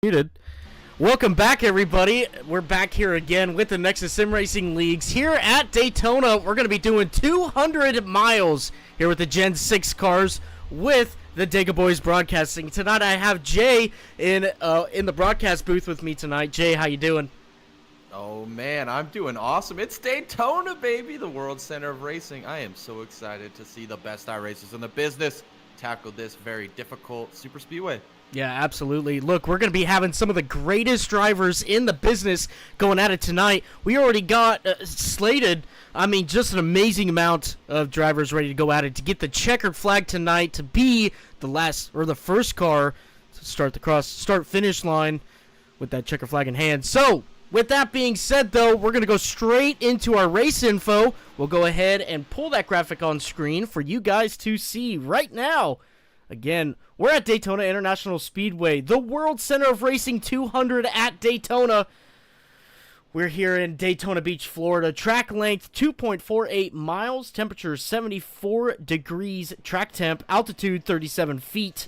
Muted. Welcome back, everybody. We're back here again with the Nexus Sim Racing Leagues here at Daytona. We're going to be doing 200 miles here with the Gen 6 cars with the Dega Boys Broadcasting. Tonight I have Jay in the broadcast booth with me tonight. Jay, how you doing? Oh man, I'm doing awesome. It's Daytona, baby, the world center of racing. I am so excited to see the best iRacers in the business tackle this very difficult super speedway. Yeah, absolutely. Look, we're going to be having some of the greatest drivers in the business going at it tonight. We already got slated, just an amazing amount of drivers ready to go at it to get the checkered flag tonight to be the first car to start finish line with that checkered flag in hand. So, with that being said, though, we're going to go straight into our race info. We'll go ahead and pull that graphic on screen for you guys to see right now. Again, we're at Daytona International Speedway, the World Center of Racing 200 at Daytona. We're here in Daytona Beach, Florida. Track length 2.48 miles, temperature 74 degrees, track temp, altitude 37 feet.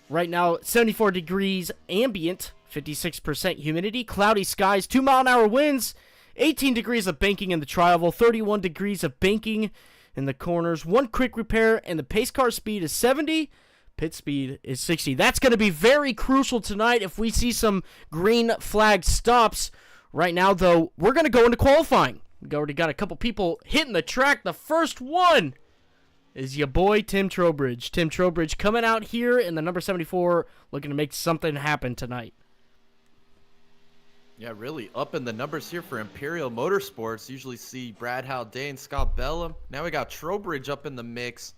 Right now, 74 degrees ambient, 56% humidity, cloudy skies, 2-mile-an-hour winds, 18 degrees of banking in the tri-oval, 31 degrees of banking in the corners, one quick repair, and the pace car speed is 70, pit speed is 60. That's going to be very crucial tonight if we see some green flag stops. Right now, though, we're going to go into qualifying. We've already got a couple people hitting the track. The first one is your boy, Tim Trowbridge. Tim Trowbridge coming out here in the number 74, looking to make something happen tonight. Yeah, really up in the numbers here for Imperial Motorsports. Usually see Brad Haldane, Scott Bellum. Now we got Trowbridge up in the mix.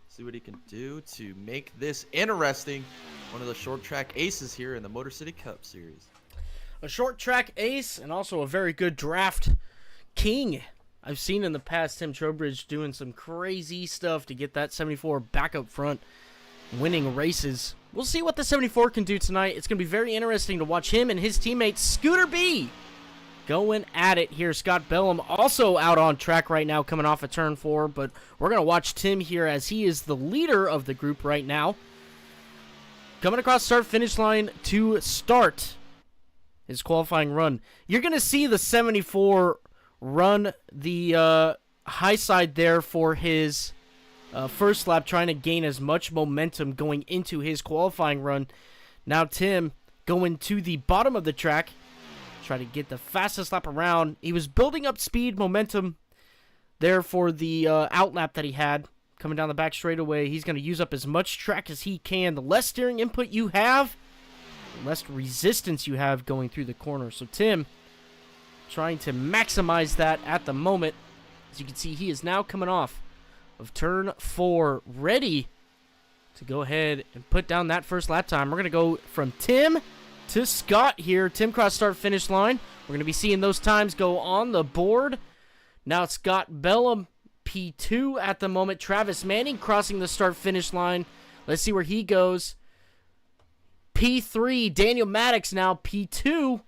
See what he can do to make this interesting. One of the short track aces here in the Motor City Cup Series. A short track ace and also a very good draft king. I've seen in the past Tim Trowbridge doing some crazy stuff to get that 74 back up front, winning races. We'll see what the 74 can do tonight. It's going to be very interesting to watch him and his teammate Scooter B going at it here. Scott Bellum also out on track right now coming off of turn 4, but we're going to watch Tim here as he is the leader of the group right now. Coming across start-finish line to start his qualifying run. You're going to see the 74 run the high side there for his first lap, trying to gain as much momentum going into his qualifying run. Now Tim going to the bottom of the track, try to get the fastest lap around. He was building up speed, momentum there for the outlap that he had. Coming down the back straightaway, he's going to use up as much track as he can. The less steering input you have, the less resistance you have going through the corner. So Tim trying to maximize that at the moment. As you can see, he is now coming off of turn 4, ready to go ahead and put down that first lap time. We're going to go from Tim to Scott here. Tim cross start finish line. We're going to be seeing those times go on the board. Now Scott Bellum P2 at the moment. Travis Manning crossing the start finish line. Let's see where he goes. P3. Daniel Maddox now P2.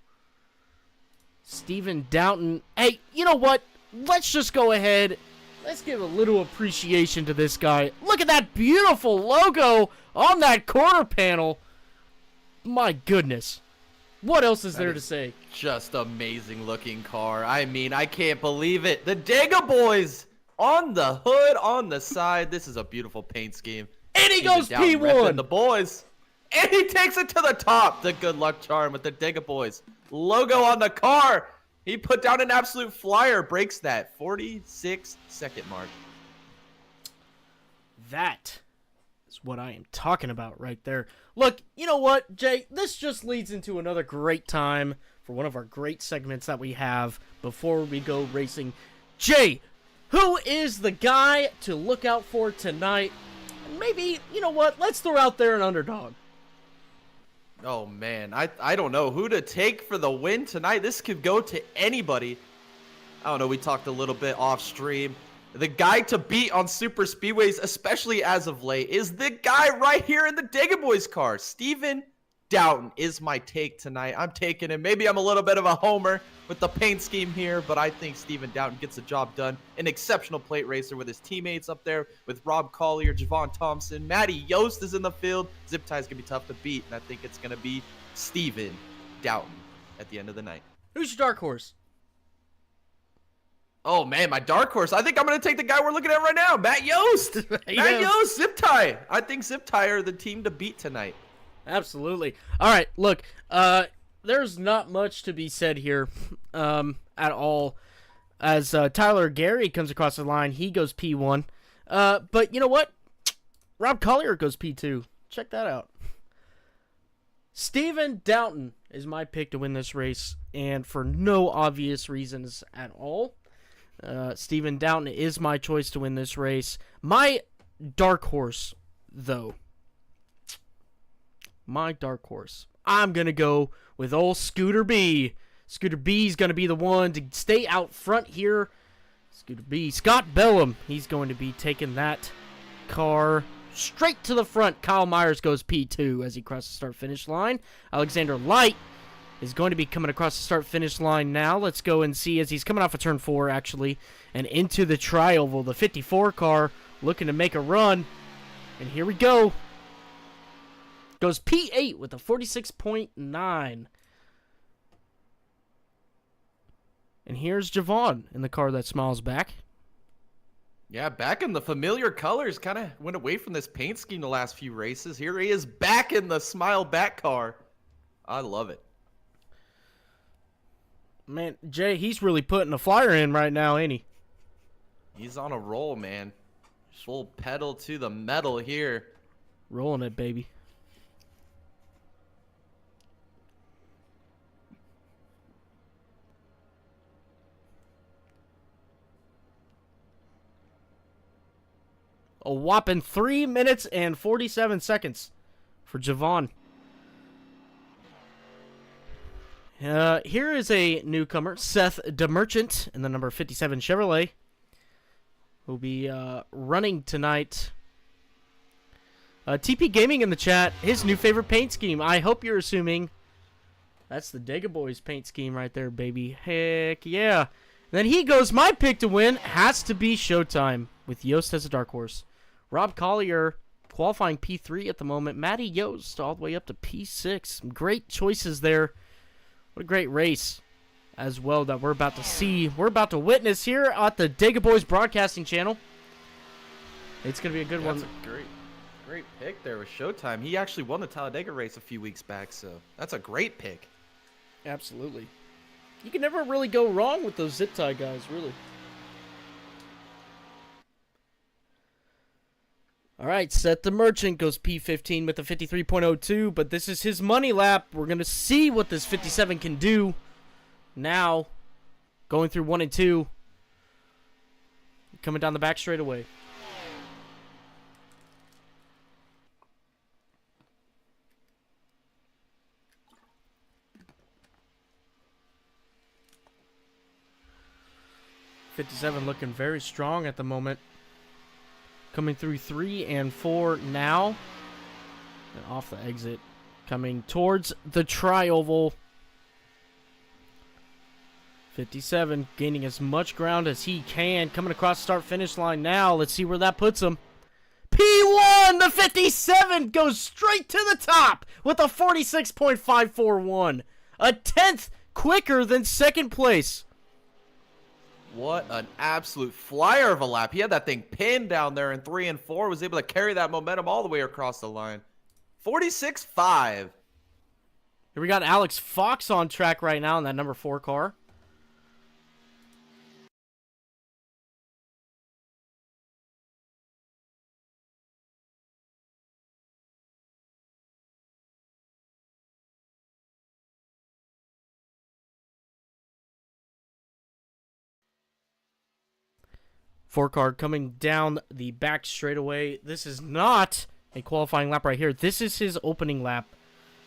Stephen Downton. Hey, you know what? Let's just go ahead. Let's give a little appreciation to this guy. Look at that beautiful logo on that quarter panel. My goodness. What else is there to say? Just amazing looking car. I can't believe it. The Dega Boys on the hood, on the side. This is a beautiful paint scheme. And he goes P1. The boys. And he takes it to the top. The good luck charm with the Dega Boys logo on the car. He put down an absolute flyer, breaks that 46-second mark. That is what I am talking about right there. Look, you know what, Jay? This just leads into another great time for one of our great segments that we have before we go racing. Jay, who is the guy to look out for tonight? Maybe, you know what? Let's throw out there an underdog. Oh, man. I don't know who to take for the win tonight. This could go to anybody. I don't know. We talked a little bit off stream. The guy to beat on super speedways, especially as of late, is the guy right here in the Dega Boys car. Stephen Downton is my take tonight. I'm taking him. Maybe I'm a little bit of a homer with the paint scheme here, but I think Stephen Downton gets the job done. An exceptional plate racer with his teammates up there, with Rob Collier, Javon Thompson. Matty Yost is in the field. Zip Tie's going to be tough to beat, and I think it's going to be Steven Doughton at the end of the night. Who's your dark horse? Oh, man, my dark horse. I think I'm going to take the guy we're looking at right now, Matt Yost. Matt Yost, Zip Tie. I think Zip Tie are the team to beat tonight. Absolutely. All right, look, there's not much to be said here at all. As Tyler Gary comes across the line, he goes P1. But you know what? Rob Collier goes P2. Check that out. Steven Doughton is my pick to win this race, and for no obvious reasons at all. Steven Doughton is my choice to win this race. My dark horse, though. My dark horse. I'm going to go with old Scooter B. Scooter B is going to be the one to stay out front here. Scooter B. Scott Bellum. He's going to be taking that car straight to the front. Kyle Myers goes P2 as he crosses the start-finish line. Alexander Light is going to be coming across the start-finish line now. Let's go and see as he's coming off of turn 4, actually, and into the tri-oval. The 54 car looking to make a run. And here we go. Goes P8 with a 46.9. And here's Javon in the car that smiles back. Yeah, back in the familiar colors. Kind of went away from this paint scheme the last few races. Here he is back in the smile back car. I love it. Man, Jay, he's really putting a flyer in right now, ain't he? He's on a roll, man. Full pedal to the metal here. Rolling it, baby. A whopping 3 minutes and 47 seconds for Javon. Here is a newcomer, Seth DeMerchant, in the number 57 Chevrolet, who'll be running tonight. TP Gaming in the chat, his new favorite paint scheme. I hope you're assuming that's the Dega Boys paint scheme right there, baby. Heck yeah. Then he goes, my pick to win has to be Showtime with Yost as a dark horse. Rob Collier qualifying P3 at the moment. Matty Yost all the way up to P6. Some great choices there. What a great race as well that we're about to see. We're about to witness here at the Dega Boys broadcasting channel. It's going to be a good one. That's a great pick there with Showtime. He actually won the Talladega race a few weeks back, so that's a great pick. Absolutely. You can never really go wrong with those zip tie guys, really. All right, Seth the Merchant goes P15 with a 53.02, but this is his money lap. We're going to see what this 57 can do now, going through 1 and 2, coming down the back straightaway. '57 looking very strong at the moment. Coming through 3 and 4 now. And off the exit. Coming towards the tri-oval. 57 gaining as much ground as he can. Coming across the start-finish line now. Let's see where that puts him. P1! The 57 goes straight to the top with a 46.541. A 10th quicker than second place. What an absolute flyer of a lap. He had that thing pinned down there in 3 and 4. Was able to carry that momentum all the way across the line. 46.5. Here we got Alex Fox on track right now in that number 4 car. Four car coming down the back straightaway. This is not a qualifying lap right here. This is his opening lap.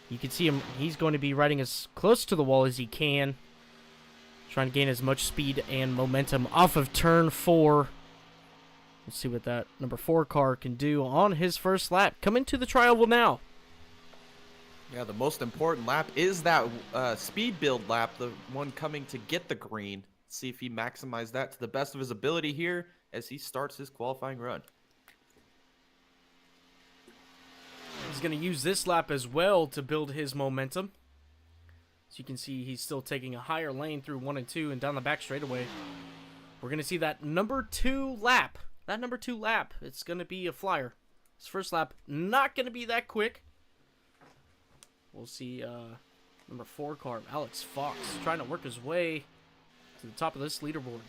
You can see him. He's going to be riding as close to the wall as he can. Trying to gain as much speed and momentum off of turn 4. Let's see what that number 4 car can do on his first lap. Coming to the tri-oval now. Yeah, the most important lap is that speed build lap, the one coming to get the green. See if he maximizes that to the best of his ability here as he starts his qualifying run. He's going to use this lap as well to build his momentum. As you can see, he's still taking a higher lane through 1 and 2 and down the back straightaway. We're going to see that number 2 lap. That number 2 lap, it's going to be a flyer. His first lap, not going to be that quick. We'll see number 4 car, Alex Fox, trying to work his way to the top of this leaderboard.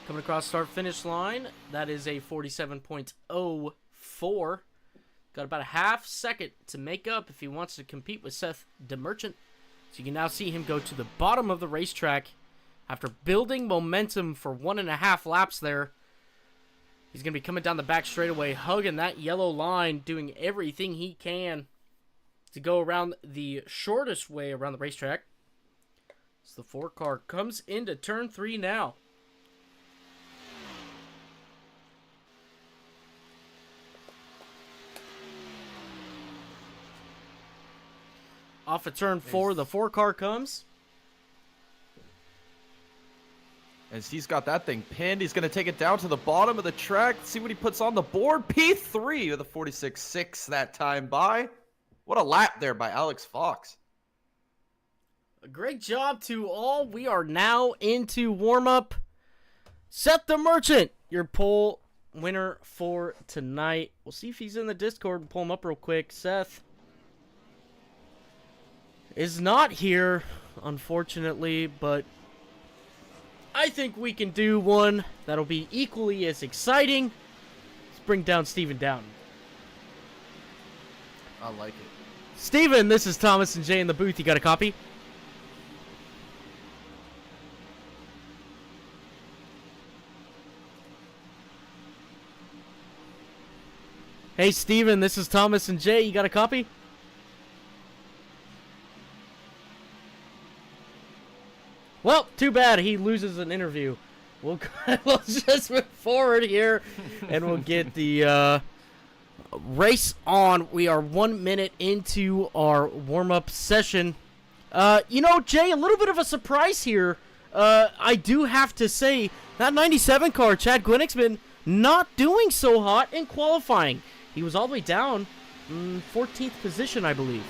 Coming across start-finish line, that is a 47.04. Got about a half second to make up if he wants to compete with Seth DeMerchant. So you can now see him go to the bottom of the racetrack after building momentum for 1.5 laps there. He's going to be coming down the back straightaway, hugging that yellow line, doing everything he can to go around the shortest way around the racetrack. So the 4 car comes into turn 3 now. Off of turn 4, the 4 car comes. As he's got that thing pinned, he's going to take it down to the bottom of the track. See what he puts on the board. P3 with a 46.6 that time by. What a lap there by Alex Fox. A great job to all. We are now into warm-up. Seth DeMerchant, your pole winner for tonight. We'll see if he's in the Discord. We'll pull him up real quick. Seth is not here, unfortunately, but I think we can do one that'll be equally as exciting. Let's bring down Steven Down. I like it. Steven, this is Thomas and Jay in the booth. You got a copy? Hey, Steven, this is Thomas and Jay. You got a copy? Well, too bad he loses an interview. We'll just move forward here, and we'll get the race on. We are 1 minute into our warm-up session. You know, Jay, a little bit of a surprise here. I do have to say, that 97 car, Chad Gwinnicksman, not doing so hot in qualifying. He was all the way down 14th position, I believe.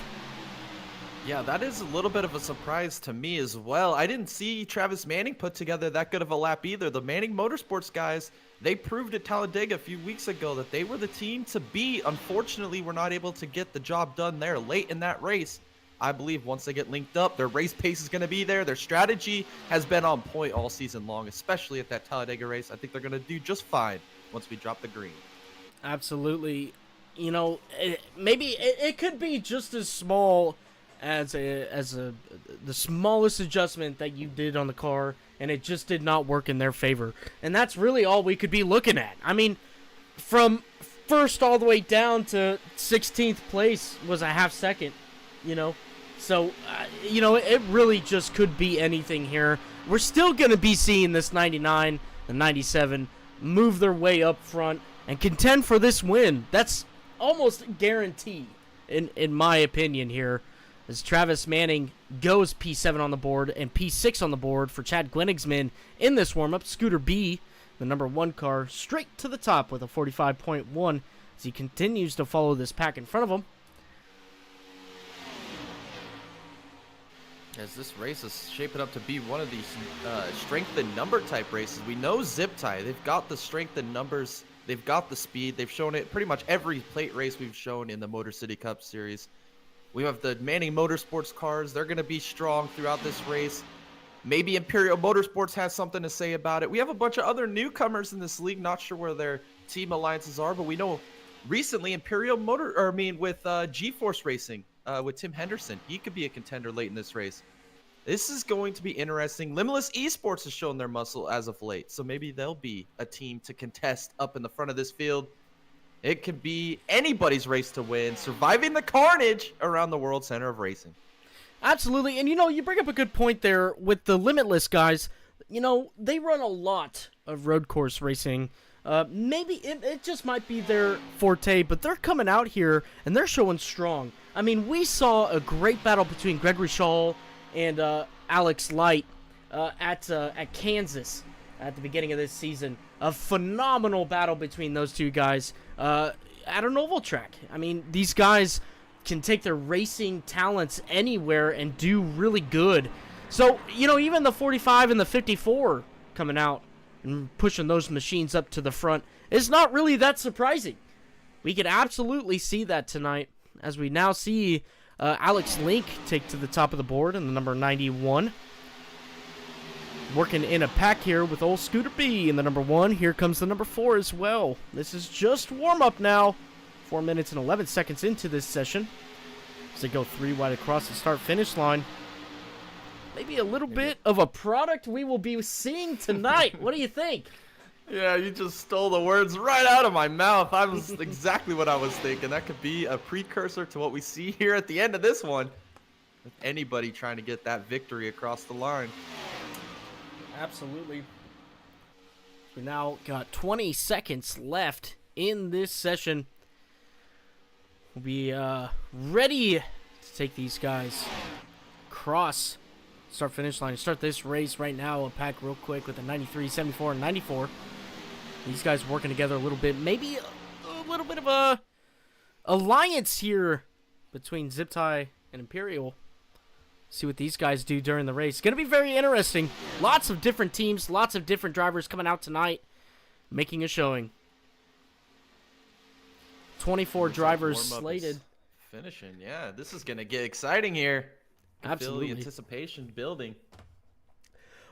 Yeah, that is a little bit of a surprise to me as well. I didn't see Travis Manning put together that good of a lap either. The Manning Motorsports guys, they proved at Talladega a few weeks ago that they were the team to beat. Unfortunately, we're not able to get the job done there late in that race. I believe once they get linked up, their race pace is going to be there. Their strategy has been on point all season long, especially at that Talladega race. I think they're going to do just fine once we drop the green. Absolutely. You know, maybe it could be just as small as the smallest adjustment that you did on the car, and it just did not work in their favor. And that's really all we could be looking at. I mean, from first all the way down to 16th place was a half second, you know. So, you know, it really just could be anything here. We're still going to be seeing this 99 and 97 move their way up front and contend for this win. That's almost guaranteed, in my opinion here. As Travis Manning goes P7 on the board and P6 on the board for Chad Gwinnicksman in this warm-up. Scooter B, the number 1 car, straight to the top with a 45.1 as he continues to follow this pack in front of him. As this race is shaping up to be one of these strength and number type races. We know Zip Tie, they've got the strength and numbers, they've got the speed, they've shown it pretty much every plate race we've shown in the Motor City Cup Series. We have the Manning Motorsports cars. They're going to be strong throughout this race. Maybe Imperial Motorsports has something to say about it. We have a bunch of other newcomers in this league. Not sure where their team alliances are, but we know recently Imperial with G-Force Racing, with Tim Henderson, he could be a contender late in this race. This is going to be interesting. Limitless Esports has shown their muscle as of late, so maybe they'll be a team to contest up in the front of this field. It could be anybody's race to win, surviving the carnage around the World Center of Racing. Absolutely, and you know, you bring up a good point there with the Limitless guys. You know, they run a lot of road course racing. Maybe it just might be their forte, but they're coming out here and they're showing strong. I mean, we saw a great battle between Gregory Shaw and Alex Light at Kansas at the beginning of this season. A phenomenal battle between those two guys at an oval track. I mean, these guys can take their racing talents anywhere and do really good. So, you know, even the 45 and the 54 coming out and pushing those machines up to the front is not really that surprising. We could absolutely see that tonight as we now see Alex Link take to the top of the board in the number 91. Working in a pack here with old Scooter B in the number 1. Here comes the number 4 as well. This is just warm-up now. 4 minutes and 11 seconds into this session. As they go 3 wide across the start-finish line. Maybe a little bit of a product we will be seeing tonight. What do you think? Yeah, you just stole the words right out of my mouth. That was exactly what I was thinking. That could be a precursor to what we see here at the end of this one. With anybody trying to get that victory across the line. Absolutely. We now got 20 seconds left in this session. We'll be ready to take these guys across start-finish line. Start this race right now. A pack real quick with the 93, 74, and 94. These guys working together a little bit. Maybe a little bit of a alliance here between Zip Tie and Imperial. See what these guys do during the race. Going to be very interesting. Lots of different teams, lots of different drivers coming out tonight, making a showing. 24 drivers slated. Finishing, yeah. This is going to get exciting here. Absolutely. Feel the anticipation building.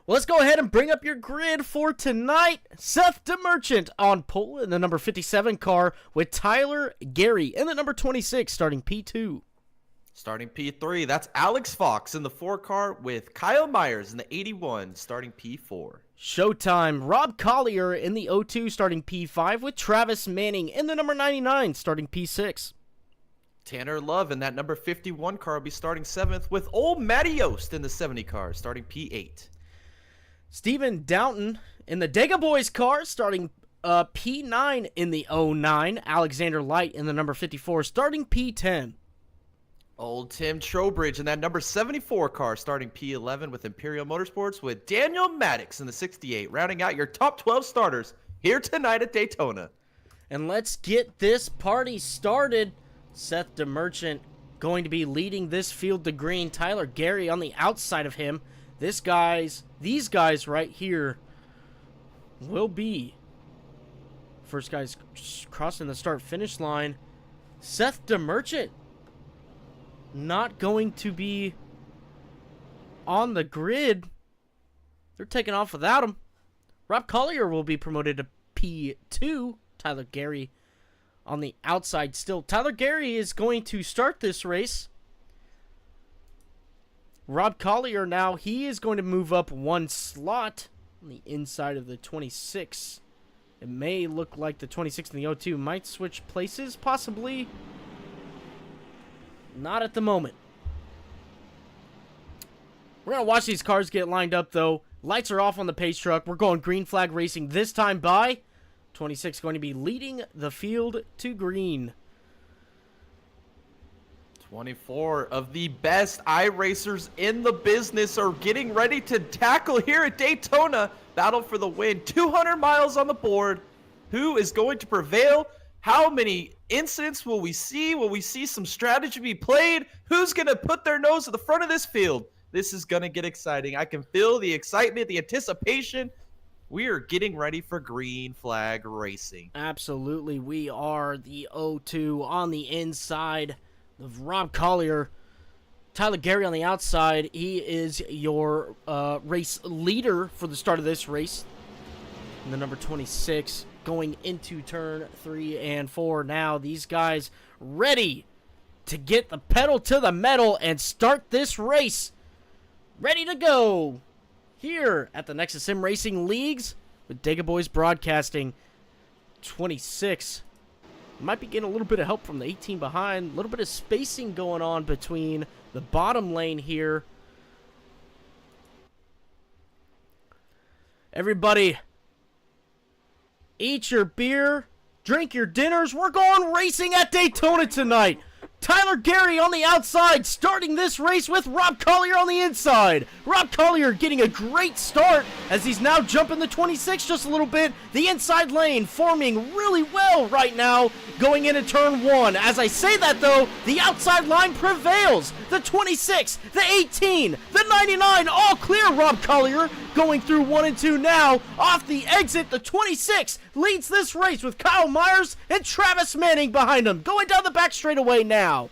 Well, let's go ahead and bring up your grid for tonight. Seth DeMerchant on pole in the number 57 car with Tyler Gary in the number 26 starting P2. Starting P3, that's Alex Fox in the 4 car with Kyle Myers in the 81 starting P4. Showtime, Rob Collier in the 02 starting P5 with Travis Manning in the number 99 starting P6. Tanner Love in that number 51 car will be starting 7th with old Matty Yost in the 70 car starting P8. Steven Downton in the Dega Boys car starting P9 in the 09. Alexander Light in the number 54 starting P10. Old Tim Trowbridge in that number 74 car starting P11 with Imperial Motorsports with Daniel Maddox in the 68, rounding out your top 12 starters here tonight at Daytona. And let's get this party started. Seth DeMerchant going to be leading this field to green. Tyler Gary on the outside of him. These guys right here will be first guys crossing the start-finish line. Seth DeMerchant not going to be on the grid. They're taking off without him. Rob Collier will be promoted to P2. Tyler Gary on the outside still. Tyler Gary is going to start this race. Rob Collier now, he is going to move up 1 slot on the inside of the 26. It may look like the 26 and the 02 might switch places, possibly. Not at the moment. We're going to watch these cars get lined up, though. Lights are off on the pace truck. We're going green flag racing this time by 26 going to be leading the field to green. 24 of the best iRacers in the business are getting ready to tackle here at Daytona. Battle for the win. 200 miles on the board. Who is going to prevail? How many incidents will we see? Will we see some strategy be played? Who's going to put their nose at the front of this field? This is going to get exciting. I can feel the excitement, the anticipation. We are getting ready for green flag racing. Absolutely. We are the 0-2 on the inside of Rob Collier. Tyler Gary on the outside. He is your race leader for the start of this race. And the number 26 going into turn 3 and 4. Now these guys ready to get the pedal to the metal and start this race. Ready to go. Here at the Nexus Sim Racing Leagues with Dega Boys Broadcasting. 26 might be getting a little bit of help from the 18 behind. A little bit of spacing going on between the bottom lane here. Everybody, eat your beer, drink your dinners. We're going racing at Daytona tonight. Tyler Gary on the outside, starting this race with Rob Collier on the inside. Rob Collier getting a great start as he's now jumping the 26 just a little bit. The inside lane forming really well right now going into turn 1. As I say that though, the outside line prevails. The 26, the 18, the 99, all clear. Rob Collier going through 1 and 2 now. Off the exit, the 26 leads this race with Kyle Myers and Travis Manning behind him. Going down the back straightaway now.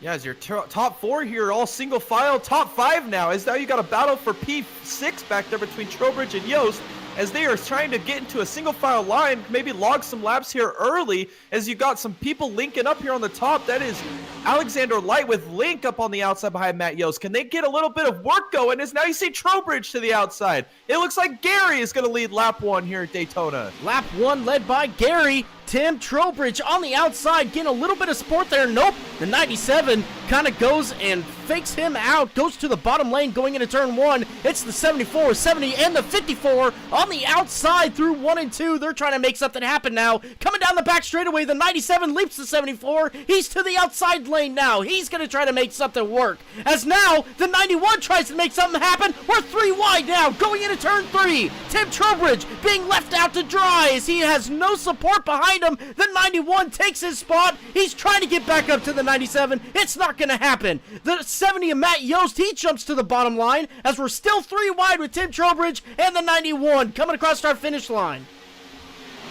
Yeah, as your top 4 here, all single file. Top 5 now, as now you got a battle for P6 back there between Trowbridge and Yost, as they are trying to get into a single file line, maybe log some laps here early, as you got some people linking up here on the top. That is Alexander Light with Link up on the outside behind Matt Yost. Can they get a little bit of work going, as now you see Trowbridge to the outside. It looks like Gary is going to lead lap 1 here at Daytona. Lap 1 led by Gary. Tim Trowbridge on the outside getting a little bit of support there. Nope, the 97 kind of goes and fakes him out, goes to the bottom lane going into turn 1. It's the 74, 70, and the 54 on the outside through 1 and 2. They're trying to make something happen now. Coming down the back straightaway, the 97 leaps the 74. He's to the outside lane now. He's going to try to make something work. As now, the 91 tries to make something happen. We're 3 wide now, going into turn 3. Tim Trowbridge being left out to dry as he has no support behind him. The 91 takes his spot. He's trying to get back up to the 97. It's not going to happen. The 70 of Matt Yost, he jumps to the bottom line as we're still 3 wide with Tim Trowbridge and the 91 coming across our finish line.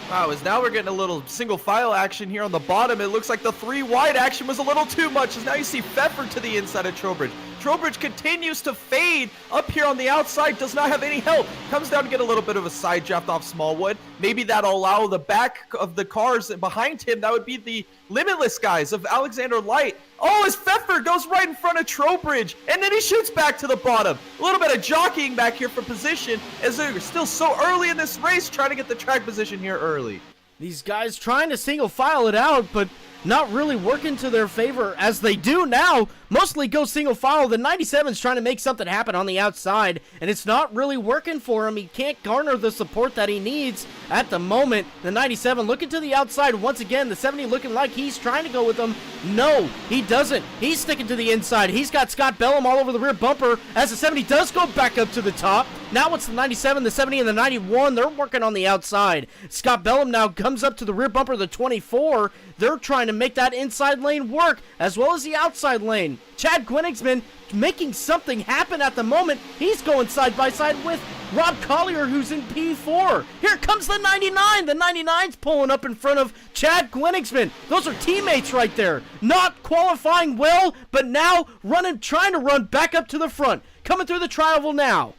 Wow, as now we're getting a little single file action here on the bottom. It looks like the 3 wide action was a little too much, as now you see Pfeffer to the inside of Trowbridge. Trowbridge continues to fade up here on the outside, does not have any help. Comes down to get a little bit of a side draft off Smallwood. Maybe that'll allow the back of the cars behind him. That would be the Limitless guys of Alexander Light. Oh, as Pfeffer goes right in front of Trowbridge, and then he shoots back to the bottom. A little bit of jockeying back here for position, as they're still so early in this race, trying to get the track position here early. These guys trying to single file it out, but not really working to their favor, as they do now mostly go single file. The 97's trying to make something happen on the outside, and it's not really working for him. He can't garner the support that he needs at the moment. The 97 looking to the outside once again. The 70 looking like he's trying to go with him. No, he doesn't. He's sticking to the inside. He's got Scott Bellum all over the rear bumper as the 70 does go back up to the top. Now it's the 97, the 70, and the 91. They're working on the outside. Scott Bellum now comes up to the rear bumper of the 24. They're trying to make that inside lane work, as well as the outside lane. Chad Gwenigsman making something happen at the moment. He's going side by side with Rob Collier, who's in P4. Here comes the 99. The 99's pulling up in front of Chad Gwenigsman. Those are teammates right there. Not qualifying well, but now trying to run back up to the front. Coming through the tri-oval now.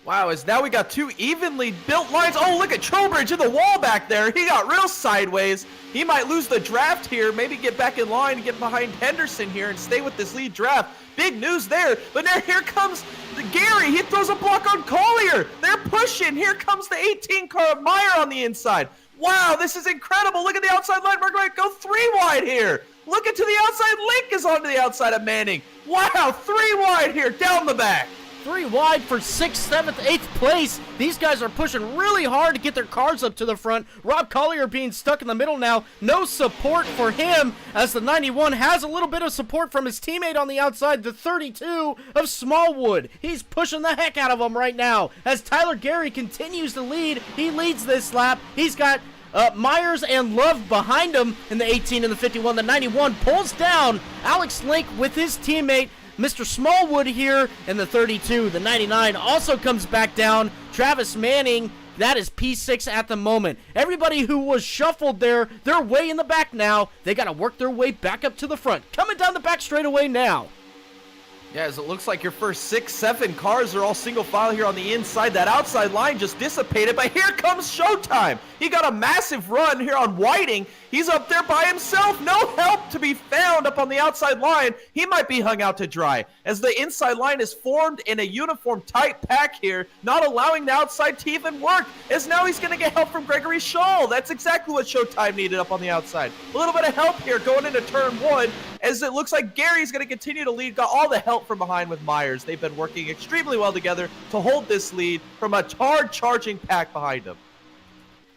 Wow, as now we got 2 evenly built lines. Oh, look at Trowbridge in the wall back there. He got real sideways. He might lose the draft here, maybe get back in line and get behind Henderson here and stay with this lead draft. Big news there. But now here comes Gary. He throws a block on Collier. They're pushing. Here comes the 18 car of Meyer on the inside. Wow, this is incredible. Look at the outside line. We're going to go 3 wide here. Look into the outside. Link is onto the outside of Manning. Wow, 3 wide here down the back. 3 wide for 6th, 7th, 8th place. These guys are pushing really hard to get their cars up to the front. Rob Collier being stuck in the middle now. No support for him, as the 91 has a little bit of support from his teammate on the outside, the 32 of Smallwood. He's pushing the heck out of him right now. As Tyler Gary continues to lead, he leads this lap. He's got Myers and Love behind him in the 18 and the 51. The 91 pulls down Alex Link with his teammate Mr. Smallwood here in the 32. The 99 also comes back down. Travis Manning, that is P6 at the moment. Everybody who was shuffled there, they're way in the back now. They got to work their way back up to the front. Coming down the back straightaway now. Yeah, as it looks like your first 6, 7 cars are all single file here on the inside. That outside line just dissipated, but here comes Showtime. He got a massive run here on Whiting. He's up there by himself. No help to be found up on the outside line. He might be hung out to dry, as the inside line is formed in a uniform tight pack here, not allowing the outside to even work, as now he's going to get help from Gregory Shaw. That's exactly what Showtime needed up on the outside. A little bit of help here going into turn 1, as it looks like Gary's going to continue to lead. Got all the help from behind with Myers. They've been working extremely well together to hold this lead from a hard charging pack behind him.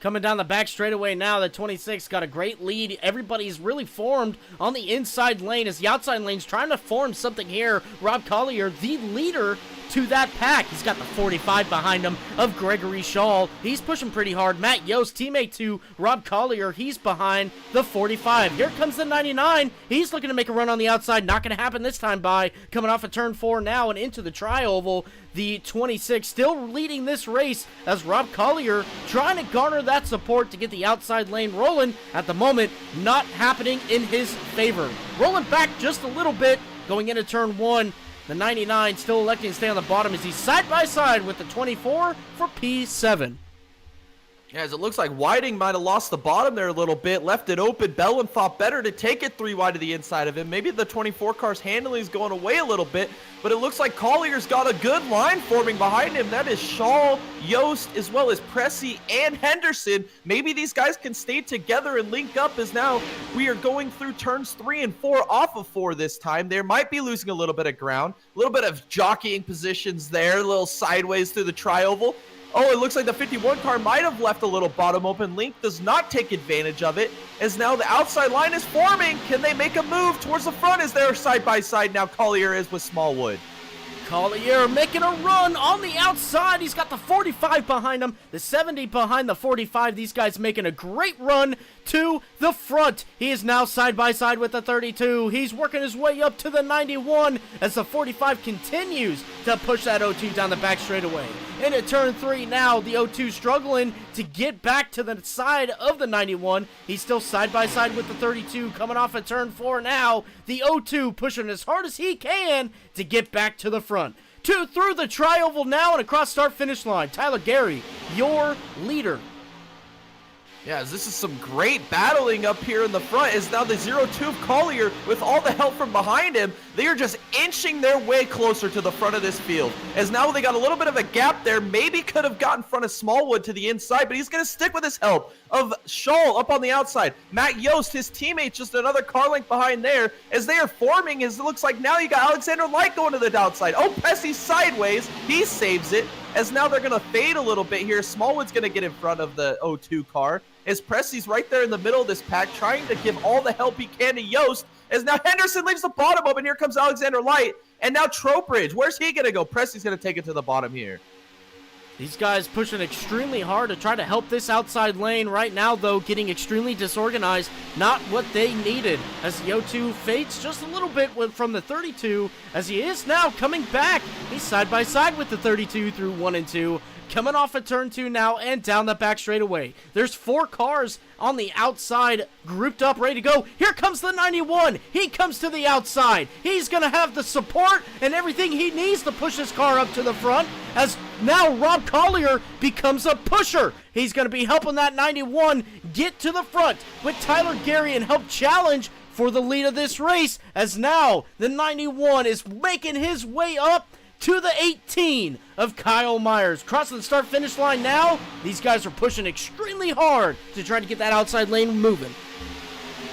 Coming down the back straightaway now, the 26 got a great lead. Everybody's really formed on the inside lane as the outside lane's trying to form something here. Rob Collier, the leader to that pack. He's got the 45 behind him of Gregory Shaw. He's pushing pretty hard. Matt Yost, teammate to Rob Collier, he's behind the 45. Here comes the 99. He's looking to make a run on the outside. Not going to happen this time by coming off of turn 4 now and into the tri-oval. The 26 still leading this race as Rob Collier trying to garner that support to get the outside lane rolling. At the moment, not happening in his favor. Rolling back just a little bit going into turn 1. The 99 still electing to stay on the bottom as he's side by side with the 24 for P7. Yeah, as it looks like Whiting might have lost the bottom there a little bit, left it open. Bellin thought better to take it 3 wide to the inside of him. Maybe the 24 car's handling is going away a little bit, but it looks like Collier's got a good line forming behind him. That is Shaw, Yost, as well as Pressey and Henderson. Maybe these guys can stay together and link up as now we are going through turns 3 and 4 off of 4 this time. They might be losing a little bit of ground, a little bit of jockeying positions there, a little sideways through the tri-oval. Oh, it looks like the 51 car might have left a little bottom open. Link does not take advantage of it, as now the outside line is forming. Can they make a move towards the front as they're side by side now? Collier is with Smallwood. Collier making a run on the outside. He's got the 45 behind him, the 70 behind the 45. These guys making a great run to the front. He is now side by side with the 32. He's working his way up to the 91 as the 45 continues to push that 02 down the back straightaway. Into turn 3 now, the 02 struggling to get back to the side of the 91. He's still side by side with the 32 coming off of turn 4 now. The 02 pushing as hard as he can to get back to the front. 2 through the tri-oval now and across start-finish line. Tyler Gary, your leader. Yeah, this is some great battling up here in the front as now the 02 of Collier, with all the help from behind him, they are just inching their way closer to the front of this field. As now they got a little bit of a gap there, maybe could have got in front of Smallwood to the inside, but he's going to stick with his help of Shaw up on the outside. Matt Yost, his teammate, just another car length behind there as they are forming. As it looks like now you got Alexander Light going to the outside. Oh, Pressey sideways. He saves it as now they're going to fade a little bit here. Smallwood's going to get in front of the 02 car. As Pressey's right there in the middle of this pack, trying to give all the help he can to Yost. As now Henderson leaves the bottom open. Here comes Alexander Light. And now Trowbridge. Where's he going to go? Pressey's going to take it to the bottom here. These guys pushing extremely hard to try to help this outside lane. Right now, though, getting extremely disorganized. Not what they needed. As the 02 fades just a little bit from the 32. As he is now coming back. He's side by side with the 32 through 1 and 2. Coming off of turn 2 now and down the back straightaway. There's 4 cars on the outside grouped up, ready to go. Here comes the 91. He comes to the outside. He's going to have the support and everything he needs to push his car up to the front, as now Rob Collier becomes a pusher. He's going to be helping that 91 get to the front with Tyler Gary and help challenge for the lead of this race, as now the 91 is making his way up to the 18 of Kyle Myers. Crossing the start-finish line now. These guys are pushing extremely hard to try to get that outside lane moving.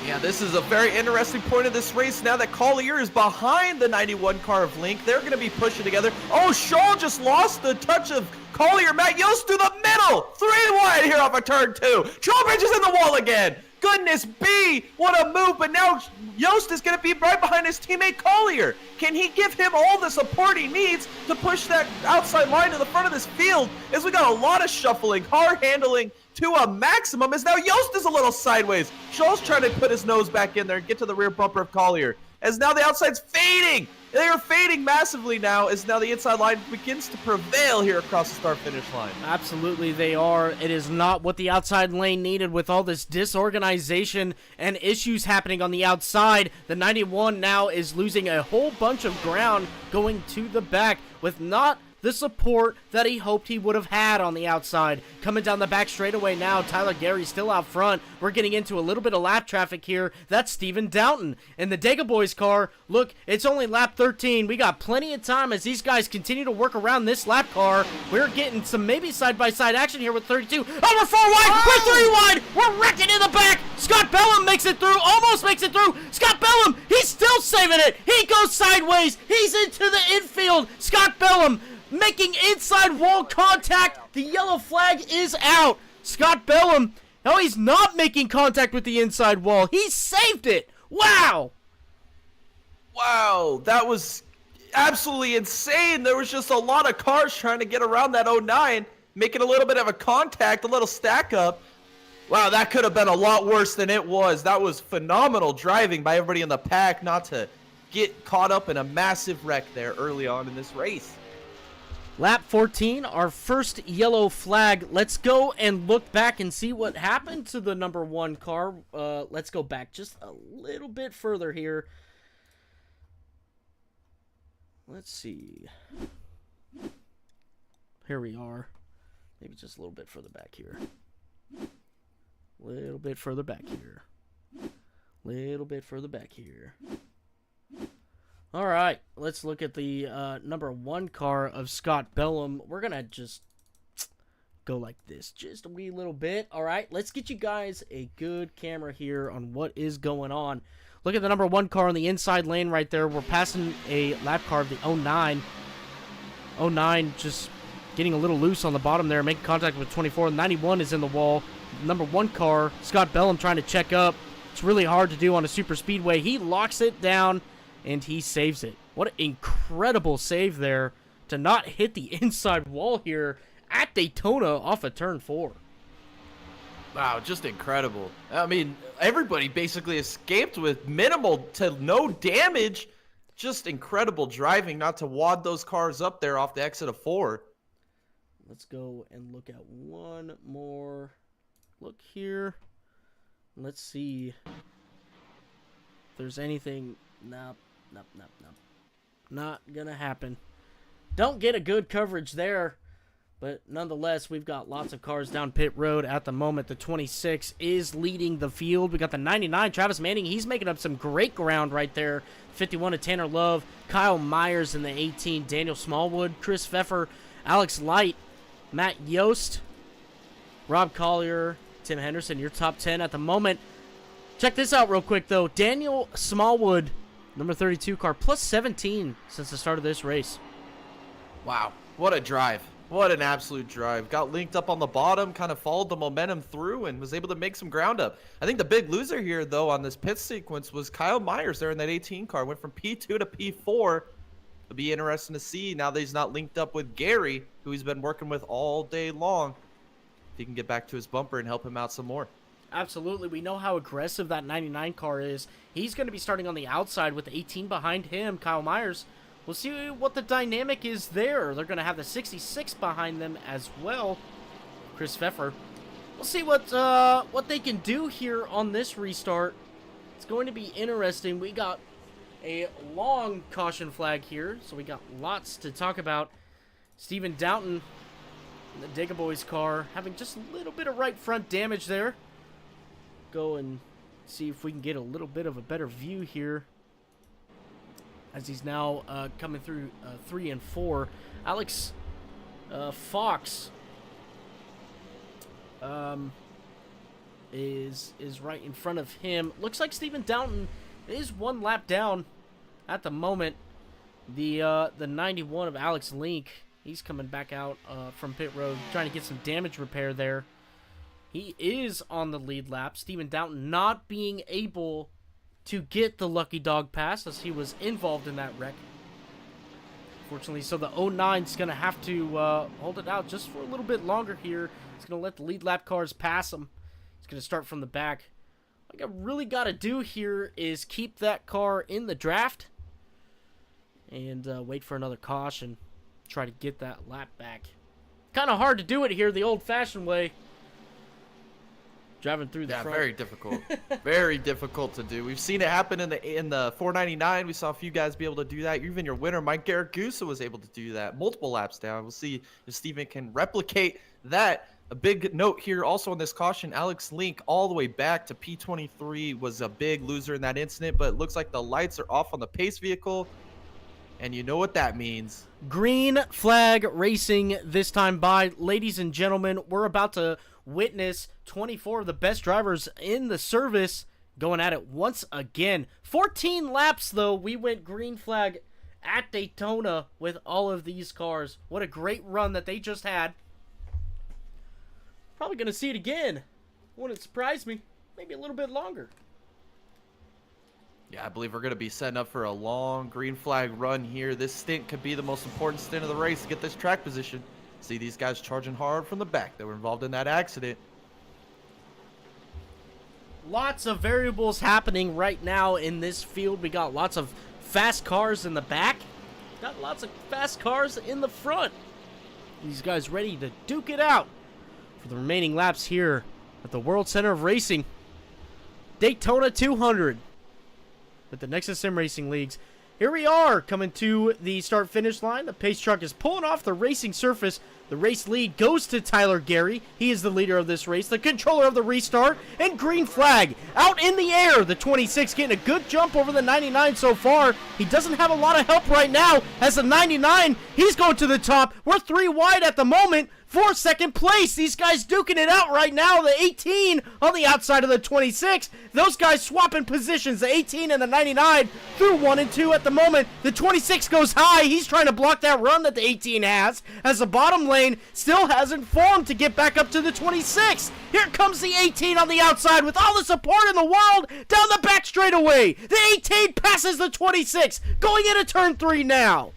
Yeah, this is a very interesting point of this race now that Collier is behind the 91 car of Link. They're going to be pushing together. Oh, Shaw just lost the touch of Collier. Matt Yost through the middle. 3 wide here off of turn 2. Trowbridge is in the wall again. Goodness B, what a move, but now Yost is going to be right behind his teammate Collier. Can he give him all the support he needs to push that outside line to the front of this field? As we got a lot of shuffling, hard handling to a maximum, as now Yost is a little sideways. Shaw's trying to put his nose back in there and get to the rear bumper of Collier. As now the outside's fading. They are fading massively now as now the inside line begins to prevail here across the start-finish line. Absolutely they are. It is not what the outside lane needed with all this disorganization and issues happening on the outside. The 91 now is losing a whole bunch of ground going to the back with not the support that he hoped he would have had on the outside. Coming down the back straightaway now, Tyler Gary still out front. We're getting into a little bit of lap traffic here. That's Steven Downton. In the Dega Boys car, look, it's only lap 13. We got plenty of time as these guys continue to work around this lap car. We're getting some maybe side-by-side action here with 32. Oh, we're 4 wide! We're 3 wide! We're wrecking in the back! Scott Bellum makes it through, almost makes it through. Scott Bellum, he's still saving it. He goes sideways. He's into the infield. Scott Bellum making inside wall contact. The yellow flag is out. Scott Bellum, no, he's not making contact with the inside wall. He saved it. Wow. Wow, that was absolutely insane. There was just a lot of cars trying to get around that 09, making a little bit of a contact, a little stack up. Wow, that could have been a lot worse than it was. That was phenomenal driving by everybody in the pack not to get caught up in a massive wreck there early on in this race. Lap 14, our first yellow flag. Let's go and look back and see what happened to the number 1 car. Let's go back just a little bit further here. Let's see. Here we are. Maybe just a little bit further back here. Little bit further back here. Little bit further back here. All right, let's look at the number 1 car of Scott Bellum. We're going to just go like this just a wee little bit. All right, let's get you guys a good camera here on what is going on. Look at the number 1 car on the inside lane right there. We're passing a lap car of the 09. 09 just getting a little loose on the bottom there, making contact with 24. 91 is in the wall. Number 1 car, Scott Bellum, trying to check up. It's really hard to do on a super speedway. He locks it down, and he saves it. What an incredible save there to not hit the inside wall here at Daytona off of turn 4. Wow, just incredible. I mean, everybody basically escaped with minimal to no damage. Just incredible driving not to wad those cars up there off the exit of 4. Let's go and look at one more look here. Let's see if there's anything. Nope. Not gonna happen. Don't get a good coverage there. But nonetheless, we've got lots of cars down pit road at the moment. The 26 is leading the field. We got the 99, Travis Manning. He's making up some great ground right there. 51 to Tanner Love. Kyle Myers in the 18. Daniel Smallwood, Chris Pfeffer, Alex Light, Matt Yost, Rob Collier, Tim Henderson. Your top 10 at the moment. Check this out real quick, though. Daniel Smallwood, number 32 car, plus 17 since the start of this race. Wow, what a drive. What an absolute drive. Got linked up on the bottom, kind of followed the momentum through, and was able to make some ground up. I think the big loser here, though, on this pit sequence was Kyle Myers there in that 18 car. Went from P2 to P4. It'll be interesting to see now that he's not linked up with Gary, who he's been working with all day long. If he can get back to his bumper and help him out some more. Absolutely. We know how aggressive that 99 car is. He's going to be starting on the outside with the 18 behind him, Kyle Myers. We'll see what the dynamic is there. They're going to have the 66 behind them as well. Chris Pfeffer. We'll see what they can do here on this restart. It's going to be interesting. We got a long caution flag here, so we got lots to talk about. Stephen Downton in the Digga Boys car having just a little bit of right front damage there. Go and see if we can get a little bit of a better view here, as he's now coming through 3 and 4. Alex Fox is right in front of him. Looks like Stephen Downton is 1 lap down at the moment. The 91 of Alex Link, he's coming back out from pit road, trying to get some damage repair there. He is on the lead lap. Stephen Downton not being able to get the lucky dog pass, as he was involved in that wreck, fortunately. So the 09's going to have to hold it out just for a little bit longer here. He's going to let the lead lap cars pass him. He's going to start from the back. What I really got to do here is keep that car in the draft and wait for another caution. Try to get that lap back. Kind of hard to do it here the old-fashioned way. Driving through the front. Very difficult. Very difficult to do. We've seen it happen in the 499. We saw a few guys be able to do that. Even your winner, Mike Garragusa, was able to do that multiple laps down. We'll see if Steven can replicate that. A big note here also on this caution, Alex Link all the way back to P23 was a big loser in that incident, but it looks like the lights are off on the pace vehicle, and you know what that means. Green flag racing this time by. Ladies and gentlemen, we're about to witness 24 of the best drivers in the service going at it once again. 14 laps, though, we went green flag at Daytona with all of these cars. What a great run that they just had. Probably going to see it again. Wouldn't surprise me. Maybe a little bit longer. Yeah, I believe we're going to be setting up for a long green flag run here. This stint could be the most important stint of the race to get this track position. See these guys charging hard from the back that were involved in that accident. Lots of variables happening right now in this field. We got lots of fast cars in the back. Got lots of fast cars in the front. These guys ready to duke it out for the remaining laps here at the World Center of Racing. Daytona 200 with the Nexus Sim Racing Leagues. Here we are coming to the start-finish line. The pace truck is pulling off the racing surface. The race lead goes to Tyler Gary. He is the leader of this race, the controller of the restart, and green flag out in the air. The 26 getting a good jump over the 99 so far. He doesn't have a lot of help right now as the 99, he's going to the top. We're 3 wide at the moment for second place. These guys duking it out right now. The 18 on the outside of the 26. Those guys swapping positions. The 18 and the 99 through 1 and 2 at the moment. The 26 goes high. He's trying to block that run that the 18 has, as the bottom lane still hasn't formed to get back up to the 26. Here comes the 18 on the outside with all the support in the world down the back straightaway. The 18 passes the 26, going into turn 3 now.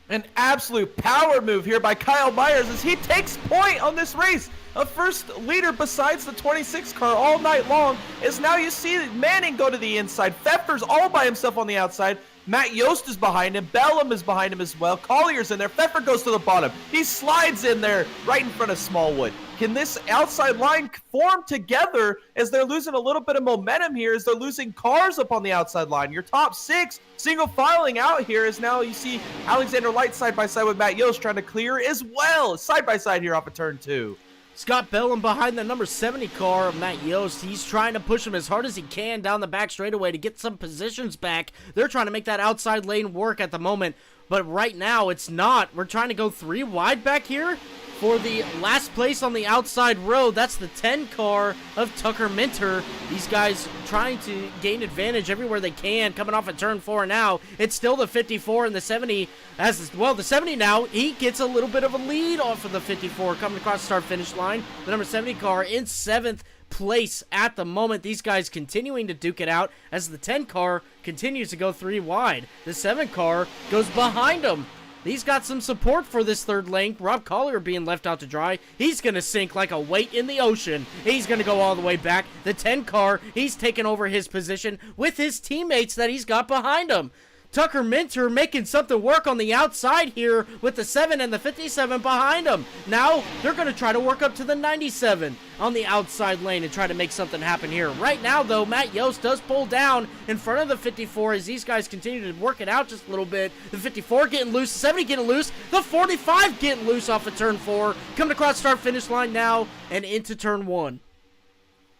An absolute power move here by Kyle Myers as he takes point on this race. A first leader besides the 26 car all night long is now you see Manning go to the inside. Pfeffer's all by himself on the outside. Matt Yost is behind him. Bellum is behind him as well. Collier's in there. Pfeffer goes to the bottom. He slides in there right in front of Smallwood. Can this outside line form together as they're losing a little bit of momentum here as they're losing cars up on the outside line? Your top 6 single filing out here as now you see Alexander Light side by side with Matt Yost trying to clear as well. Side by side here off of turn 2. Scott Bellum behind the number 70 car of Matt Yost. He's trying to push him as hard as he can down the back straightaway to get some positions back. They're trying to make that outside lane work at the moment, but right now it's not. We're trying to go 3 wide back here for the last place on the outside row. That's the 10 car of Tucker Minter. These guys trying to gain advantage everywhere they can, coming off of turn 4 now. It's still the 54 and the 70 as well. The 70 now, he gets a little bit of a lead off of the 54 coming across the start-finish line. The number 70 car in 7th place at the moment. These guys continuing to duke it out as the 10 car continues to go 3 wide. The 7 car goes behind him. He's got some support for this third lane. Rob Collier being left out to dry. He's going to sink like a weight in the ocean. He's going to go all the way back. The 10 car, he's taken over his position with his teammates that he's got behind him. Tucker Minter making something work on the outside here with the 7 and the 57 behind him. Now they're going to try to work up to the 97 on the outside lane and try to make something happen here. Right now, though, Matt Yost does pull down in front of the 54 as these guys continue to work it out just a little bit. The 54 getting loose, the 70 getting loose, the 45 getting loose off of turn 4. Coming across start-finish line now and into turn 1.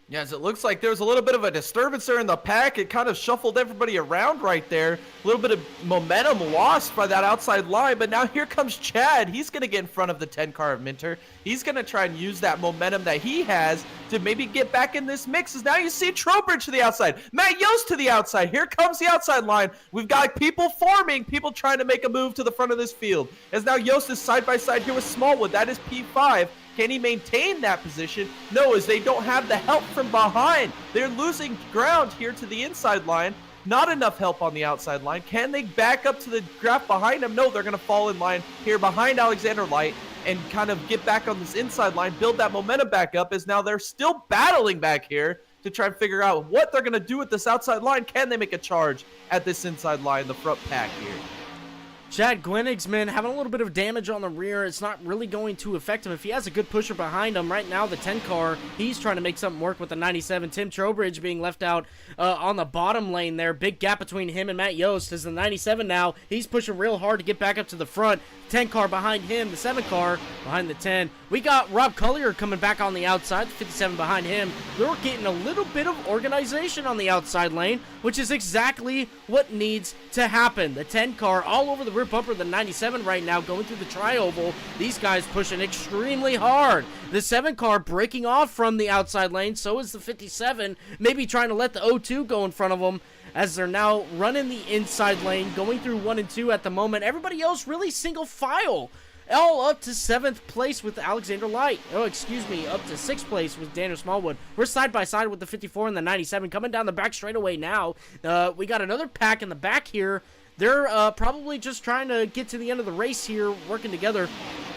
Yes, it looks like there was a little bit of a disturbance there in the pack. It kind of shuffled everybody around right there. A little bit of momentum lost by that outside line, but now here comes Chad. He's going to get in front of the 10 car of Minter. He's going to try and use that momentum that he has to maybe get back in this mix. As now you see Trowbridge to the outside. Matt Yost to the outside. Here comes the outside line. We've got people forming, people trying to make a move to the front of this field. As now Yost is side by side here with Smallwood. That is P5. Can he maintain that position? No, as they don't have the help from behind. They're losing ground here to the inside line. Not enough help on the outside line. Can they back up to the graph behind them? No, they're going to fall in line here behind Alexander Light and kind of get back on this inside line, build that momentum back up, as now they're still battling back here to try and figure out what they're going to do with this outside line. Can they make a charge at this inside line, the front pack here? Chad Gwenigsman having a little bit of damage on the rear. It's not really going to affect him if he has a good pusher behind him. Right now, the 10 car, he's trying to make something work with the 97. Tim Trowbridge being left out on the bottom lane there. Big gap between him and Matt Yost as the 97 now. He's pushing real hard to get back up to the front. 10 car behind him, the 7 car behind the 10. We got Rob Collier coming back on the outside, the 57 behind him. We're getting a little bit of organization on the outside lane, which is exactly what needs to happen. The 10 car all over the rear bumper of the 97 right now, going through the tri-oval. These guys pushing extremely hard. The 7 car breaking off from the outside lane, so is the 57, maybe trying to let the 02 go in front of them, as they're now running the inside lane, going through 1 and 2 at the moment. Everybody else really single file all up to 7th place with Alexander Light. Oh, excuse me, up to 6th place with Daniel Smallwood. We're side by side with the 54 and the 97 coming down the back straightaway now. We got another pack in the back here. They're probably just trying to get to the end of the race here, working together.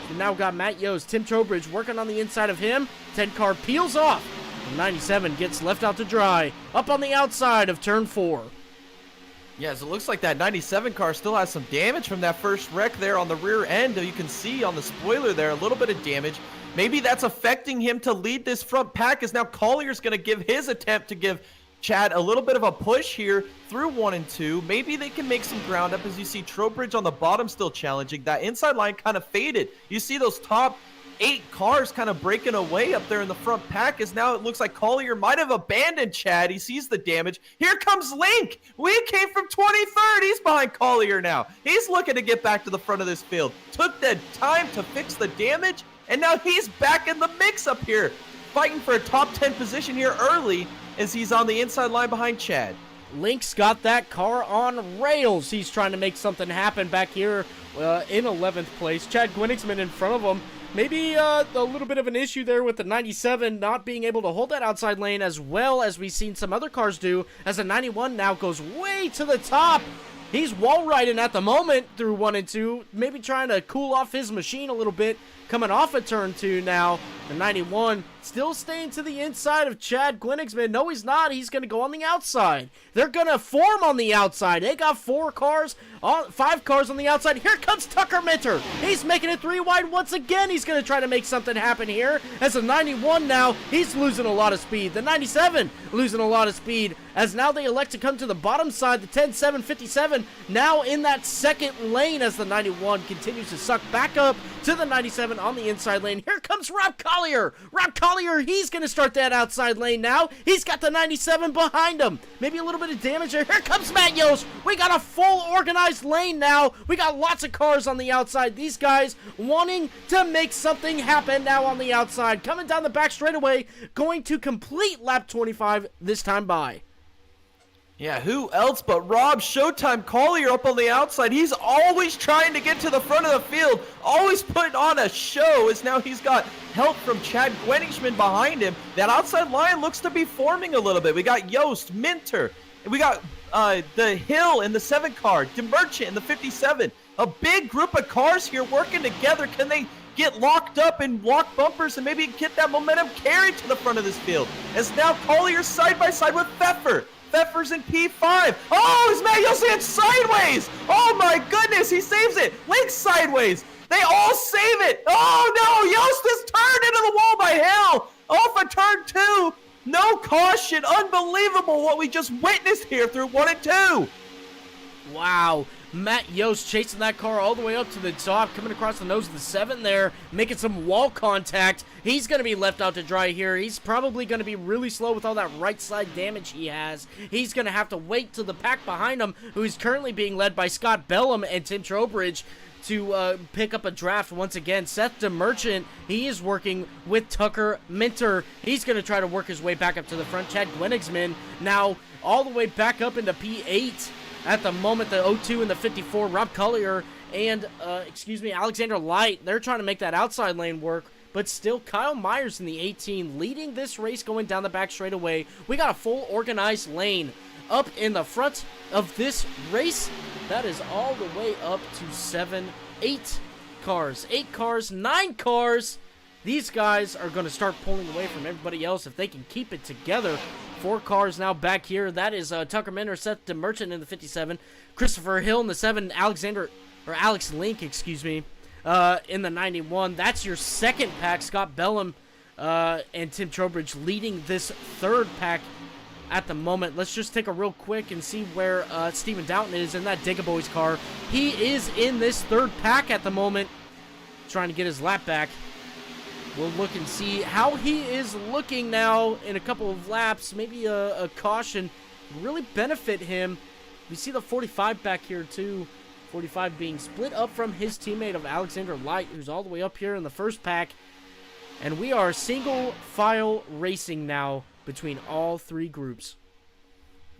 We now got Matt Yost, Tim Trowbridge working on the inside of him. 10 car peels off. The 97 gets left out to dry, up on the outside of turn 4. Yeah, so it looks like that 97 car still has some damage from that first wreck there on the rear end. You can see on the spoiler there a little bit of damage. Maybe that's affecting him to lead this front pack, as now Collier's going to give his attempt to give Chad a little bit of a push here through 1 and 2. Maybe they can make some ground up, as you see Trowbridge on the bottom still challenging. That inside line kind of faded. You see those top 8 cars kind of breaking away up there in the front pack, as now it looks like Collier might have abandoned Chad. He sees the damage. Here comes Link. We came from 23rd. He's behind Collier now. He's looking to get back to the front of this field. Took the time to fix the damage, and now he's back in the mix up here, fighting for a top 10 position here early, as he's on the inside line behind Chad. Link's got that car on rails. He's trying to make something happen back here in 11th place. Chad Gwinnigsman in front of him. Maybe a little bit of an issue there with the 97 not being able to hold that outside lane as well as we've seen some other cars do, as the 91 now goes way to the top. He's wall riding at the moment through 1 and 2, maybe trying to cool off his machine a little bit. Coming off of turn 2 now, the 91 still staying to the inside of Chad Gwinnigsman. No, he's not. He's going to go on the outside. They're going to form on the outside. They got 5 cars on the outside. Here comes Tucker Minter. He's making it 3 wide once again. He's going to try to make something happen here. As the 91 now, he's losing a lot of speed. The 97 losing a lot of speed, as now they elect to come to the bottom side. The 10-7-57 now in that second lane, as the 91 continues to suck back up to the 97 on the inside lane. Here comes Rob Collier. Rob Collier, he's going to start that outside lane now. He's got the 97 behind him. Maybe a little bit of damage there. Here comes Matt Yost. We got a full organized lane now. We got lots of cars on the outside. These guys wanting to make something happen now on the outside. Coming down the back straightaway, going to complete lap 25 this time by. Yeah, who else but Rob Showtime Collier up on the outside. He's always trying to get to the front of the field, always putting on a show, as now he's got help from Chad Gwinnigsman behind him. That outside line looks to be forming a little bit. We got Yost, Minter, and we got the Hill in the 7 car, DeMerchant in the 57. A big group of cars here working together. Can they get locked up and lock bumpers and maybe get that momentum carried to the front of this field? As now Collier's side by side with Pfeffer. Pfeffer's in P5. Oh, is Matt Yost in sideways? Oh my goodness, he saves it. Link sideways. They all save it. Oh no, Yost is turned into the wall by Hill. Off of turn 2. No caution. Unbelievable what we just witnessed here through 1 and 2. Wow. Matt Yost chasing that car all the way up to the top, coming across the nose of the 7 there, making some wall contact. He's going to be left out to dry here. He's probably going to be really slow with all that right side damage he has. He's going to have to wait till the pack behind him, who is currently being led by Scott Bellum and Tim Trowbridge, to pick up a draft once again. Seth DeMerchant, he is working with Tucker Minter. He's going to try to work his way back up to the front. Chad Gwinnigsman now all the way back up into P8. At the moment, the 02 and the 54, Rob Collier and, Alexander Light, they're trying to make that outside lane work, but still Kyle Myers in the 18 leading this race going down the back straightaway. We got a full organized lane up in the front of this race. That is all the way up to 8 cars, 9 cars. These guys are going to start pulling away from everybody else if they can keep it together. 4 cars now back here. That is Tucker Minter, Seth DeMerchant in the 57, Christopher Hill in the 7, Alex Link, in the 91. That's your second pack. Scott Bellum and Tim Trowbridge leading this third pack at the moment. Let's just take a real quick and see where Stephen Doughton is in that Digga Boys car. He is in this third pack at the moment, trying to get his lap back. We'll look and see how he is looking now in a couple of laps. Maybe a caution really benefit him. We see the 45 back here too. 45 being split up from his teammate of Alexander Light, who's all the way up here in the first pack. And we are single file racing now between all 3 groups.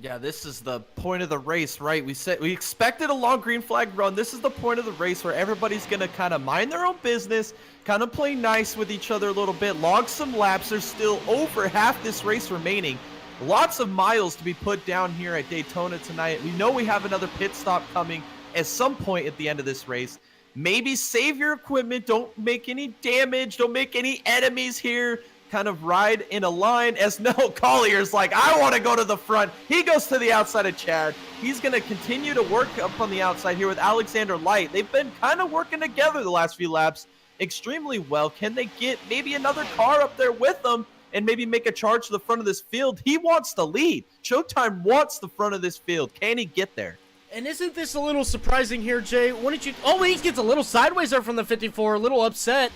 Yeah, this is the point of the race, right? We expected a long green flag run. This is the point of the race where everybody's going to kind of mind their own business, kind of play nice with each other a little bit, log some laps. There's still over half this race remaining. Lots of miles to be put down here at Daytona tonight. We know we have another pit stop coming at some point at the end of this race. Maybe save your equipment. Don't make any damage. Don't make any enemies here. Kind of ride in a line as no, Collier's like, I want to go to the front. He goes to the outside of Chad. He's going to continue to work up on the outside here with Alexander Light. They've been kind of working together the last few laps extremely well. Can they get maybe another car up there with them and maybe make a charge to the front of this field? He wants to lead. Showtime wants the front of this field. Can he get there? And isn't this a little surprising here, Jay? What did you... Oh, he gets a little sideways there from the 54, a little upset.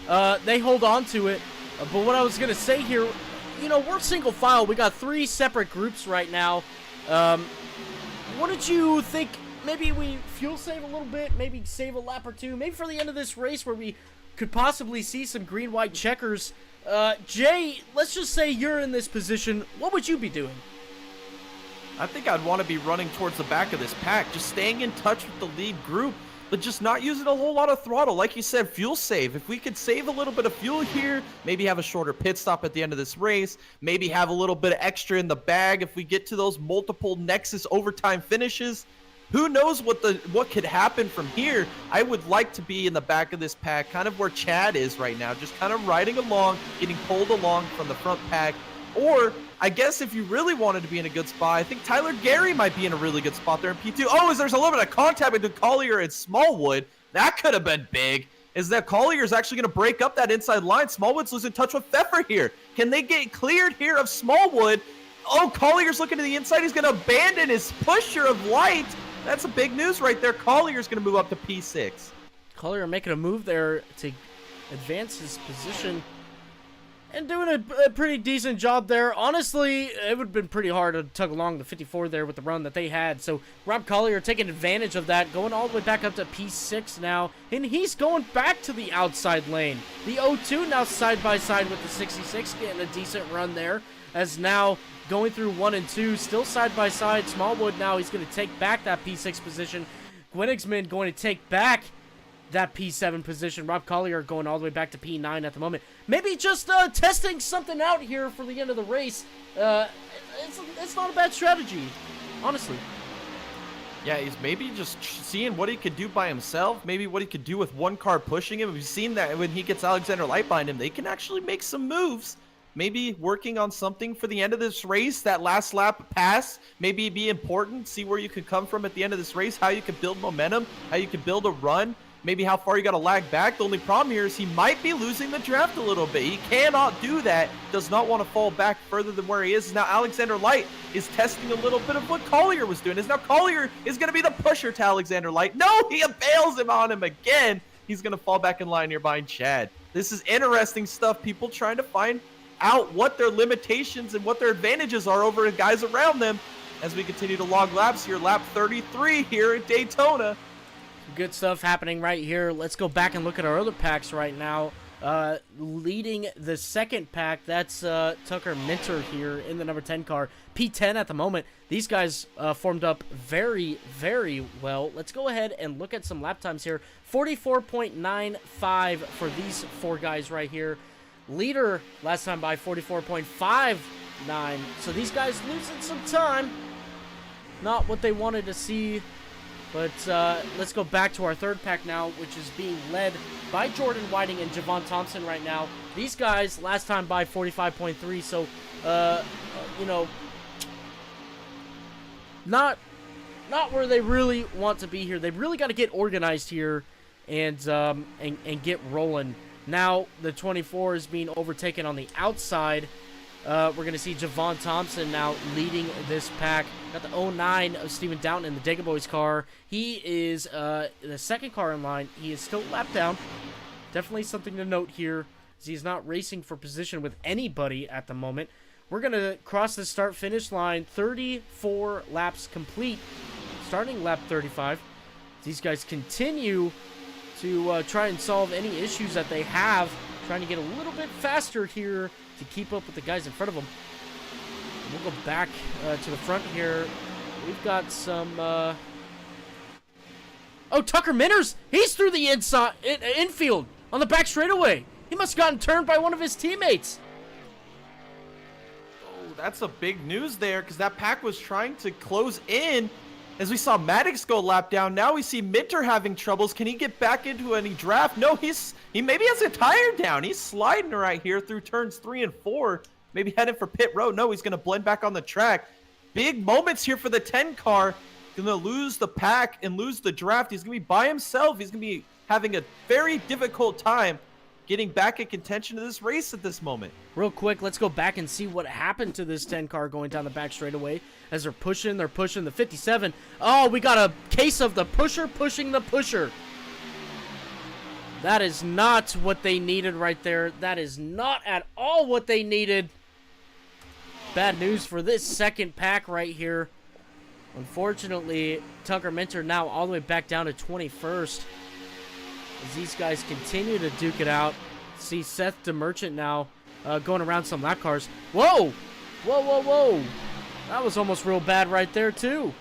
They hold on to it. But what I was going to say here, you know, we're single file. We got 3 separate groups right now. What did you think? Maybe we fuel save a little bit, maybe save a lap or two, maybe for the end of this race where we could possibly see some green-white checkers. Jay, let's just say you're in this position. What would you be doing? I think I'd want to be running towards the back of this pack, just staying in touch with the lead group, but just not using a whole lot of throttle. Like you said, fuel save. If we could save a little bit of fuel here, maybe have a shorter pit stop at the end of this race, maybe have a little bit of extra in the bag if we get to those multiple Nexus overtime finishes. Who knows what could happen from here? I would like to be in the back of this pack, kind of where Chad is right now, just kind of riding along, getting pulled along from the front pack. Or I guess if you really wanted to be in a good spot, I think Tyler Gary might be in a really good spot there in P2. Oh, there's a little bit of contact between Collier and Smallwood. That could have been big. Is that Collier is actually going to break up that inside line. Smallwood's losing touch with Pfeffer here. Can they get cleared here of Smallwood? Oh, Collier's looking to the inside. He's going to abandon his pusher of Light. That's a big news right there. Collier's going to move up to P6. Collier making a move there to advance his position and doing a pretty decent job there. Honestly, it would have been pretty hard to tug along the 54 there with the run that they had. So Rob Collier taking advantage of that, going all the way back up to P6 now, and he's going back to the outside lane. The 02 now side by side with the 66, getting a decent run there, as now going through 1 and 2, still side by side. Smallwood now, he's going to take back that P6 position. Gwenigsman going to take back that P7 position. Rob Collier going all the way back to P9 at the moment. Maybe just testing something out here for the end of the race. It's not a bad strategy, honestly. Yeah, he's maybe just seeing what he could do by himself, maybe what he could do with one car pushing him. We've seen that when he gets Alexander Light behind him, they can actually make some moves. Maybe working on something for the end of this race, that last lap pass, maybe be important. See where you could come from at the end of this race, how you could build momentum, how you could build a run. Maybe how far you got to lag back. The only problem here is he might be losing the draft a little bit. He cannot do that. Does not want to fall back further than where he is. Now Alexander Light is testing a little bit of what Collier was doing. Now Collier is going to be the pusher to Alexander Light. No, he bails him on him again. He's going to fall back in line here behind Chad. This is interesting stuff. People trying to find out what their limitations and what their advantages are over the guys around them as we continue to log laps here. Lap 33 here at Daytona. Good stuff happening right here. Let's go back and look at our other packs right now. Leading the second pack, that's Tucker Minter here in the number 10 car. P10 at the moment. These guys formed up very, very well. Let's go ahead and look at some lap times here. 44.95 for these 4 guys right here. Leader last time by 44.59. So these guys losing some time. Not what they wanted to see. But let's go back to our third pack now, which is being led by Jordan Whiting and Javon Thompson right now. These guys last time by 45.3, so you know, not where they really want to be here. They really got to get organized here and get rolling. Now the 24 is being overtaken on the outside. We're going to see Javon Thompson now leading this pack. Got the 09 of Steven Downton in the Digger Boys car. He is the second car in line. He is still lapped down. Definitely something to note here, as he's not racing for position with anybody at the moment. We're going to cross the start-finish line. 34 laps complete, starting lap 35. These guys continue to try and solve any issues that they have, trying to get a little bit faster here to keep up with the guys in front of them. We'll go back to the front here. We've got some... Oh, Tucker Minters! He's through the infield on the back straightaway. He must have gotten turned by one of his teammates. Oh, that's a big news there because that pack was trying to close in. As we saw Maddox go lap down, now we see Minter having troubles. Can he get back into any draft? No, he maybe has a tire down. He's sliding right here through turns 3 and 4. Maybe heading for pit road. No, he's going to blend back on the track. Big moments here for the 10 car. Going to lose the pack and lose the draft. He's going to be by himself. He's going to be having a very difficult time getting back in contention of this race at this moment. Real quick, let's go back and see what happened to this 10 car going down the back straightaway. As they're pushing the 57. Oh, we got a case of the pusher pushing the pusher. That is not what they needed right there. That is not at all what they needed. Bad news for this second pack right here. Unfortunately, Tucker Minter now all the way back down to 21st. As these guys continue to duke it out. See Seth DeMerchant now going around some lap cars. Whoa! Whoa, whoa, whoa! That was almost real bad right there, too.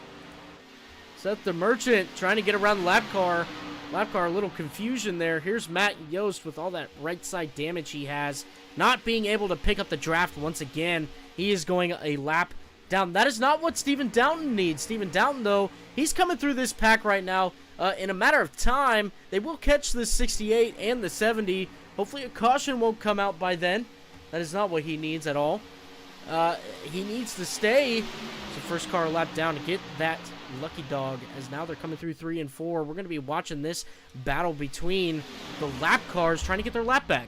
Seth DeMerchant trying to get around the lap car. Lap car, a little confusion there. Here's Matt Yost with all that right side damage he has. Not being able to pick up the draft once again. He is going a lap down. That is not what Steven Downton needs. Steven Downton, though, he's coming through this pack right now. In a matter of time, they will catch the 68 and the 70. Hopefully a caution won't come out by then. That is not what he needs at all. He needs to stay. It's the first car lap down to get that lucky dog, as now they're coming through 3 and 4. We're going to be watching this battle between the lap cars trying to get their lap back.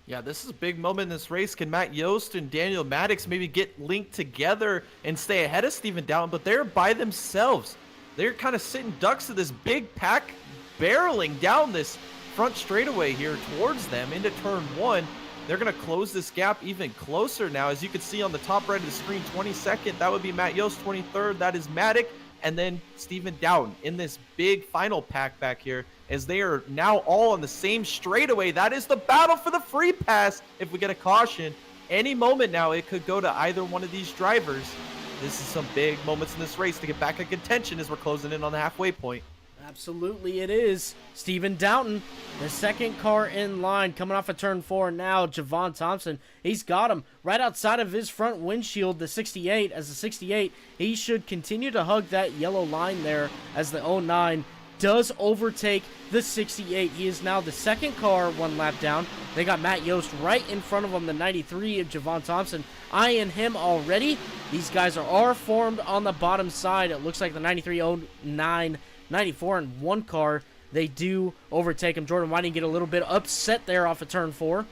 Yeah, this is a big moment in this race. Can Matt Yost and Daniel Maddox maybe get linked together and stay ahead of Steven Downton? But they're by themselves. They're kind of sitting ducks to this big pack barreling down this front straightaway here towards them into turn 1. They're going to close this gap even closer now. As you can see on the top right of the screen, 22nd, that would be Matt Yost. 23rd, that is Maddox. And then Steven Downton in this big final pack back here, as they are now all on the same straightaway. That is the battle for the free pass. If we get a caution, any moment now, it could go to either one of these drivers. This is some big moments in this race to get back in contention as we're closing in on the halfway point. Absolutely it is. Steven Downton, the second car in line, coming off of turn 4 now. Javon Thompson, he's got him right outside of his front windshield, the 68. As the 68, he should continue to hug that yellow line there as the 09 does overtake the 68. He is now the second car one lap down. They got Matt Yost right in front of him, the 93 of Javon Thompson, eyeing him already. These guys are formed on the bottom side. It looks like the 93, 09, 94 in one car. They do overtake him. Jordan Whiting get a little bit upset there off of turn 4.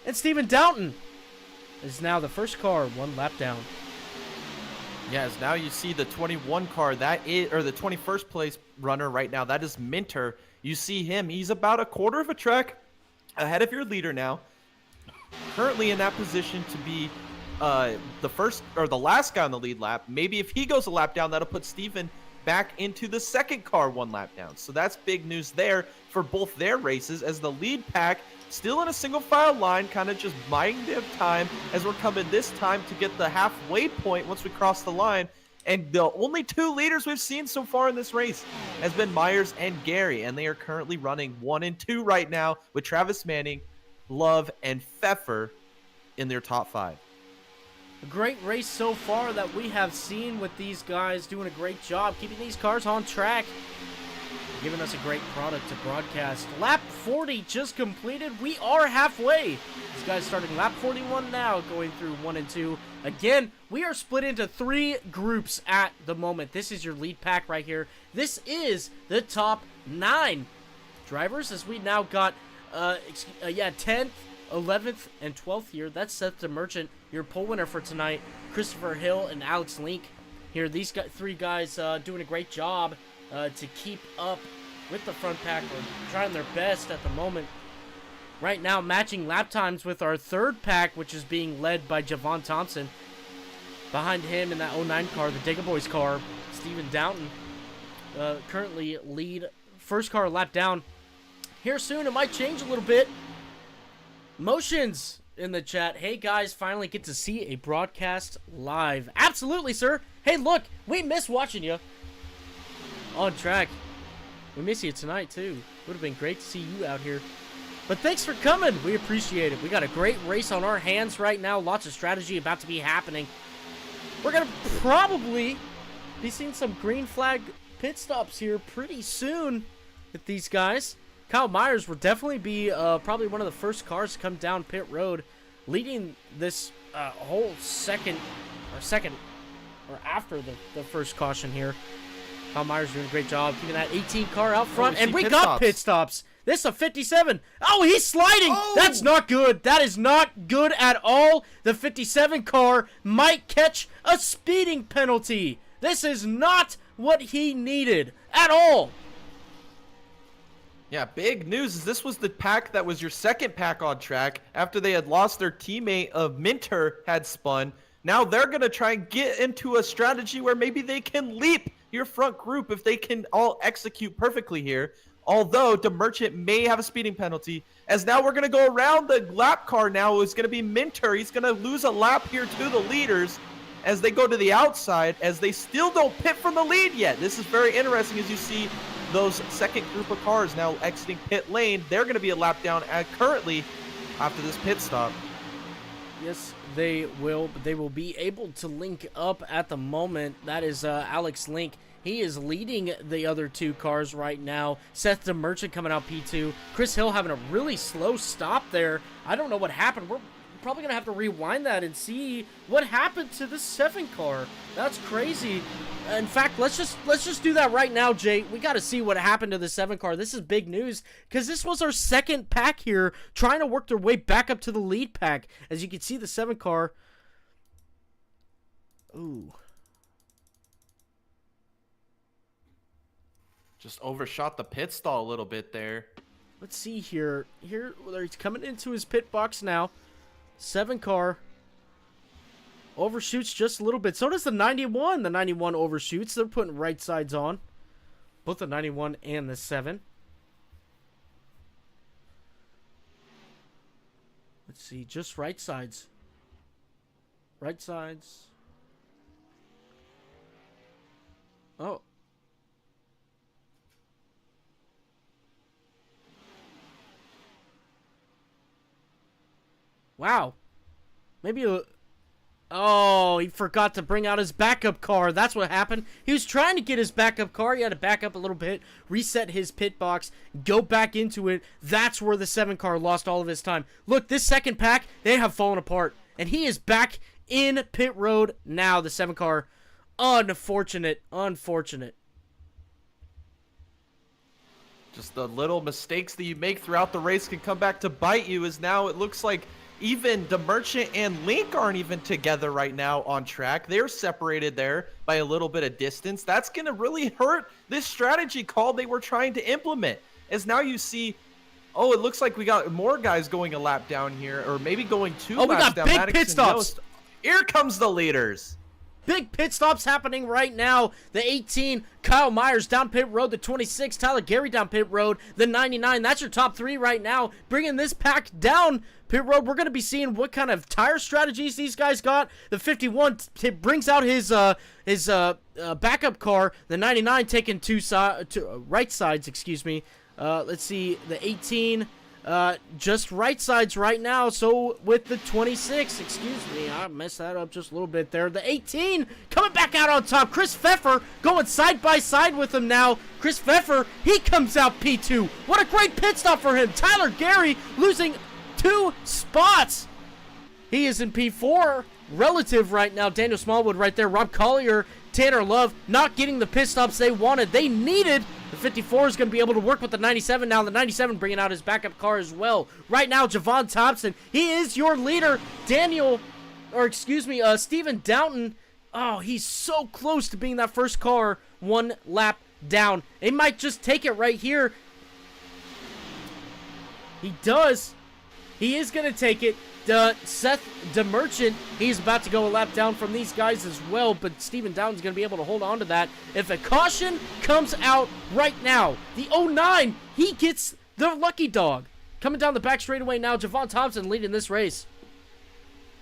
And Steven Downton is now the first car one lap down. Yes, now you see the 21 car, that is, or the 21st place runner right now, that is Minter. You see him, he's about a quarter of a track ahead of your leader now. Currently in that position to be the first or the last guy on the lead lap. Maybe if he goes a lap down, that'll put Steven back into the second car one lap down. So that's big news there for both their races, as the lead pack still in a single file line, kind of just buying their time as we're coming this time to get the halfway point once we cross the line. And the only 2 leaders we've seen so far in this race has been Myers and Gary, and they are currently running 1 and 2 right now with Travis Manning, Love, and Pfeffer in their top 5. A great race so far that we have seen with these guys doing a great job keeping these cars on track, giving us a great product to broadcast. Lap 40 just completed. We are halfway. These guys starting lap 41 now, going through 1 and 2. Again, we are split into 3 groups at the moment. This is your lead pack right here. This is the top 9 drivers, as we now got 10th, 11th, and 12th here. That's Seth DeMerchant, your pole winner for tonight. Christopher Hill and Alex Link here. These 3 guys doing a great job to keep up with the front pack, or trying their best at the moment. Right now, matching lap times with our third pack, which is being led by Javon Thompson. Behind him in that 09 car, the Digga Boys car, Steven Downton currently lead. First car lap down. Here soon, it might change a little bit. Motions in the chat, hey guys, finally get to see a broadcast live. Absolutely, sir. Hey, look, we miss watching you on track. We miss you tonight, too. Would have been great to see you out here. But thanks for coming. We appreciate it. We got a great race on our hands right now. Lots of strategy about to be happening. We're going to probably be seeing some green flag pit stops here pretty soon with these guys. Kyle Myers will definitely be probably one of the first cars to come down pit road, leading this whole second or after the first caution here. Kyle Myers doing a great job keeping that 18 car out front, and we got pit stops. This is a 57. Oh, he's sliding. Oh! That's not good. That is not good at all. The 57 car might catch a speeding penalty. This is not what he needed at all. Yeah, big news is this was the pack that was your second pack on track after they had lost their teammate of Minter had spun. Now they're going to try and get into a strategy where maybe they can leap your front group if they can all execute perfectly here. Although DeMerchant may have a speeding penalty, as now we're going to go around the lap car now. It's going to be Minter. He's going to lose a lap here to the leaders as they go to the outside, as they still don't pit from the lead yet. This is very interesting as you see those second group of cars now exiting pit lane. They're going to be a lap down currently after this pit stop. Yes, they will, but they will be able to link up at the moment. That is Alex Link. He is leading the other two cars right now. Seth DeMerchant coming out P2. Chris Hill having a really slow stop there. I don't know what happened. We're probably going to have to rewind that and see what happened to the 7 car. That's crazy. In fact, let's just do that right now, Jay. We got to see what happened to the 7 car. This is big news because this was our second pack here trying to work their way back up to the lead pack. As you can see, the 7 car. Ooh. Just overshot the pit stall a little bit there. Let's see here. Here, he's coming into his pit box now. 7 car. Overshoots just a little bit. So does the 91. The 91 overshoots. They're putting right sides on. Both the 91 and the 7. Let's see. Just right sides. Right sides. Oh. Wow. Maybe oh, he forgot to bring out his backup car. That's what happened. He was trying to get his backup car. He had to back up a little bit, reset his pit box, go back into it. That's where the 7 car lost all of his time. Look, this second pack, they have fallen apart. And he is back in pit road now, the 7 car. Unfortunate. Unfortunate. Just the little mistakes that you make throughout the race can come back to bite you, as now it looks like even DeMerchant and Link aren't even together right now on track. They're separated there by a little bit of distance. That's going to really hurt this strategy call they were trying to implement. As now you see, oh, it looks like we got more guys going a lap down here, or maybe going 2 laps down. We got big pit stops. Here comes the leaders. Big pit stops happening right now. The 18, Kyle Myers down pit road. The 26, Tyler Gary down pit road. The 99, that's your top 3 right now. Bringing this pack down pit road. We're going to be seeing what kind of tire strategies these guys got. The 51 brings out his backup car. The 99 taking right sides, excuse me. Let's see, the 18... just right sides right now. So with the 26, excuse me, I messed that up just a little bit there. The 18 coming back out on top. Chris Pfeffer going side by side with him now. Chris Pfeffer, he comes out P2. What a great pit stop for him. Tyler Gary losing 2 spots. He is in P4 relative right now. Daniel Smallwood right there. Rob Collier, Tanner Love not getting the pit stops they wanted. They needed. The 54 is going to be able to work with the 97 now. The 97 bringing out his backup car as well. Right now, Javon Thompson, he is your leader. Steven Downton. Oh, he's so close to being that first car 1 lap down. They might just take it right here. He does. He is going to take it. Seth DeMerchant, he's about to go a lap down from these guys as well, but Steven Downton's going to be able to hold on to that. If a caution comes out right now, the 09, he gets the lucky dog. Coming down the back straightaway now, Javon Thompson leading this race.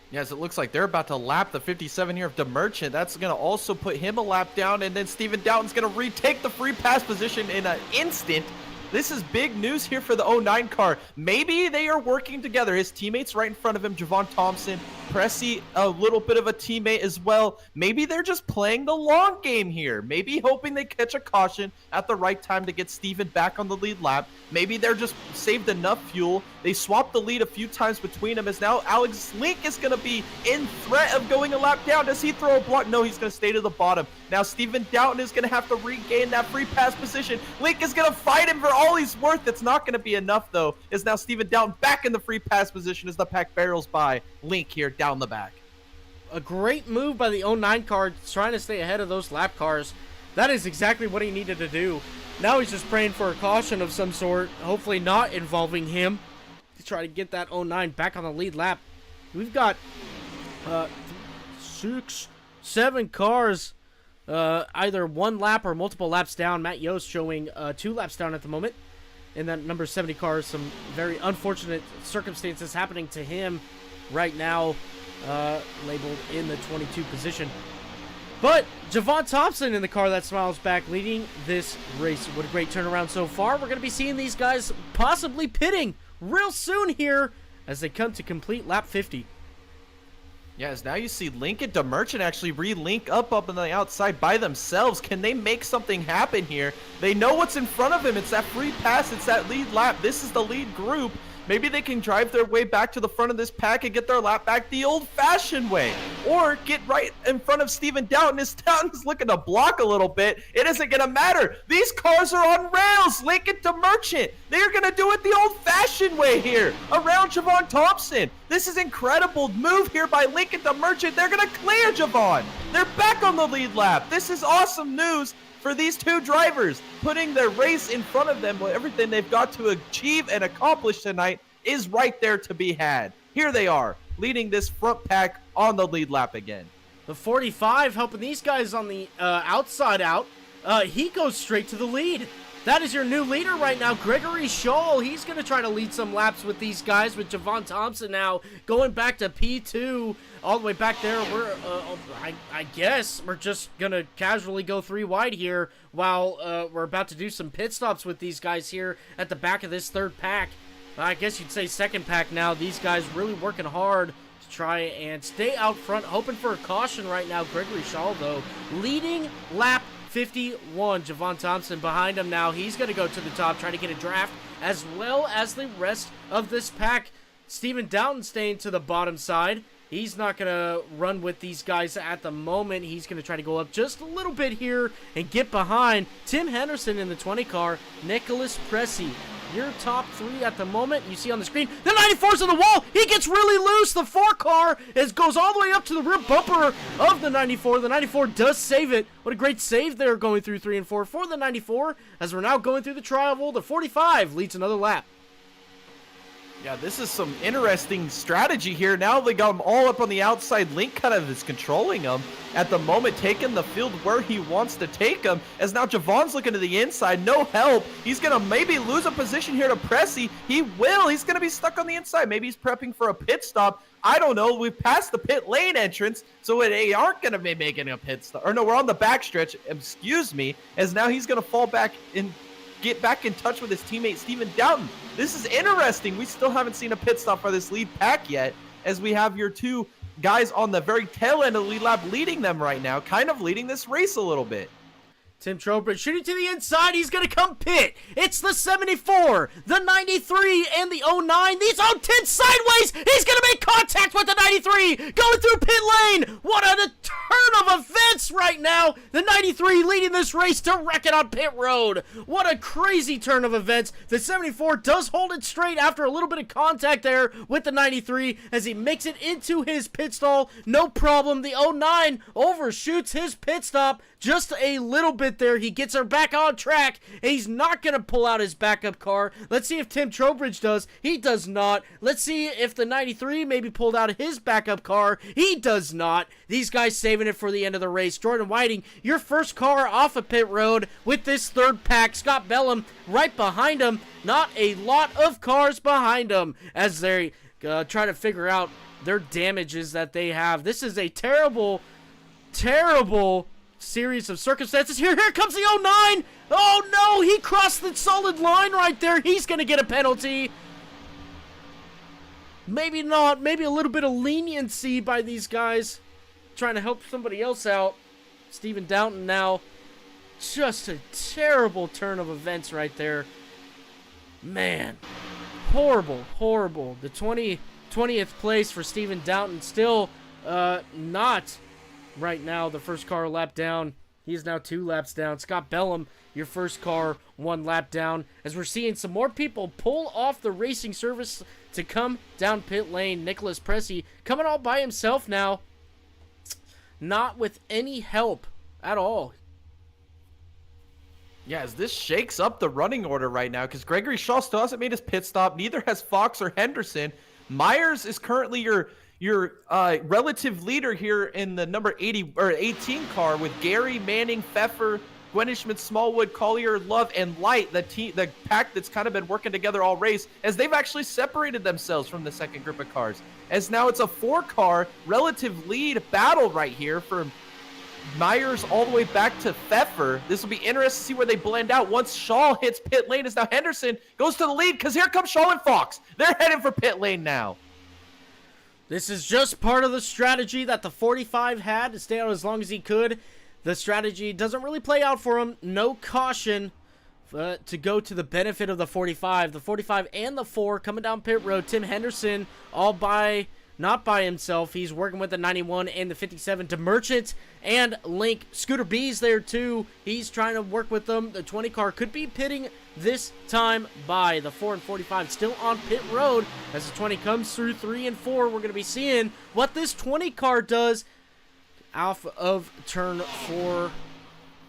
Yes, it looks like they're about to lap the 57 here of DeMerchant. That's going to also put him a lap down, and then Steven Doughton's going to retake the free pass position in an instant. This is big news here for the 09 car. Maybe they are working together. His teammates right in front of him, Javon Thompson, Pressy, a little bit of a teammate as well. Maybe they're just playing the long game here. Maybe hoping they catch a caution at the right time to get Steven back on the lead lap. Maybe they're just saved enough fuel. They swapped the lead a few times between them, as now Alex Link is going to be in threat of going a lap down. Does he throw a block? No, he's going to stay to the bottom. Now Steven Doughton is going to have to regain that free pass position. Link is going to fight him for all he's worth. It's not going to be enough, though, as now Steven Doughton back in the free pass position as the pack barrels by Link here down the back. A great move by the 09 car, trying to stay ahead of those lap cars. That is exactly what he needed to do. Now he's just praying for a caution of some sort, hopefully not involving him, to try to get that 09 back on the lead lap. We've got 6, 7 cars either one lap or multiple laps down. Matt Yost showing 2 laps down at the moment. In that number 70 car, some very unfortunate circumstances happening to him right now, labeled in the 22 position. But Javon Thompson in the car that smiles back, leading this race. What a great turnaround so far. We're going to be seeing these guys possibly pitting real soon here as they come to complete lap 50. Yes, now you see Link and DeMerchant actually re-link up on the outside by themselves. Can they make something happen here? They know what's in front of him. It's that free pass. It's that lead lap. This is the lead group. Maybe they can drive their way back to the front of this pack and get their lap back the old-fashioned way. Or get right in front of Steven Doughton. As Doughton's looking to block a little bit, it isn't going to matter. These cars are on rails. Link and DeMerchant. They're going to do it the old-fashioned way here, around Javon Thompson. This is incredible move here by Link and DeMerchant. They're going to clear Javon. They're back on the lead lap. This is awesome news for these two drivers, putting their race in front of them. Everything they've got to achieve and accomplish tonight is right there to be had. Here they are, leading this front pack on the lead lap again. The 45 helping these guys on the outside out. He goes straight to the lead. That is your new leader right now, Gregory Scholl. He's going to try to lead some laps with these guys, with Javon Thompson now going back to P2, all the way back there. I guess we're just going to casually go 3 wide here while we're about to do some pit stops with these guys here at the back of this third pack. I guess you'd say second pack now. These guys really working hard to try and stay out front, hoping for a caution right now. Gregory Scholl, though, leading lap 51. Javon Thompson behind him now. He's going to go to the top, try to get a draft, as well as the rest of this pack. Steven Doughton staying to the bottom side. He's not going to run with these guys at the moment. He's going to try to go up just a little bit here and get behind Tim Henderson in the 20 car, Nicholas Pressy. Your top 3 at the moment. You see on the screen, the 94's on the wall. He gets really loose. The 4 car goes all the way up to the rear bumper of the 94. The 94 does save it. What a great save there going through 3 and 4 for the 94. As we're now going through the tri-oval, the 45 leads another lap. Yeah, this is some interesting strategy here. Now they got him all up on the outside. Link kind of is controlling him at the moment, taking the field where he wants to take him. As now Javon's looking to the inside, no help. He's going to maybe lose a position here to Pressy. He will. He's going to be stuck on the inside. Maybe he's prepping for a pit stop. I don't know. We've passed the pit lane entrance, so they aren't going to be making a pit stop. Or no, we're on the backstretch. Excuse me. As now he's going to fall back and get back in touch with his teammate Steven Doughton. This is interesting. We still haven't seen a pit stop for this lead pack yet, as we have your 2 guys on the very tail end of the lead lap leading them right now, kind of leading this race a little bit. Tim Trowbridge shooting to the inside. He's going to come pit. It's the 74, the 93, and the 09. These all 10 sideways. He's going to make contact with the 93. Going through pit lane. What a turn of events right now. The 93 leading this race to wreck it on pit road. What a crazy turn of events. The 74 does hold it straight after a little bit of contact there with the 93 as he makes it into his pit stall. No problem. The 09 overshoots his pit stop just a little bit there. He gets her back on track. He's not going to pull out his backup car. Let's see if Tim Trowbridge does. He does not. Let's see if the 93 maybe pulled out his backup car. He does not. These guys saving it for the end of the race. Jordan Whiting, your first car off of pit road with this third pack. Scott Bellum right behind him. Not a lot of cars behind him as they try to figure out their damages that they have. This is a terrible, terrible series of circumstances. Here comes the 09. Oh no, he crossed the solid line right there. He's going to get a penalty. Maybe not. Maybe a little bit of leniency by these guys trying to help somebody else out. Stephen Downton now. Just a terrible turn of events right there. Man. Horrible, horrible. The 20th place for Stephen Downton. Still not right now the first car lap down. He is now 2 laps down. Scott Bellum, your first car, 1 lap down. As we're seeing some more people pull off the racing service to come down pit lane. Nicholas Pressey coming all by himself now. Not with any help at all. Yeah, as this shakes up the running order right now, because Gregory Shaw still hasn't made his pit stop. Neither has Fox or Henderson. Myers is currently your relative leader here in the number 80 or 18 car with Gary, Manning, Pfeffer, Gwenishman, Smallwood, Collier, Love, and Light, the pack that's kind of been working together all race, as they've actually separated themselves from the second group of cars. As now it's a 4-car relative lead battle right here from Myers all the way back to Pfeffer. This will be interesting to see where they blend out once Shaw hits pit lane, as now Henderson goes to the lead, because here comes Shaw and Fox. They're heading for pit lane now. This is just part of the strategy that the 45 had to stay out as long as he could. The strategy doesn't really play out for him. No caution to go to the benefit of the 45. The 45 and the 4 coming down pit road. Tim Henderson not by himself. He's working with the 91 and the 57. DeMerchant and Link. Scooter B's there too. He's trying to work with them. The 20 car could be pitting this time by. The 4 and 45 still on pit road. As the 20 comes through 3 and 4, we're going to be seeing what this 20 car does off of turn 4.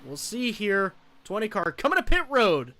We'll see here. 20 car coming to pit road.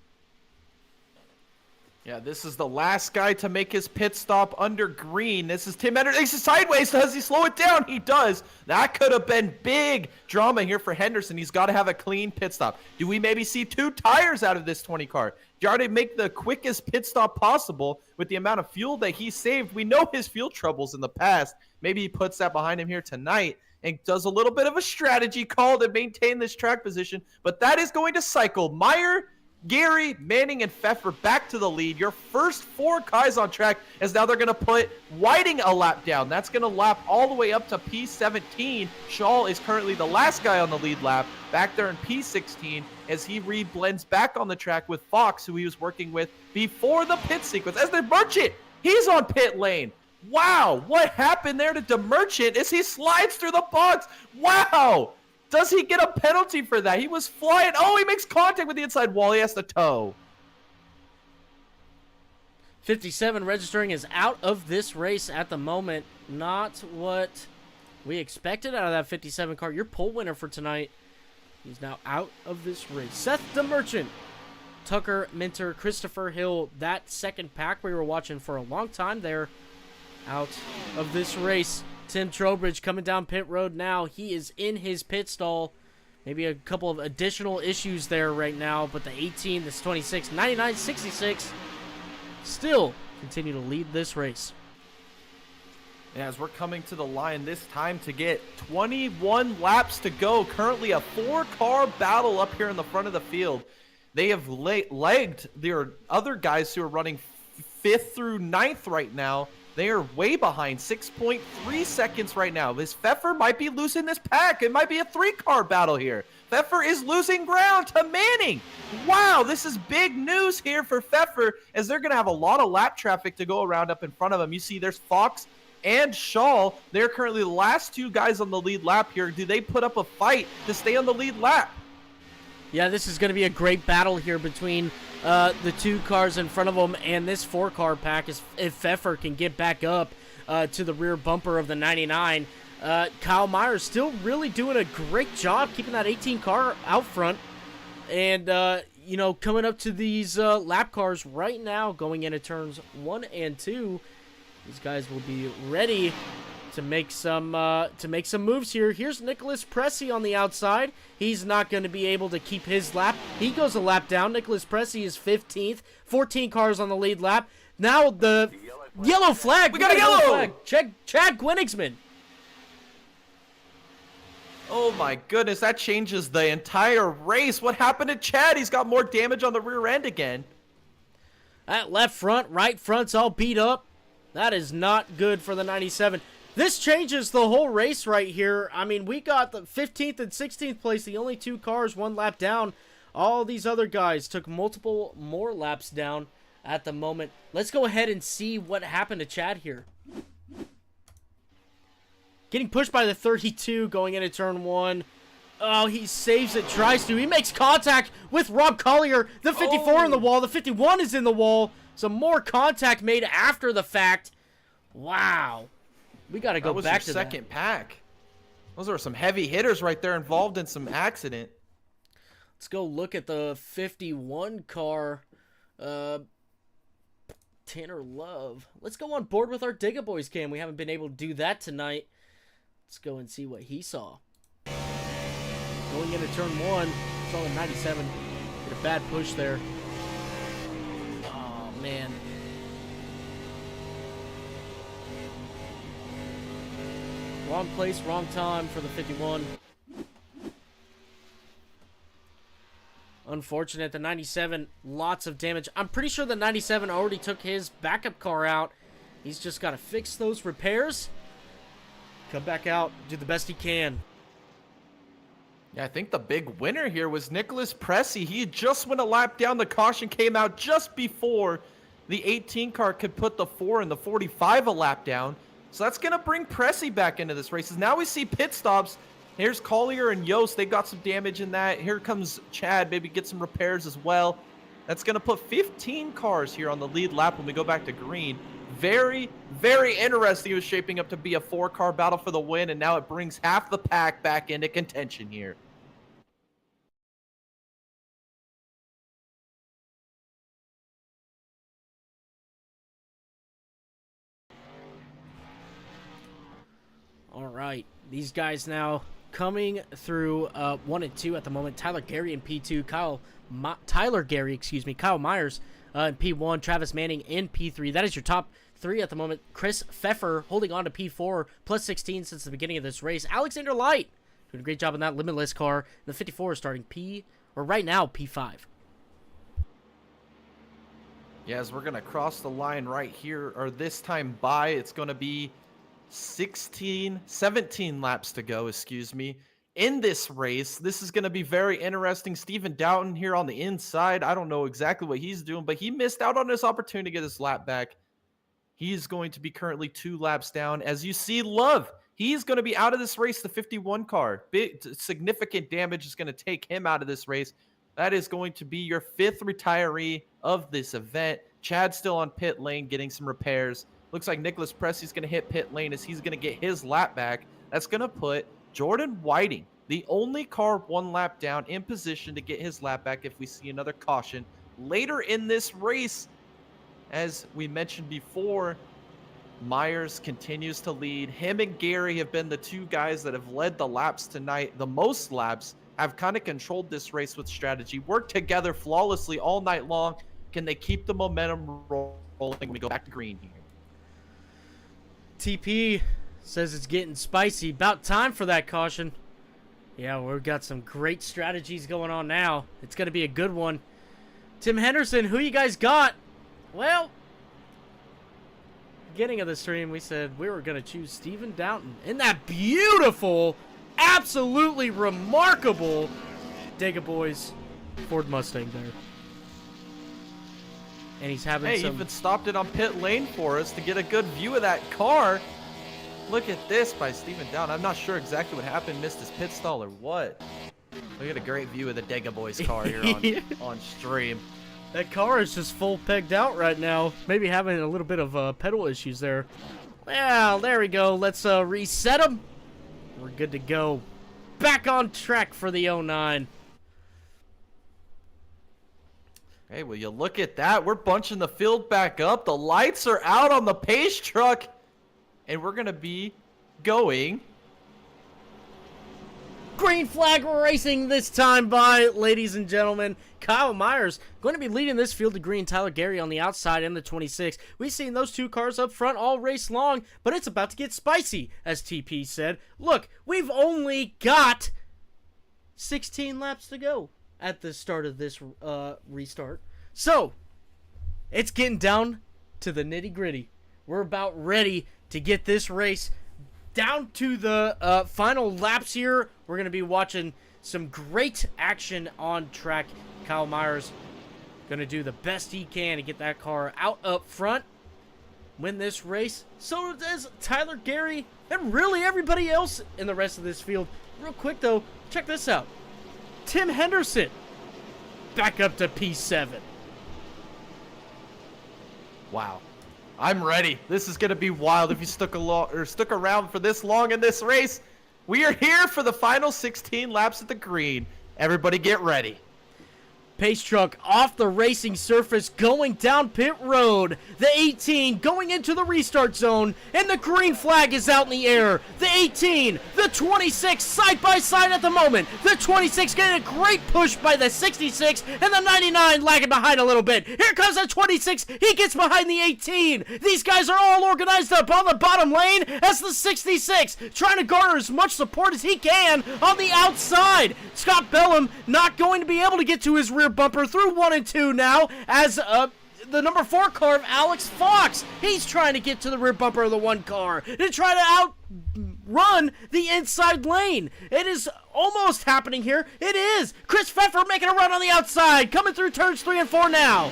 Yeah, this is the last guy to make his pit stop under green. This is Tim Henderson. He's sideways. Does he slow it down? He does. That could have been big drama here for Henderson. He's got to have a clean pit stop. Do we maybe see 2 tires out of this 20 car? Try to make the quickest pit stop possible with the amount of fuel that he saved. We know his fuel troubles in the past. Maybe he puts that behind him here tonight and does a little bit of a strategy call to maintain this track position. But that is going to cycle Meyer, Gary, Manning, and Pfeffer back to the lead. Your first 4 guys on track, as now they're going to put Whiting a lap down. That's going to lap all the way up to P17. Shaw is currently the last guy on the lead lap, back there in P16, as he re-blends back on the track with Fox, who he was working with before the pit sequence. As the Merchant, he's on pit lane. Wow, what happened there to DeMerchant as he slides through the box? Wow! Does he get a penalty for that? He was flying. Oh, he makes contact with the inside wall. He has to tow. 57 registering is out of this race at the moment. Not what we expected out of that 57 car. Your pole winner for tonight. He's now out of this race. Seth DeMerchant, Tucker Minter, Christopher Hill. That second pack we were watching for a long time there. Out of this race. Tim Trowbridge coming down pit road now. He is in his pit stall. Maybe a couple of additional issues there right now. But the 18, this 26, 99, 66 still continue to lead this race. Yeah, as we're coming to the line this time to get 21 laps to go. Currently a 4-car battle up here in the front of the field. They have legged their other guys who are running 5th through 9th right now. They are way behind, 6.3 seconds right now. This Pfeffer might be losing this pack. It might be a 3-car battle here. Pfeffer is losing ground to Manning. Wow, this is big news here for Pfeffer, as they're going to have a lot of lap traffic to go around up in front of them. You see there's Fox and Shaw. They're currently the last 2 guys on the lead lap here. Do they put up a fight to stay on the lead lap? Yeah, this is going to be a great battle here between the 2 cars in front of them and this 4-car pack, if Pfeffer can get back up to the rear bumper of the 99. Kyle Myers still really doing a great job keeping that 18 car out front. And, you know, coming up to these lap cars right now, going into turns 1 and 2, these guys will be ready to make some moves here. Here's Nicholas Pressey on the outside. He's not going to be able to keep his lap. He goes a lap down. Nicholas Pressey is 15th. 14 cars on the lead lap. Now the yellow flag. We got a yellow flag. Check Chad Gwinnigsman. Oh my goodness, that changes the entire race. What happened to Chad? He's got more damage on the rear end again. That left front, right front's all beat up. That is not good for the 97. This changes the whole race right here. I mean, we got the 15th and 16th place, the only two cars one lap down. All these other guys took multiple more laps down at the moment. Let's go ahead and see what happened to Chad here. Getting pushed by the 32 going into turn 1. Oh, he saves it, tries to. He makes contact with Rob Collier. The 54 in the wall. The 51 is in the wall. Some more contact made after the fact. Wow. We got to go back to that. Second pack. Those are some heavy hitters right there involved in some accident. Let's go look at the 51 car. Tanner Love. Let's go on board with our Digga Boys cam. We haven't been able to do that tonight. Let's go and see what he saw. Going into turn 1, saw the 97. Get a bad push there. Oh, man. Wrong place, wrong time for the 51. Unfortunate, the 97, lots of damage. I'm pretty sure the 97 already took his backup car out. He's just got to fix those repairs. Come back out, do the best he can. Yeah, I think the big winner here was Nicholas Pressey. He just went a lap down. The caution came out just before the 18 car could put the 4 and the 45 a lap down. So that's going to bring Pressey back into this race. Now we see pit stops. Here's Collier and Yost. They've got some damage in that. Here comes Chad. Maybe get some repairs as well. That's going to put 15 cars here on the lead lap when we go back to green. Very, very interesting. It was shaping up to be a 4-car battle for the win, and now it brings half the pack back into contention here. All right, these guys now coming through 1 and 2 at the moment. Tyler Gary in P2, Kyle Myers in P1, Travis Manning in P3. That is your top 3 at the moment. Chris Pfeffer holding on to P4, plus 16 since the beginning of this race. Alexander Light doing a great job on that limitless car. The 54 is starting right now P5. Yeah, as we're going to cross the line right here, or this time by, it's going to be 17 laps to go, excuse me, in this race. This is going to be very interesting. Stephen Doughton here on the inside. I don't know exactly what he's doing, but he missed out on his opportunity to get his lap back. He's going to be currently 2 laps down. As you see, Love, he's going to be out of this race, the 51 car. Big, significant damage is going to take him out of this race. That is going to be your 5th retiree of this event. Chad's still on pit lane getting some repairs. Looks like Nicholas Pressey's going to hit pit lane as he's going to get his lap back. That's going to put Jordan Whiting, the only car 1 lap down, in position to get his lap back if we see another caution later in this race. As we mentioned before, Myers continues to lead. Him and Gary have been the 2 guys that have led the laps tonight. The most laps, have kind of controlled this race with strategy, worked together flawlessly all night long. Can they keep the momentum rolling when we go back to green here? TP says it's getting spicy. About time for that caution. Yeah, we've got some great strategies going on now. It's going to be a good one. Tim Henderson, who you guys got? Well, beginning of the stream, we said we were going to choose Stephen Doughton in that beautiful, absolutely remarkable Digga Boys Ford Mustang there. And he's having He even stopped it on pit lane for us to get a good view of that car. Look at this by Stephen Doughton. I'm not sure exactly what happened, missed his pit stall or what. Look at a great view of the Digga Boys car here on stream. That car is just full pegged out right now. Maybe having a little bit of pedal issues there. Well, there we go. Let's reset them. We're good to go. Back on track for the 09. Hey, will you look at that? We're bunching the field back up. The lights are out on the pace truck. And we're going to be going. Green flag racing this time by, ladies and gentlemen. Kyle Myers going to be leading this field to green. Tyler Gary on the outside in the 26. We've seen those two cars up front all race long, but it's about to get spicy, as TP said. Look, we've only got 16 laps to go at the start of this restart. So, it's getting down to the nitty-gritty. We're about ready to get this race down to the final laps here. We're going to be watching some great action on track. Kyle Myers going to do the best he can to get that car out up front, win this race. So does Tyler Gary and really everybody else in the rest of this field. Real quick, though, check this out. Tim Henderson back up to P7. Wow. I'm ready. This is going to be wild if you stuck around for this long in this race. We are here for the final 16 laps at the green. Everybody get ready. Pace truck off the racing surface going down pit road. The 18 going into the restart zone, and the green flag is out in the air. The 18, the 26 side by side at the moment. The 26 getting a great push by the 66, and the 99 lagging behind a little bit. Here comes the 26. He gets behind the 18. These guys are all organized up on the bottom lane as the 66 trying to garner as much support as he can on the outside. Scott Bellum not going to be able to get to his rear bumper through 1 and 2 now as the number 4 car of Alex Fox. He's trying to get to the rear bumper of the 1 car to try to outrun the inside lane. It is almost happening here. It is. Chris Pfeffer making a run on the outside, coming through turns 3 and 4 now.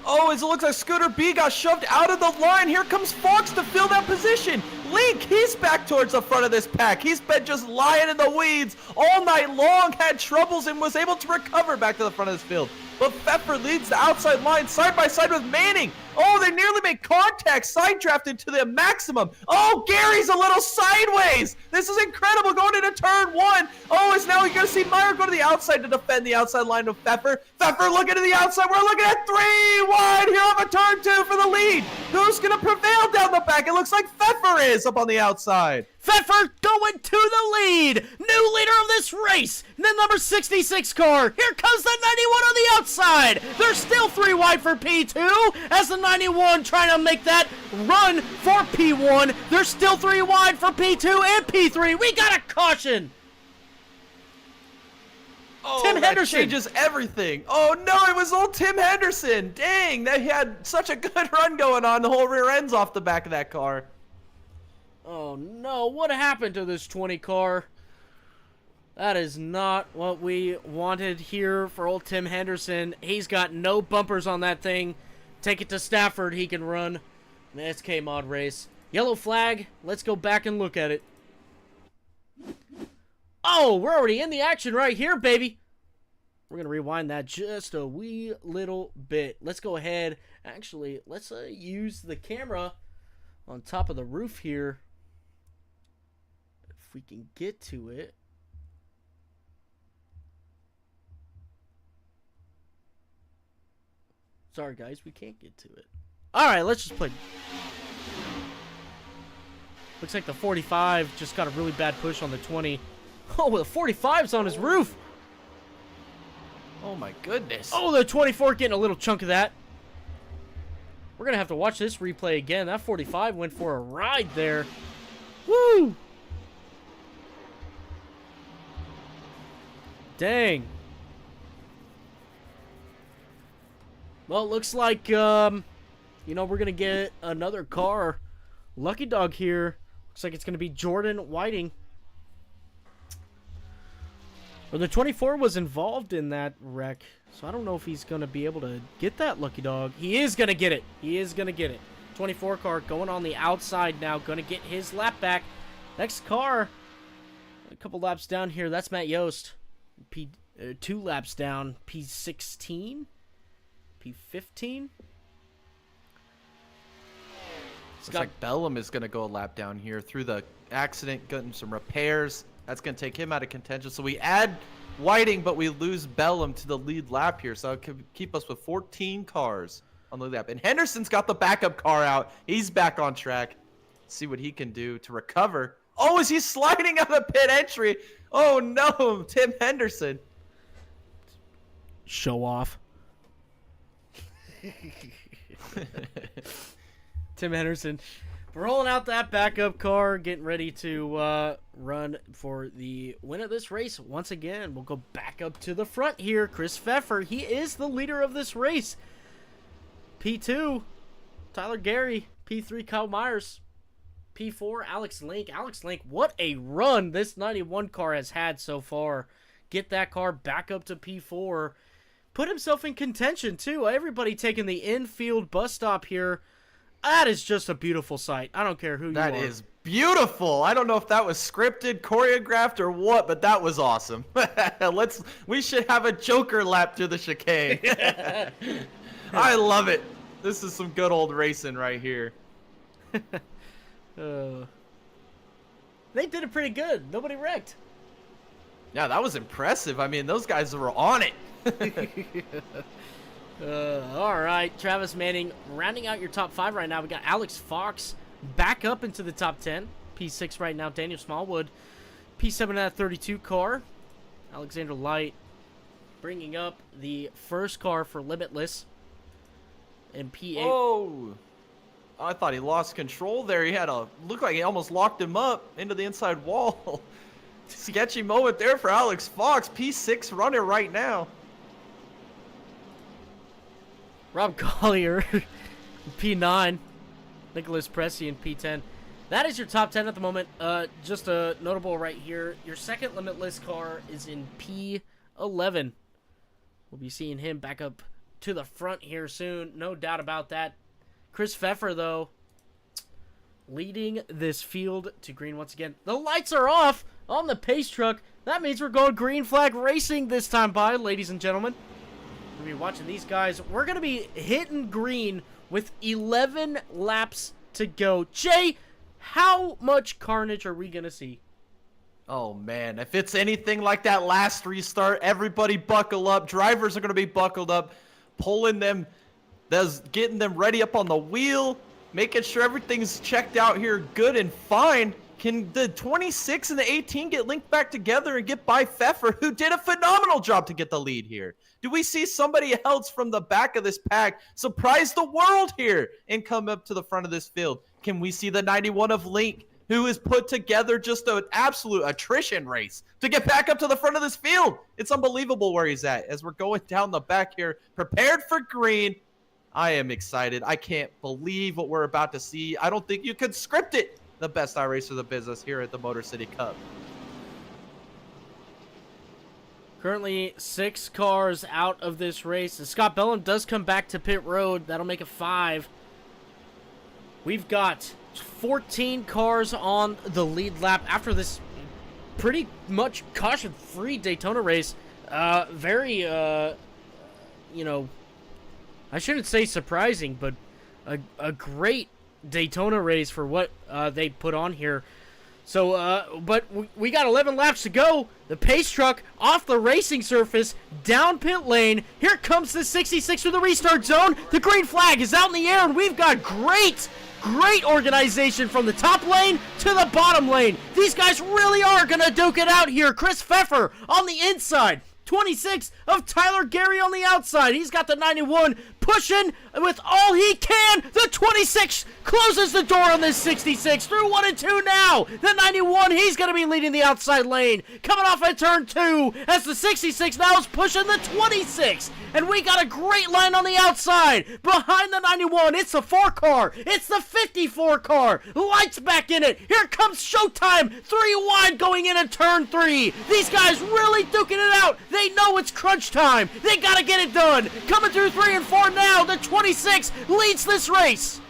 Oh, as it looks like Scooter B got shoved out of the line. Here comes Fox to fill that position. Link, he's back towards the front of this pack. He's been just lying in the weeds all night long, had troubles, and was able to recover back to the front of this field. But Pfeffer leads the outside line side by side with Manning. Oh, they nearly make contact, side drafted to the maximum. Oh, Gary's a little sideways. This is incredible going into turn 1. Oh, is now you're going to see Meyer go to the outside to defend the outside line of Pfeffer. Pfeffer looking to the outside. We're looking at 3 wide here off a turn 2 for the lead. Who's going to prevail down the back? It looks like Pfeffer is up on the outside. Pfeffer going to the lead. New leader of this race. And the number 66 car. Here comes the 91 on the outside. There's still 3 wide for P2 as the 91 trying to make that run for P1. There's still 3 wide for P2 and P3. We got a caution. Oh, Tim Henderson changes everything. Oh no, it was old Tim Henderson. Dang, they had such a good run going on. The whole rear end's off the back of that car. Oh no, what happened to this 20 car? That is not what we wanted here for old Tim Henderson. He's got no bumpers on that thing. Take it to Stafford, he can run the SK mod race. Yellow flag, let's go back and look at it. Oh, we're already in the action right here, baby. We're going to rewind that just a wee little bit. Let's go ahead. Actually, let's use the camera on top of the roof here. If we can get to it. Sorry, guys, we can't get to it. All right, let's just play. Looks like the 45 just got a really bad push on the 20. Oh, the 45's on his roof. Oh my goodness. Oh, the 24 getting a little chunk of that. We're going to have to watch this replay again. That 45 went for a ride there. Woo! Dang. Well, it looks like, you know, we're going to get another car. Lucky Dog here. Looks like it's going to be Jordan Whiting. Well, the 24 was involved in that wreck, so I don't know if he's going to be able to get that Lucky Dog. He is going to get it. He is going to get it. 24 car going on the outside now, going to get his lap back. Next car, a couple laps down here, that's Matt Yost. 2 laps down, P16, P15. Looks like Bellum is going to go a lap down here through the accident, getting some repairs. That's going to take him out of contention. So we add Whiting, but we lose Bellum to the lead lap here. So it could keep us with 14 cars on the lead lap. And Henderson's got the backup car out. He's back on track. see what he can do to recover. Oh, is he sliding out of pit entry? Oh no, Tim Henderson. Show off. Tim Henderson rolling out that backup car, getting ready to run for the win of this race. Once again, we'll go back up to the front here. Chris Pfeffer, he is the leader of this race. P2, Tyler Gary. P3, Kyle Myers. P4, Alex Link. Alex Link, what a run this 91 car has had so far. Get that car back up to P4. Put himself in contention, too. Everybody taking the infield bus stop here. That is just a beautiful sight. I don't care who you are. That is beautiful. I don't know if that was scripted, choreographed, or what, but that was awesome. We should have a Joker lap to the chicane. I love it. This is some good old racing right here. They did it pretty good. Nobody wrecked. Yeah, that was impressive. I mean, those guys were on it. All right, Travis Manning rounding out your top 5 right now. We got Alex Fox back up into the top 10. P6 right now, Daniel Smallwood. P7 in that 32 car. Alexander Light bringing up the first car for Limitless. And P8. Oh, I thought he lost control there. He had looked like he almost locked him up into the inside wall. Sketchy moment there for Alex Fox. P6 runner right now. Rob Collier, P9. Nicholas Pressey in P10. That is your top 10 at the moment. Just a notable right here. Your second Limitless car is in P11. We'll be seeing him back up to the front here soon. No doubt about that. Chris Pfeffer, though, leading this field to green once again. The lights are off on the pace truck. That means we're going green flag racing this time by, ladies and gentlemen. We're going to be watching these guys. We're going to be hitting green with 11 laps to go. Jay, how much carnage are we going to see? Oh, man. If it's anything like that last restart, everybody buckle up. Drivers are going to be buckled up, pulling them, getting them ready up on the wheel, making sure everything's checked out here good and fine. Can the 26 and the 18 get linked back together and get by Pfeffer, who did a phenomenal job to get the lead here? Do we see somebody else from the back of this pack surprise the world here and come up to the front of this field? Can we see the 91 of Link, who has put together just an absolute attrition race to get back up to the front of this field? It's unbelievable where he's at as we're going down the back here, prepared for green. I am excited. I can't believe what we're about to see. I don't think you could script it. The best iRacer of the business here at the Motor City Cup. Currently 6 cars out of this race. And Scott Bellum does come back to pit road. That'll make it 5. We've got 14 cars on the lead lap after this pretty much caution-free Daytona race. Very, you know, I shouldn't say surprising, but a great Daytona race for what they put on here. So, but we got 11 laps to go. The pace truck off the racing surface, down pit lane. Here comes the 66 through the restart zone. The green flag is out in the air, and we've got great organization from the top lane to the bottom lane. These guys really are going to duke it out here. Chris Pfeffer on the inside. 26 of Tyler Gary on the outside. He's got the 91 pushing with all he can. The 26 closes the door on this 66 through 1 and 2 now. The 91, he's going to be leading the outside lane. Coming off at turn 2 as the 66 now is pushing the 26. And we got a great line on the outside. Behind the 91, it's the 4 car. It's the 54 car. Lights back in it. Here comes Showtime. 3 wide going into turn 3. These guys really duking it out. They know it's crunch time. They got to get it done. Coming through 3 and 4 now. The 26 leads this race.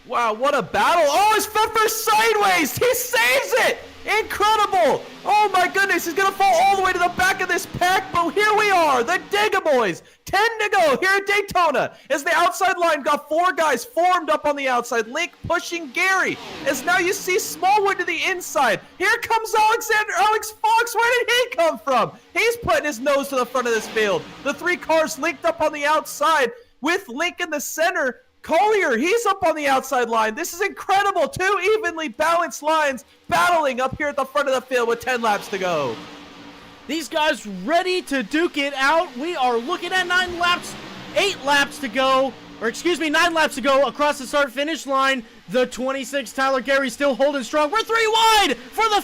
Wow, what a battle. Oh, it's Pfeffer sideways. He saves it. Incredible. Oh, my goodness. He's going to fall all the way to the back of this pack. But here we are, the Digga Boys. 10 to go here at Daytona. As the outside line got 4 guys formed up on the outside. Link pushing Gary. As now you see Smallwood to the inside. Here comes Alex Fox. Where did he come from? He's putting his nose to the front of this field. The 3 cars linked up on the outside with Link in the center. Collier, he's up on the outside line. This is incredible. 2 evenly balanced lines battling up here at the front of the field with 10 laps to go. These guys ready to duke it out. We are looking at 9 laps to go across the start-finish line. The 26 Tyler Gary still holding strong. We're 3 wide for the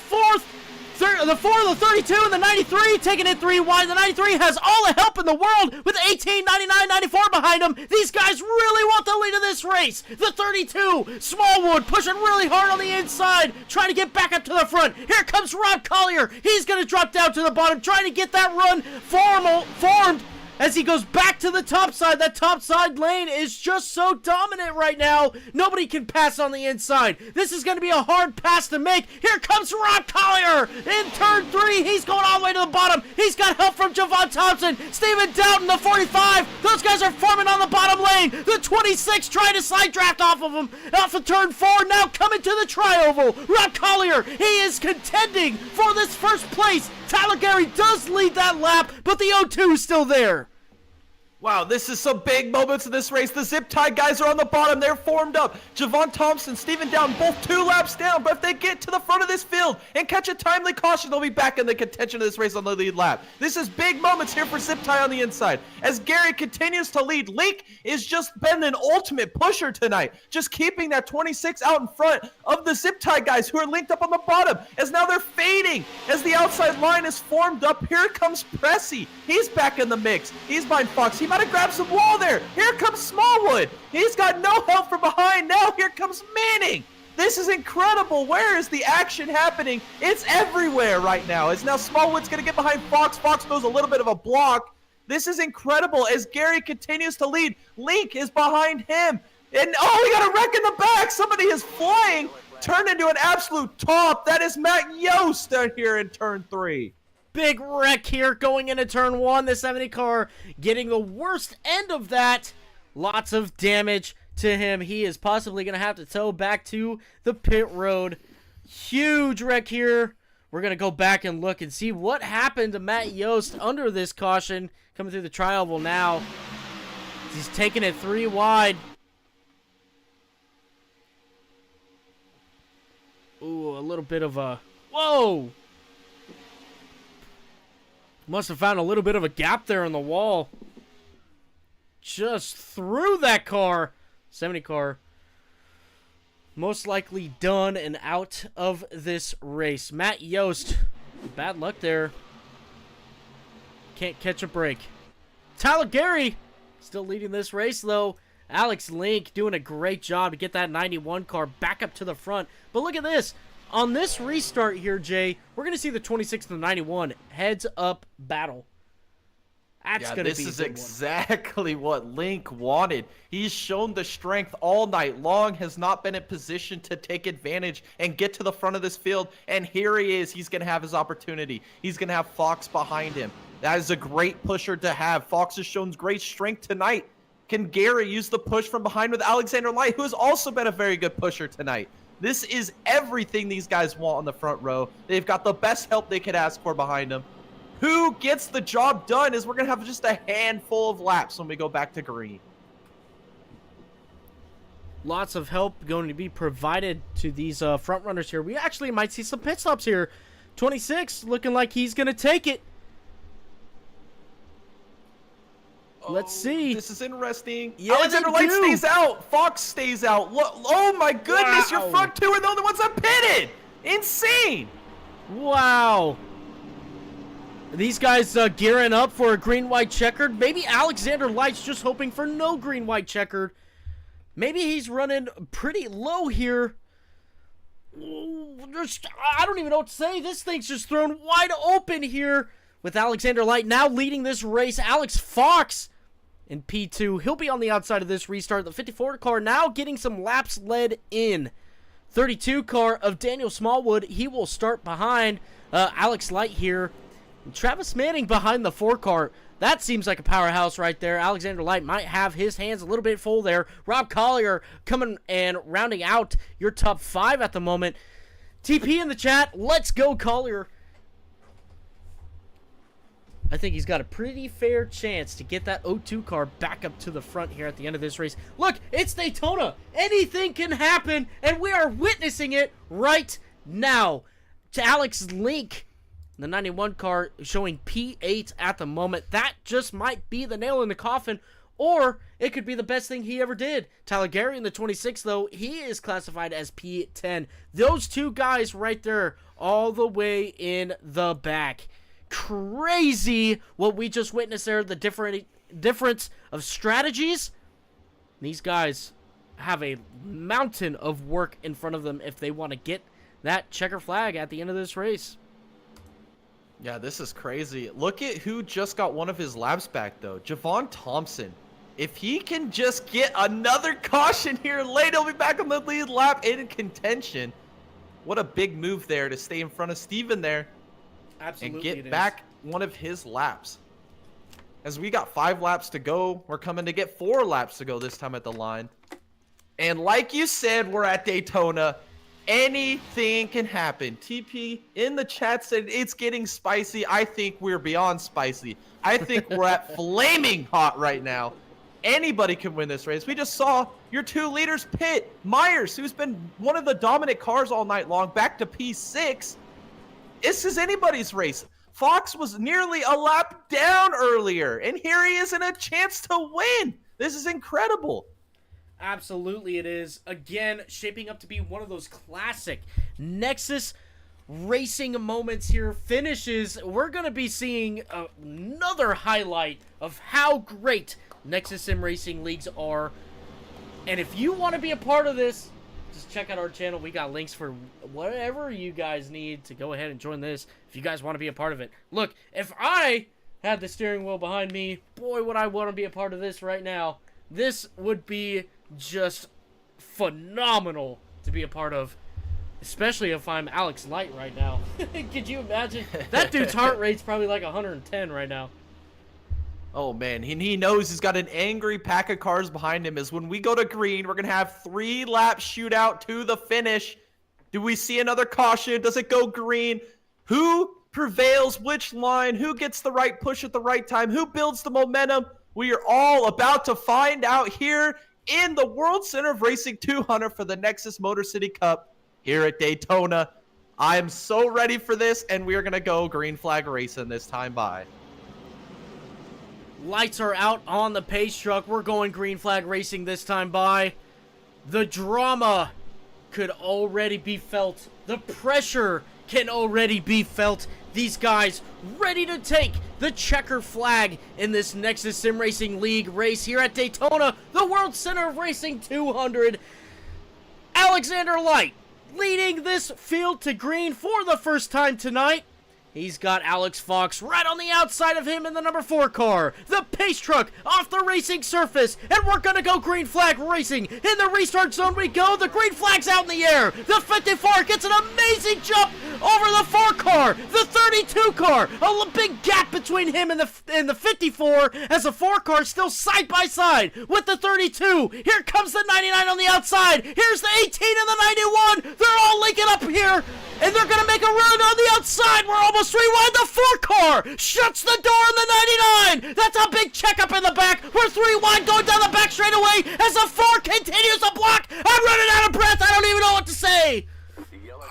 32, and the 93 taking it 3 wide. The 93 has all the help in the world with 18, 99, 94 behind him. These guys really want the lead of this race. The 32, Smallwood pushing really hard on the inside, trying to get back up to the front. Here comes Rob Collier. He's going to drop down to the bottom, trying to get that run formed as he goes back to the top side. That top side lane is just so dominant right now. Nobody can pass on the inside. This is going to be a hard pass to make. Here comes Rob Collier in turn 3. He's going all the way to the bottom. He's got help from Javon Thompson. Steven Doughton, the 45. Those guys are forming on the bottom lane. The 26 trying to slide draft off of him. Off of turn 4. Now coming to the tri-oval. Rob Collier, he is contending for this first place. Tyler Gary does lead that lap, but the O2 is still there. Wow, this is some big moments in this race. The zip tie guys are on the bottom. They're formed up. Javon Thompson, Steven Down, both 2 laps down. But if they get to the front of this field and catch a timely caution, they'll be back in the contention of this race on the lead lap. This is big moments here for zip tie on the inside. As Gary continues to lead, Link is just been an ultimate pusher tonight. Just keeping that 26 out in front of the zip tie guys who are linked up on the bottom. As now they're fading. As the outside line is formed up, here comes Pressy. He's back in the mix. He's behind Fox. He might have grabbed some wall there. Here comes Smallwood. He's got no help from behind. Now here comes Manning. This is incredible. Where is the action happening? It's everywhere right now. As now Smallwood's going to get behind Fox. Fox goes a little bit of a block. This is incredible as Gary continues to lead. Link is behind him. And oh, we got a wreck in the back. Somebody is flying. Turned into an absolute top. That is Matt Yost down here in turn 3. Big wreck here going into turn 1. The 70 car getting the worst end of that. Lots of damage to him. He is possibly going to have to tow back to the pit road. Huge wreck here. We're going to go back and look and see what happened to Matt Yost under this caution. Coming through the tri-oval now. He's taking it 3 wide. Ooh, a little bit of a... Whoa! Must have found a little bit of a gap there in the wall. Just through that car. 70 car. Most likely done and out of this race. Matt Yost. Bad luck there. Can't catch a break. Tyler Gary. Still leading this race though. Alex Link doing a great job to get that 91 car back up to the front. But look at this. On this restart here, Jay, we're going to see the 26 and the 91 heads-up battle. That's going to be this is exactly what Link wanted. He's shown the strength all night long, has not been in position to take advantage and get to the front of this field, and here he is. He's going to have his opportunity. He's going to have Fox behind him. That is a great pusher to have. Fox has shown great strength tonight. Can Gary use the push from behind with Alexander Light, who has also been a very good pusher tonight? This is everything these guys want on the front row. They've got the best help they could ask for behind them. Who gets the job done is we're going to have just a handful of laps when we go back to green. Lots of help going to be provided to these front runners here. We actually might see some pit stops here. 26 looking like he's going to take it. Let's see. This is interesting. Yeah, Alexander Light stays out. Fox stays out. Oh my goodness, Wow. your front 2 are the only ones that pitted. Insane. Wow. These guys gearing up for a green-white checkered. Maybe Alexander Light's just hoping for no green-white checkered. Maybe he's running pretty low here. I don't even know what to say. This thing's just thrown wide open here with Alexander Light now leading this race. Alex Fox in P2. He'll be on the outside of this restart. The 54 car now getting some laps led in. 32 car of Daniel Smallwood. He will start behind Alex Light here. Travis Manning behind the 4 car. That seems like a powerhouse right there. Alexander Light might have his hands a little bit full there. Rob Collier coming and rounding out your top 5 at the moment. TP in the chat. Let's go, Collier. I think he's got a pretty fair chance to get that O2 car back up to the front here at the end of this race. Look, it's Daytona. Anything can happen, and we are witnessing it right now. To Alex Link, the 91 car showing P8 at the moment. That just might be the nail in the coffin, or it could be the best thing he ever did. Tyler Gary in the 26, though, he is classified as P10. Those two guys right there all the way in the back. Crazy what we just witnessed there, the difference of strategies. These guys have a mountain of work in front of them if they want to get that checker flag at the end of this race. Yeah, this is crazy. Look at who just got one of his laps back, though. Javon Thompson. If he can just get another caution here late, he'll be back on the lead lap in contention. What a big move there to stay in front of Steven there. Absolutely, and get back one of his laps. As we got 5 laps to go, we're coming to get 4 laps to go this time at the line. And like you said, we're at Daytona. Anything can happen. TP in the chat said it's getting spicy. I think we're beyond spicy. I think we're at flaming hot right now. Anybody can win this race. We just saw your 2 leaders pit. Myers, who's been one of the dominant cars all night long, back to P6. This is anybody's race. Fox was nearly a lap down earlier, and here he is in a chance to win. This is incredible. Absolutely it is. Again, shaping up to be one of those classic Nexus racing moments here. Finishes. We're going to be seeing another highlight of how great Nexus Sim Racing Leagues are. And if you want to be a part of this, just check out our channel. We got links for whatever you guys need to go ahead and join this if you guys want to be a part of it. Look, if I had the steering wheel behind me, boy, would I want to be a part of this right now. This would be just phenomenal to be a part of, especially if I'm Alex Light right now. Could you imagine? That dude's heart rate's probably like 110 right now. Oh, man. He knows he's got an angry pack of cars behind him. As when we go to green, we're going to have 3-lap shootout to the finish. Do we see another caution? Does it go green? Who prevails? Which line? Who gets the right push at the right time? Who builds the momentum? We are all about to find out here in the World Center of Racing 200 for the Nexus Motor City Cup here at Daytona. I am so ready for this, and we are going to go green flag racing this time by. Lights are out on the pace truck. We're going green flag racing this time by. The drama could already be felt. The pressure can already be felt. These guys ready to take the checker flag in this Nexus Sim Racing League race here at Daytona, the World Center of Racing 200. Alexander Light leading this field to green for the first time tonight. He's got Alex Fox right on the outside of him in the number 4 car. The pace truck off the racing surface. And we're going to go green flag racing. In the restart zone we go. The green flag's out in the air. The 54 gets an amazing jump over the 4 car. The 32 car. A big gap between him and the 54 as the 4 car still side by side with the 32. Here comes the 99 on the outside. Here's the 18 and the 91. They're all linking up here. And they're going to make a run on the outside. We're almost rewind. The 4 car shuts the door on the 99. That's a big checkup in the back. We're 3 wide going down the back straightaway as the 4 continues to block. I'm running out of breath. I don't even know what to say.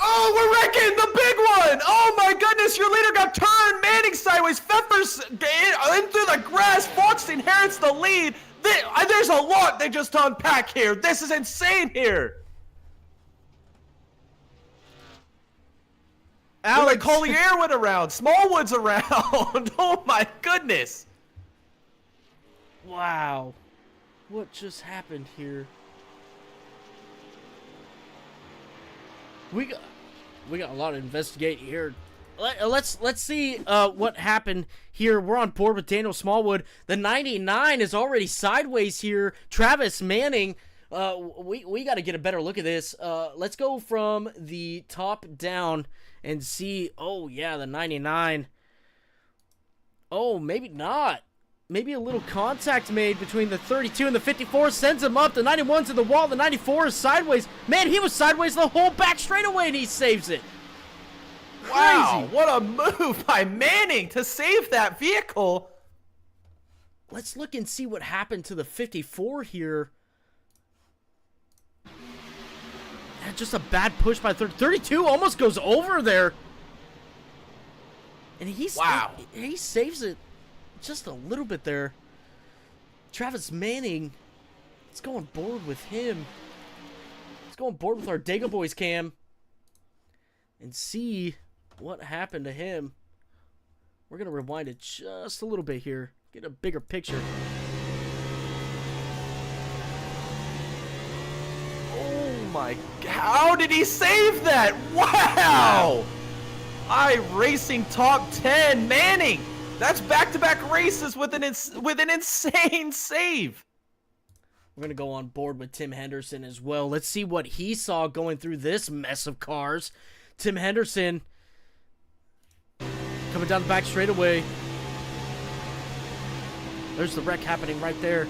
Oh, we're wrecking the big one. Oh, my goodness. Your leader got turned. Manning sideways. Pfeffer's in through the grass. Fox inherits the lead. There's a lot they just unpack here. This is insane here. Alex Collier went around. Smallwood's around. Oh, my goodness. Wow. What just happened here? We got a lot to investigate here. Let's see what happened here. We're on board with Daniel Smallwood. The 99 is already sideways here. Travis Manning. We got to get a better look at this. Let's go from the top down and see. Oh yeah, the 99. Oh, maybe not. Maybe a little contact made between the 32 and the 54 sends him up. The 91's to the wall. The 94 is sideways. Man, he was sideways the whole back straightaway and he saves it. Wow, what a move by Manning to save that vehicle. Let's look and see what happened to the 54 here. Yeah, just a bad push by 32. Almost goes over there. And he saves it just a little bit there. Travis Manning, let's go on board with him. Let's go on board with our Dega Boys cam and see what happened to him. We're going to rewind it just a little bit here. Get a bigger picture. Oh my God. How did he save that? Wow. iRacing top 10. Manning. That's back-to-back races with an insane save. We're going to go on board with Tim Henderson as well. Let's see what he saw going through this mess of cars. Tim Henderson coming down the back straightaway. There's the wreck happening right there.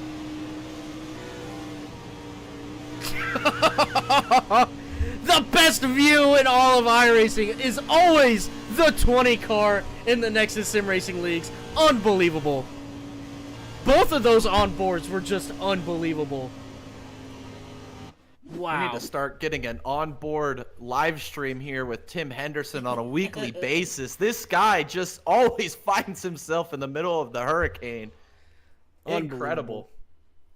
The best view in all of iRacing is always the 20 car in the Nexus Sim Racing Leagues. Unbelievable. Both of those onboards were just unbelievable. Wow. We need to start getting an onboard live stream here with Tim Henderson on a weekly basis. This guy just always finds himself in the middle of the hurricane. Incredible.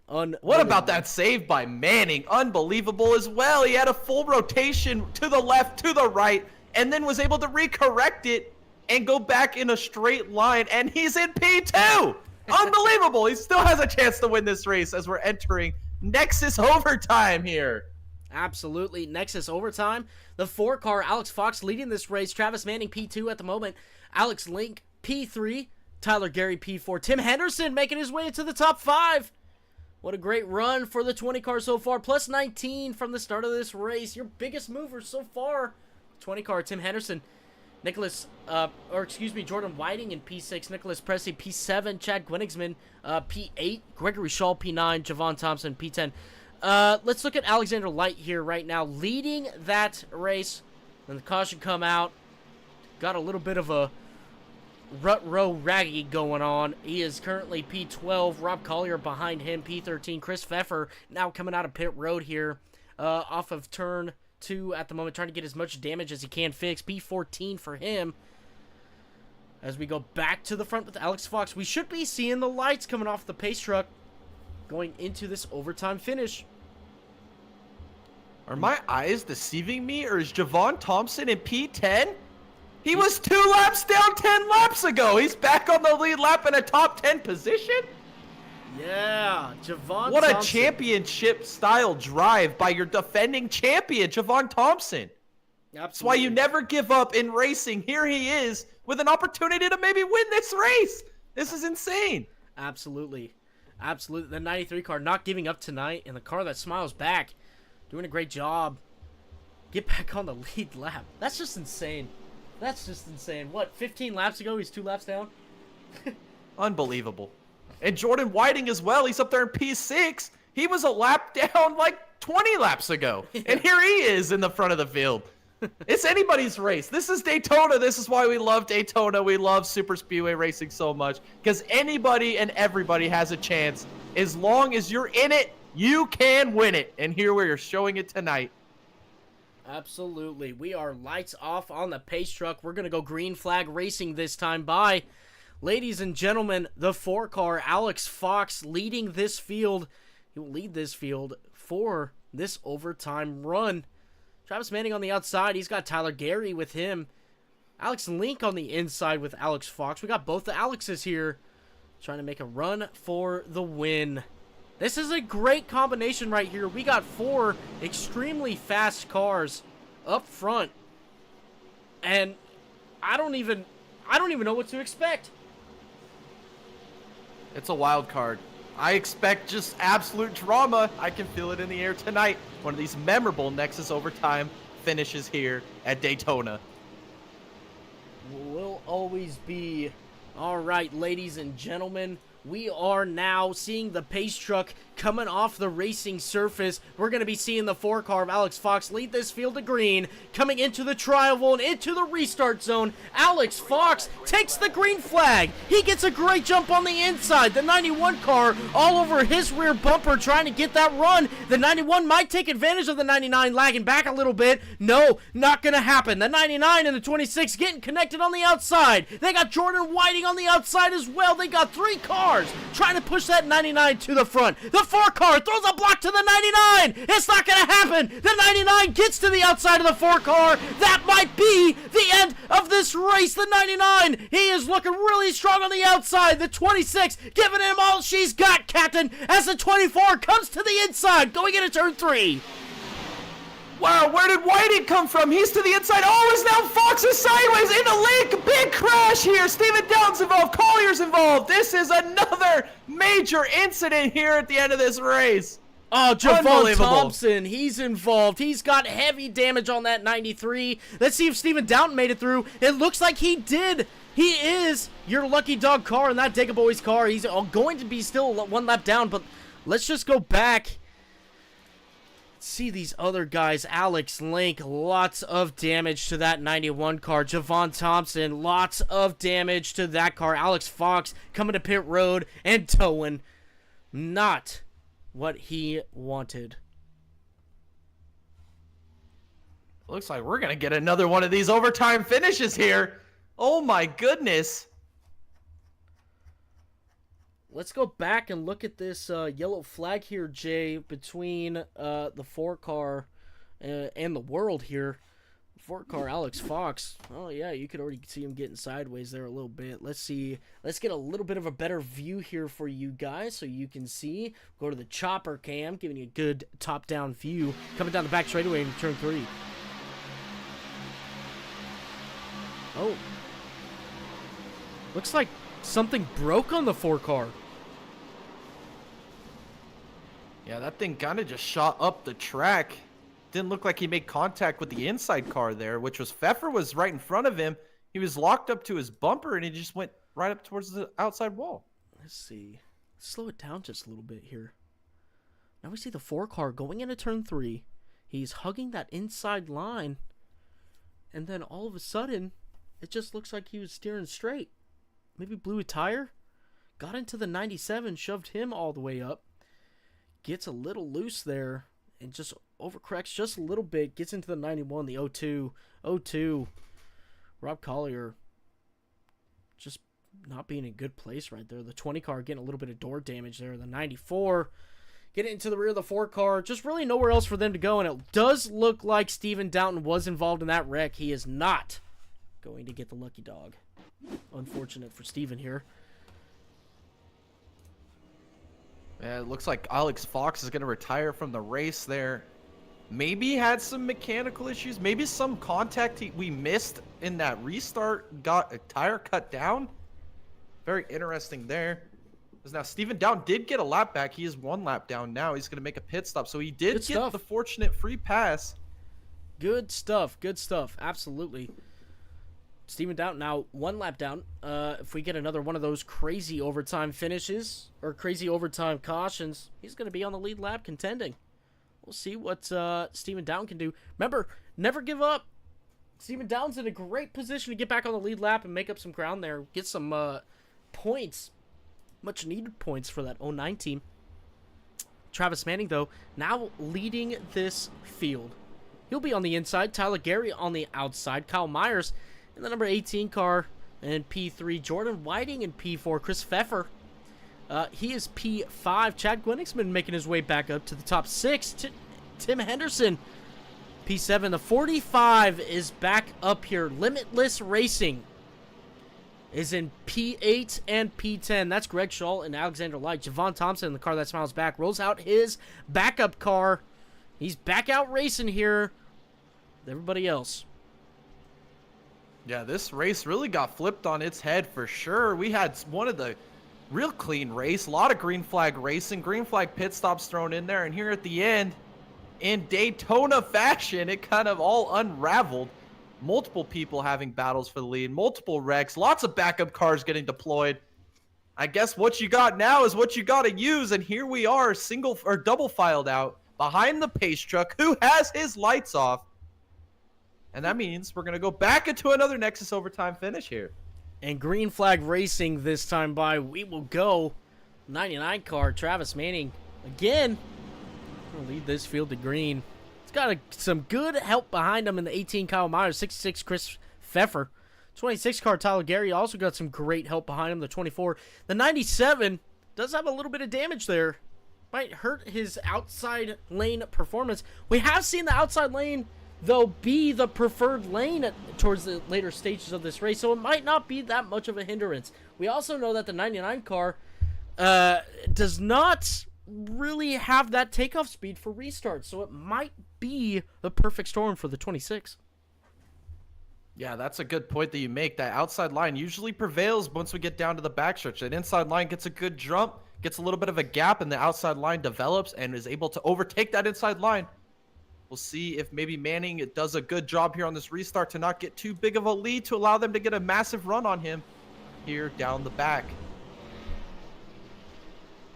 What about that save by Manning? Unbelievable as well. He had a full rotation to the left, to the right, and then was able to recorrect it and go back in a straight line, and he's in P2. Unbelievable. He still has a chance to win this race as we're entering Nexus overtime here. Absolutely. Nexus overtime. The 4-car Alex Fox leading this race. Travis Manning P2 at the moment. Alex Link P3. Tyler Gary P4. Tim Henderson making his way into the top 5. What a great run for the 20 car so far. Plus 19 from the start of this race. Your biggest mover so far. 20 car Tim Henderson. Jordan Whiting in P6. Nicholas Presley P7. Chad Gwenigsman P8. Gregory Shaw P9. Javon Thompson P10. Let's look at Alexander Light here right now, leading that race. Then the caution come out. Got a little bit of a rut row raggy going on. He is currently P12. Rob Collier behind him, P13. Chris Pfeffer now coming out of pit road here, off of turn 2 at the moment, trying to get as much damage as he can fix. P14 for him. As we go back to the front with Alex Fox, we should be seeing the lights coming off the pace truck going into this overtime finish. Are my eyes deceiving me, or is Javon Thompson in P10? He was 2 laps down 10 laps ago. He's back on the lead lap in a top 10 position. Yeah, Javon What Thompson. a championship-style drive by your defending champion, Javon Thompson. Absolutely. That's why you never give up in racing. Here he is with an opportunity to maybe win this race. This is insane. Absolutely. Absolutely. The 93 car not giving up tonight, and the car that smiles back, doing a great job. Get back on the lead lap. That's just insane. That's just insane. What, 15 laps ago, he's 2 laps down? Unbelievable. And Jordan Whiting as well. He's up there in P6. He was a lap down like 20 laps ago. And here he is in the front of the field. It's anybody's race. This is Daytona. This is why we love Daytona. We love Super Speedway racing so much. Because anybody and everybody has a chance. As long as you're in it, you can win it. And here we are showing it tonight. Absolutely. We are lights off on the pace truck. We're going to go green flag racing this time by. Ladies and gentlemen, the 4-car Alex Fox leading this field. He will lead this field for this overtime run. Travis Manning on the outside. He's got Tyler Gary with him. Alex Link on the inside with Alex Fox. We got both the Alexes here trying to make a run for the win. This is a great combination right here. We got 4 extremely fast cars up front. And I don't even know what to expect. It's a wild card. I expect just absolute drama. I can feel it in the air tonight. One of these memorable Nexus overtime finishes here at Daytona. Will always be. All right, ladies and gentlemen, we are now seeing the pace truck coming off the racing surface. We're going to be seeing the 4-car of Alex Fox lead this field to green, coming into the tri-oval and into the restart zone. Alex Fox takes the green flag. He gets a great jump on the inside. The 91 car all over his rear bumper trying to get that run. The 91 might take advantage of the 99 lagging back a little bit. No, not going to happen. The 99 and the 26 getting connected on the outside. They got Jordan Whiting on the outside as well. They got 3 cars trying to push that 99 to the front. The 4-car throws a block to the 99. It's not going to happen. The 99 gets to the outside of the 4-car. That might be the end of this race. The 99, he is looking really strong on the outside. The 26 giving him all she's got, Captain, as the 24 comes to the inside, going into turn 3. Wow, where did Whiting come from? He's to the inside. Oh, it's now Fox is sideways in the lake. Big crash here. Steven Down's involved. Collier's involved. This is another major incident here at the end of this race. Oh, Javon Thompson, he's involved. He's got heavy damage on that 93. Let's see if Steven Downton made it through. It looks like he did. He is your lucky dog car in that Digga Boys car. He's going to be still 1 lap down, but let's just go back. See these other guys. Alex Link, lots of damage to that 91 car. Javon Thompson, lots of damage to that car. Alex Fox coming to pit road and towing. Not what he wanted. Looks like we're gonna get another one of these overtime finishes here. Oh my goodness. Let's go back and look at this yellow flag here, Jay, between the 4-car and the world here. 4-car Alex Fox. Oh, yeah, you could already see him getting sideways there a little bit. Let's see. Let's get a little bit of a better view here for you guys so you can see. Go to the chopper cam, giving you a good top-down view. Coming down the back straightaway in turn 3. Oh. Looks like something broke on the 4-car. Yeah, that thing kind of just shot up the track. Didn't look like he made contact with the inside car there, which was Pfeffer was right in front of him. He was locked up to his bumper, and he just went right up towards the outside wall. Let's see. Slow it down just a little bit here. Now we see the 4-car going into turn 3. He's hugging that inside line. And then all of a sudden, it just looks like he was steering straight. Maybe blew a tire. Got into the 97, shoved him all the way up. Gets a little loose there and just overcorrects just a little bit. Gets into the 91, the 02. 02. Rob Collier just not being in a good place right there. The 20 car getting a little bit of door damage there. The 94 getting into the rear of the 4-car. Just really nowhere else for them to go. And it does look like Steven Downton was involved in that wreck. He is not going to get the lucky dog. Unfortunate for Steven here. Yeah, it looks like Alex Fox is going to retire from the race there. Maybe had some mechanical issues. Maybe some contact we missed in that restart got a tire cut down. Very interesting there. Because now Steven Down did get a lap back. He is 1 lap down now. He's going to make a pit stop. So he did get the fortunate free pass. Good stuff. Good stuff. Absolutely. Steven Down now 1 lap down. If we get another one of those crazy overtime finishes or crazy overtime cautions, he's going to be on the lead lap contending. We'll see what Steven Down can do. Remember, never give up. Steven Down's in a great position to get back on the lead lap and make up some ground there. Get some points. Much needed points for that 09 team. Travis Manning, though, now leading this field. He'll be on the inside. Tyler Gary on the outside. Kyle Myers in the number 18 car and P3. Jordan Whiting in P4. Chris Pfeffer. He is P5. Chad Gwinnicksman making his way back up to the top 6. Tim Henderson, P7. The 45 is back up here. Limitless Racing is in P8 and P10. That's Greg Schull and Alexander Light. Javon Thompson in the car that smiles back. Rolls out his backup car. He's back out racing here with everybody else. Yeah, this race really got flipped on its head for sure. We had one of the real clean race. A lot of green flag racing. Green flag pit stops thrown in there. And here at the end, in Daytona fashion, it kind of all unraveled. Multiple people having battles for the lead. Multiple wrecks. Lots of backup cars getting deployed. I guess what you got now is what you got to use, and here we are, single or double filed out behind the pace truck, who has his lights off. And that means we're going to go back into another Nexus overtime finish here. And green flag racing this time by. We will go 99 car, Travis Manning again. Gonna lead this field to green. It's got some good help behind him in the 18 Kyle Myers, 66 Chris Pfeffer. 26 car Tyler Gary also got some great help behind him. The 24. The 97 does have a little bit of damage there. Might hurt his outside lane performance. We have seen the outside lane, though, be the preferred lane towards the later stages of this race, so it might not be that much of a hindrance. We also know that the 99 car does not really have that takeoff speed for restart, so it might be the perfect storm for the 26. Yeah, that's a good point that you make. That outside line usually prevails once we get down to the backstretch. That inside line gets a good jump, gets a little bit of a gap, and the outside line develops and is able to overtake that inside line. We'll see if maybe Manning does a good job here on this restart to not get too big of a lead to allow them to get a massive run on him here down the back.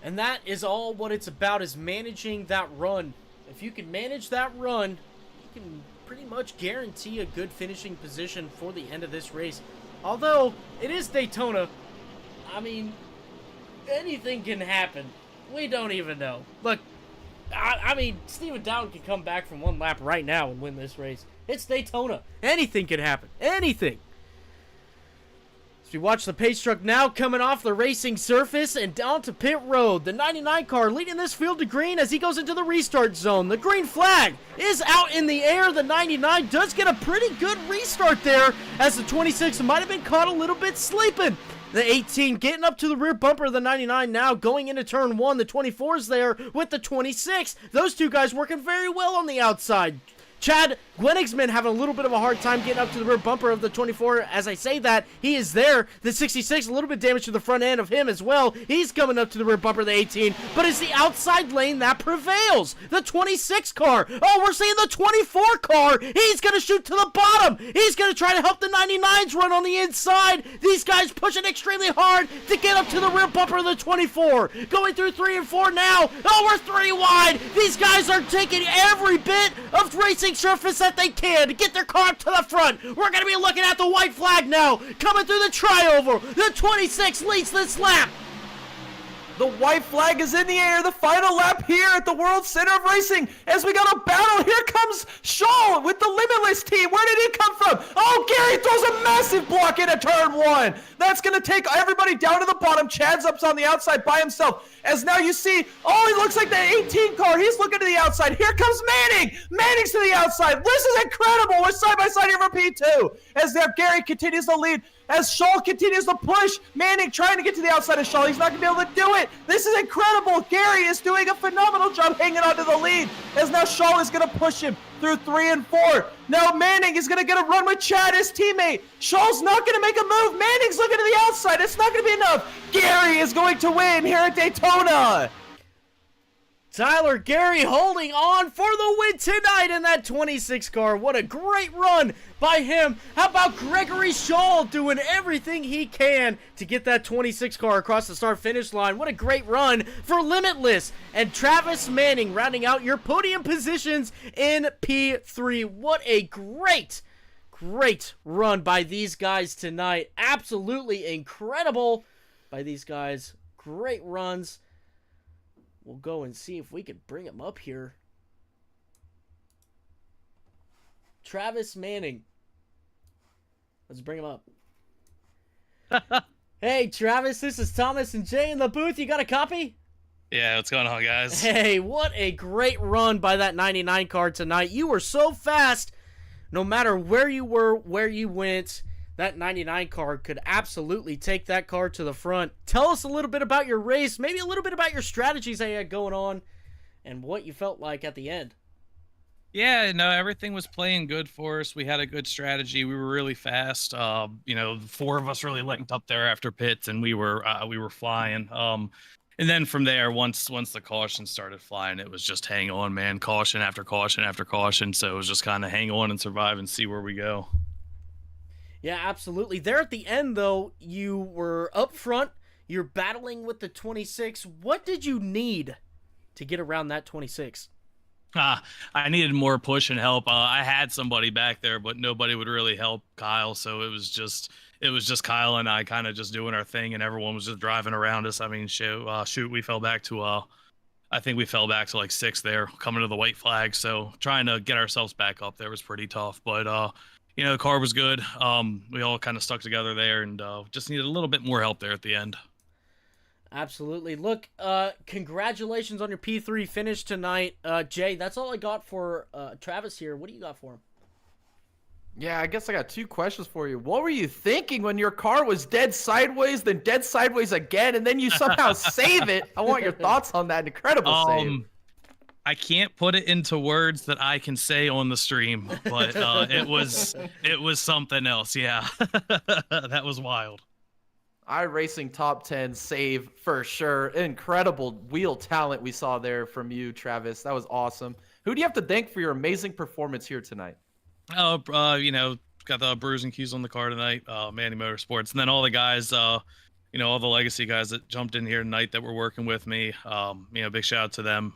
And that is all what it's about, is managing that run. If you can manage that run, you can pretty much guarantee a good finishing position for the end of this race. Although, it is Daytona. I mean, anything can happen. We don't even know. Look, I mean, Steven Dowden can come back from one lap right now and win this race. It's Daytona. Anything can happen. Anything. So you watch the pace truck now coming off the racing surface and down to pit road. The 99 car leading this field to green as he goes into the restart zone. The green flag is out in the air. The 99 does get a pretty good restart there, as the 26 might have been caught a little bit sleeping. The 18 getting up to the rear bumper of the 99 now, going into turn 1. The 24's there with the 26. Those two guys working very well on the outside. Chad Gwenigsman having a little bit of a hard time getting up to the rear bumper of the 24. As I say that, he is there. The 66, a little bit damage to the front end of him as well. He's coming up to the rear bumper of the 18, but it's the outside lane that prevails. The 26 car. Oh, we're seeing the 24 car. He's going to shoot to the bottom. He's going to try to help the 99s run on the inside. These guys pushing extremely hard to get up to the rear bumper of the 24. Going through 3 and 4 now. Oh, we're 3 wide. These guys are taking every bit of racing surface that they can to get their car up to the front. We're going to be looking at the white flag now, coming through the trioval. The 26 leads this lap. The white flag is in the air. The final lap here at the World Center of Racing. As we got a battle, here comes Shaw with the Limitless team. Where did he come from? Oh, Gary throws a massive block into turn 1. That's going to take everybody down to the bottom. Chad's up on the outside by himself. As now you see, oh, he looks like the 18 car. He's looking to the outside. Here comes Manning. Manning's to the outside. This is incredible. We're side by side here for P2. As there, Gary continues to lead. As Shaw continues to push, Manning trying to get to the outside of Shaw. He's not going to be able to do it. This is incredible. Gary is doing a phenomenal job hanging on to the lead. As now Shaw is going to push him through 3 and 4. Now Manning is going to get a run with Chad, his teammate. Shaw's not going to make a move. Manning's looking to the outside. It's not going to be enough. Gary is going to win here at Daytona. Tyler Gary holding on for the win tonight in that 26 car. What a great run by him. How about Gregory Shaw doing everything he can to get that 26 car across the start-finish line. What a great run for Limitless. And Travis Manning rounding out your podium positions in P3. What a great run by these guys tonight. Absolutely incredible by these guys. Great runs. We'll go and see if we can bring him up here. Travis Manning. Let's bring him up. Hey, Travis, this is Thomas and Jay in the booth. You got a copy? Yeah, what's going on, guys? Hey, what a great run by that 99 car tonight. You were so fast. No matter where you were, where you went, that 99 car could absolutely take that car to the front. Tell us a little bit about your race, maybe a little bit about your strategies that you had going on, and what you felt like at the end. Yeah, no, everything was playing good for us. We had a good strategy. We were really fast. The 4 of us really linked up there after pits, and we were flying. And then from there, once the caution started flying, it was just hang on, man. Caution after caution after caution. So it was just kind of hang on and survive and see where we go. Yeah, absolutely. There at the end, though, you were up front. You're battling with the 26. What did you need to get around that 26? I needed more push and help. I had somebody back there, but nobody would really help Kyle. So it was just Kyle and I kind of just doing our thing, and everyone was just driving around us. I mean, shoot, we fell back to I think we fell back to like 6 there, coming to the white flag. So trying to get ourselves back up there was pretty tough. But the car was good. We all kind of stuck together there, and just needed a little bit more help there at the end. Absolutely. Look, congratulations on your P3 finish tonight. Jay, that's all I got for Travis here. What do you got for him? Yeah, I guess I got 2 questions for you. What were you thinking when your car was dead sideways, then dead sideways again, and then you somehow save it? I want your thoughts on that incredible save. I can't put it into words that I can say on the stream, but it was something else. Yeah, that was wild. iRacing top 10 save for sure. Incredible wheel talent we saw there from you, Travis. That was awesome. Who do you have to thank for your amazing performance here tonight? Oh, got the Brews and Q's on the car tonight, Manny Motorsports, and then all the guys, all the legacy guys that jumped in here tonight that were working with me. Big shout out to them.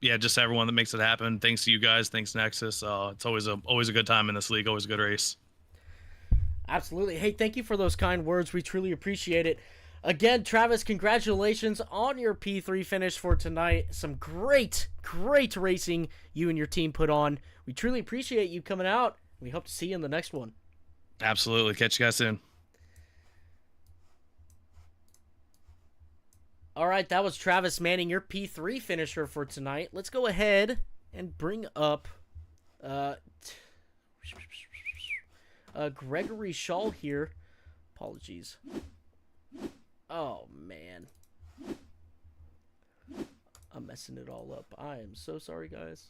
Just everyone that makes it happen. Thanks to you guys. Thanks Nexus. It's always a good time in this league. Always a good race. Absolutely. Hey, thank you for those kind words. We truly appreciate it. Again, Travis, congratulations on your P3 finish for tonight. Some great racing you and your team put on. We truly appreciate you coming out. We hope to see you in the next one. Absolutely. Catch you guys soon. All right, that was Travis Manning, your P3 finisher for tonight. Let's go ahead and bring up Gregory Shaw here. Apologies. Oh, man. I'm messing it all up. I am so sorry, guys.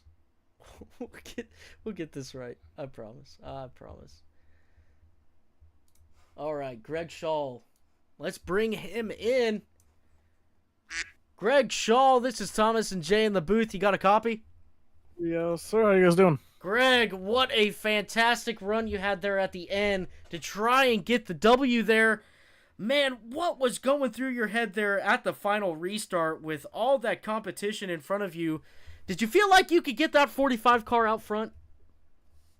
We'll get this right. I promise. All right, Greg Shaw. Let's bring him in. Greg Shaw, this is Thomas and Jay in the booth. You got a copy? Yes, sir. How you guys doing? Greg, what a fantastic run you had there at the end to try and get the W there. Man, what was going through your head there at the final restart with all that competition in front of you? Did you feel like you could get that 45 car out front?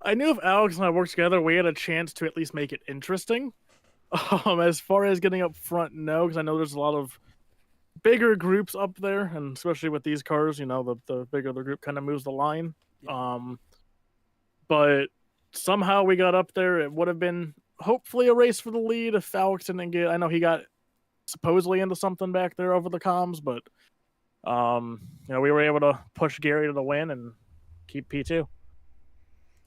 I knew if Alex and I worked together, we had a chance to at least make it interesting. As far as getting up front, no, because I know there's a lot of bigger groups up there, and especially with these cars, the bigger the group kind of moves the line. Yeah. But somehow we got up there. It would have been hopefully a race for the lead if Alex didn't get. I know he got supposedly into something back there over the comms, but we were able to push Gary to the win and keep P2.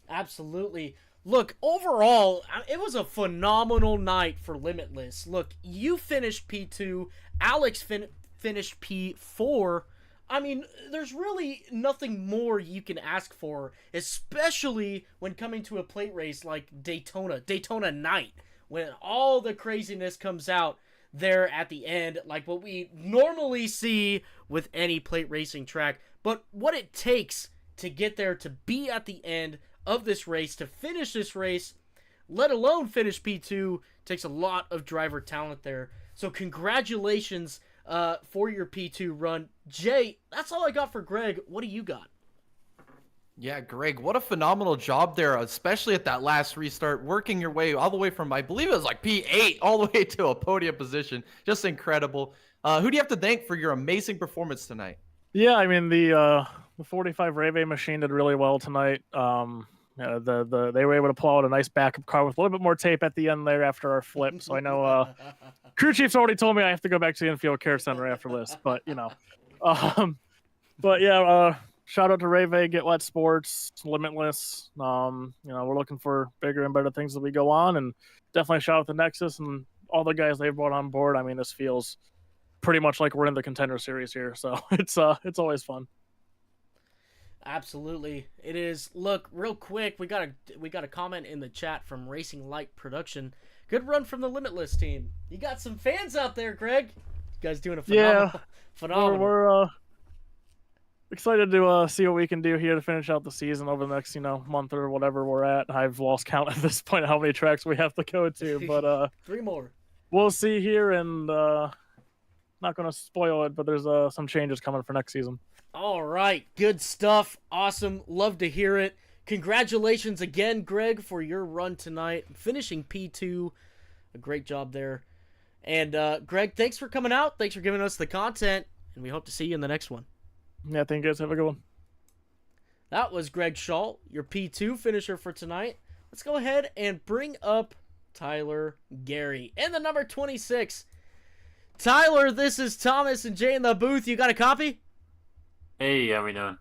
Absolutely. Look, overall, it was a phenomenal night for Limitless. Look, you finished P2, Alex finished P4. I mean, there's really nothing more you can ask for, especially when coming to a plate race like Daytona night, when all the craziness comes out there at the end, like what we normally see with any plate racing track. But what it takes to get there, to be at the end of this race, to finish this race, let alone finish P2, takes a lot of driver talent there. So congratulations for your P2 run. Jay, that's all I got for Greg. What do you got? Yeah, Greg, what a phenomenal job there, especially at that last restart, working your way all the way from, I believe it was like P8 all the way to a podium position. Just incredible. Who do you have to thank for your amazing performance tonight? Yeah, I mean, the 45 Reve machine did really well tonight. They were able to pull out a nice backup car with a little bit more tape at the end there after our flip. So I know crew chief's already told me I have to go back to the infield care center after this, but shout out to Reve, Get Wet Sports, Limitless. We're looking for bigger and better things as we go on, and definitely shout out to Nexus and all the guys they've brought on board. I mean, this feels pretty much like we're in the contender series here, so it's always fun. Absolutely, it is. Look, real quick, we got a comment in the chat from Racing Light Production. Good run from the Limitless team. You got some fans out there, Greg. You guys doing a phenomenal. We're excited to see what we can do here to finish out the season over the next month or whatever we're at. I've lost count at this point how many tracks we have to go to, but 3 more. We'll see here, and Not going to spoil it, but there's some changes coming for next season. All right, good stuff. Awesome. Love to hear it. Congratulations again, Greg, for your run tonight. Finishing P2. A great job there. And Greg, thanks for coming out. Thanks for giving us the content. And we hope to see you in the next one. Yeah, thank you guys. Have a good one. That was Greg Schall, your P2 finisher for tonight. Let's go ahead and bring up Tyler Gary. And the number 26. Tyler, this is Thomas and Jay in the booth. You got a copy? Hey, how we doing?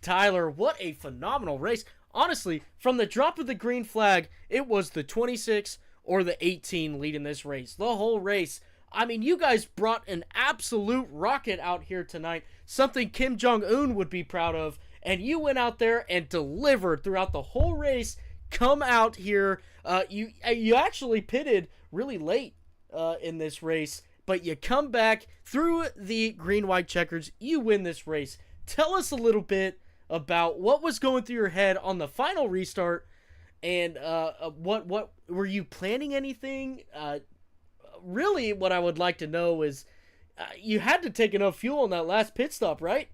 Tyler, what a phenomenal race. Honestly, from the drop of the green flag, it was the 26 or the 18 leading this race. The whole race. I mean, you guys brought an absolute rocket out here tonight. Something Kim Jong-un would be proud of. And you went out there and delivered throughout the whole race. Come out here. You actually pitted really late in this race. But you come back through the green-white checkers. You win this race. Tell us a little bit about what was going through your head on the final restart. And what were you planning anything? Really, what I would like to know is you had to take enough fuel on that last pit stop, right?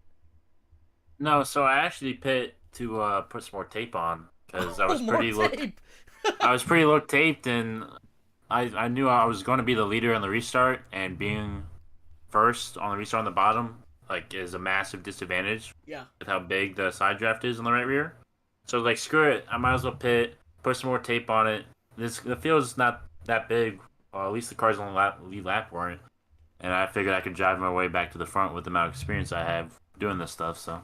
No, so I actually pit to put some more tape on because I was pretty I was pretty low taped, and I knew I was going to be the leader on the restart, and being first on the restart on the bottom is a massive disadvantage. Yeah. With how big the side draft is on the right rear. So like, screw it, I might as well pit, put some more tape on it. The field's not that big. Well, at least the cars on the lead lap weren't, and I figured I could drive my way back to the front with the amount of experience I have doing this stuff. So.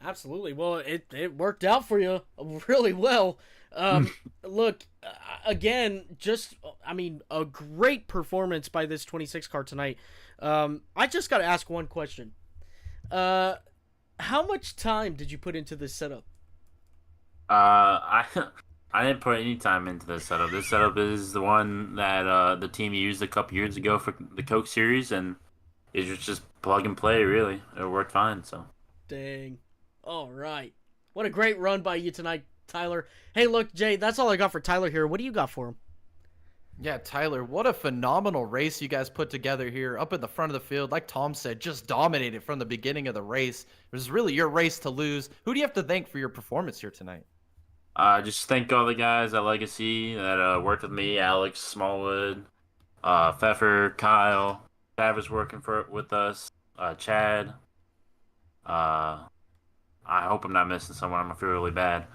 Absolutely. Well, it worked out for you really well. Look, again, a great performance by this 26 car tonight. I just got to ask one question. How much time did you put into this setup? I didn't put any time into this setup. This setup is the one that the team used a couple years ago for the Coke Series, and it was just plug and play, really. It worked fine, so. Dang. All right. What a great run by you tonight, Tyler. Hey, look, Jay, that's all I got for Tyler here. What do you got for him? Yeah, Tyler, what a phenomenal race you guys put together here up at the front of the field. Like Tom said, just dominated from the beginning of the race. It was really your race to lose. Who do you have to thank for your performance here tonight? Just thank all the guys at Legacy that worked with me, Alex, Smallwood, Pfeffer, Kyle, Travis working with us, Chad. I hope I'm not missing someone. I'm going to feel really bad.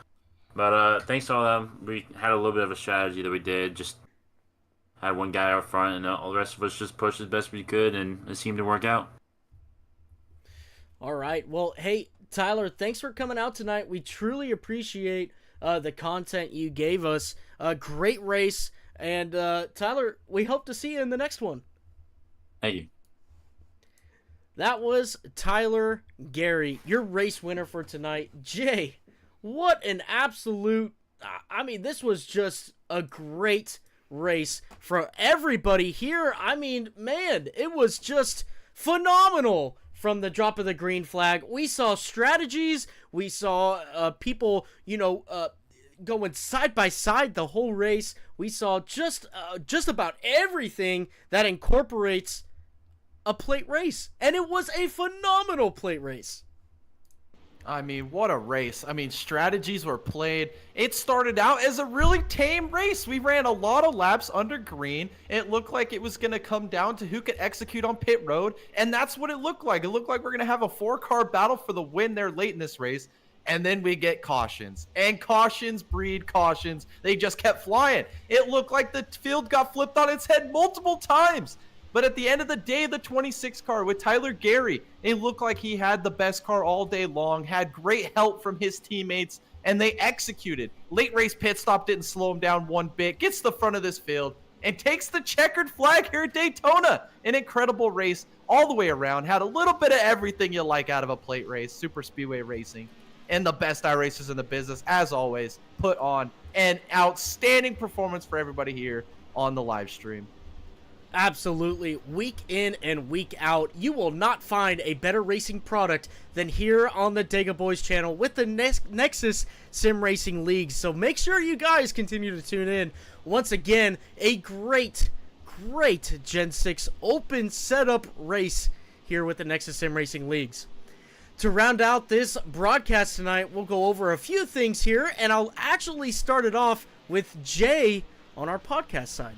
But thanks to all of them. We had a little bit of a strategy that we did. Just had one guy out front, and all the rest of us just pushed as best we could, and it seemed to work out. All right. Well, hey, Tyler, thanks for coming out tonight. We truly appreciate the content you gave us. Great race. And, Tyler, we hope to see you in the next one. Thank you. That was Tyler Gary, your race winner for tonight. Jay, what an absolute... this was just a great race for everybody here. Man, it was just phenomenal from the drop of the green flag. We saw strategies. We saw people, going side by side the whole race. We saw just about everything that incorporates a plate race, and it was a phenomenal plate race. What a race. Strategies were played. It started out as a really tame race. We ran a lot of laps under green. It looked like it was going to come down to who could execute on pit road, and that's what it looked like. It looked like we're going to have a 4-car battle for the win there late in this race, and then we get cautions. And cautions breed cautions. They just kept flying. It looked like the field got flipped on its head multiple times. But at the end of the day, the 26 car with Tyler Gary, it looked like he had the best car all day long, had great help from his teammates, and they executed. Late race pit stop didn't slow him down one bit, gets to the front of this field, and takes the checkered flag here at Daytona. An incredible race all the way around. Had a little bit of everything you like out of a plate race, super speedway racing. And the best iRacers in the business, as always, put on an outstanding performance for everybody here on the live stream. Absolutely. Week in and week out, you will not find a better racing product than here on the Dega Boys channel with the Nexus Sim Racing League. So make sure you guys continue to tune in. Once again, a great great Gen 6 open setup race here with the Nexus Sim Racing Leagues. To round out this broadcast tonight, we'll go over a few things here, and I'll actually start it off with Jay on our podcast side.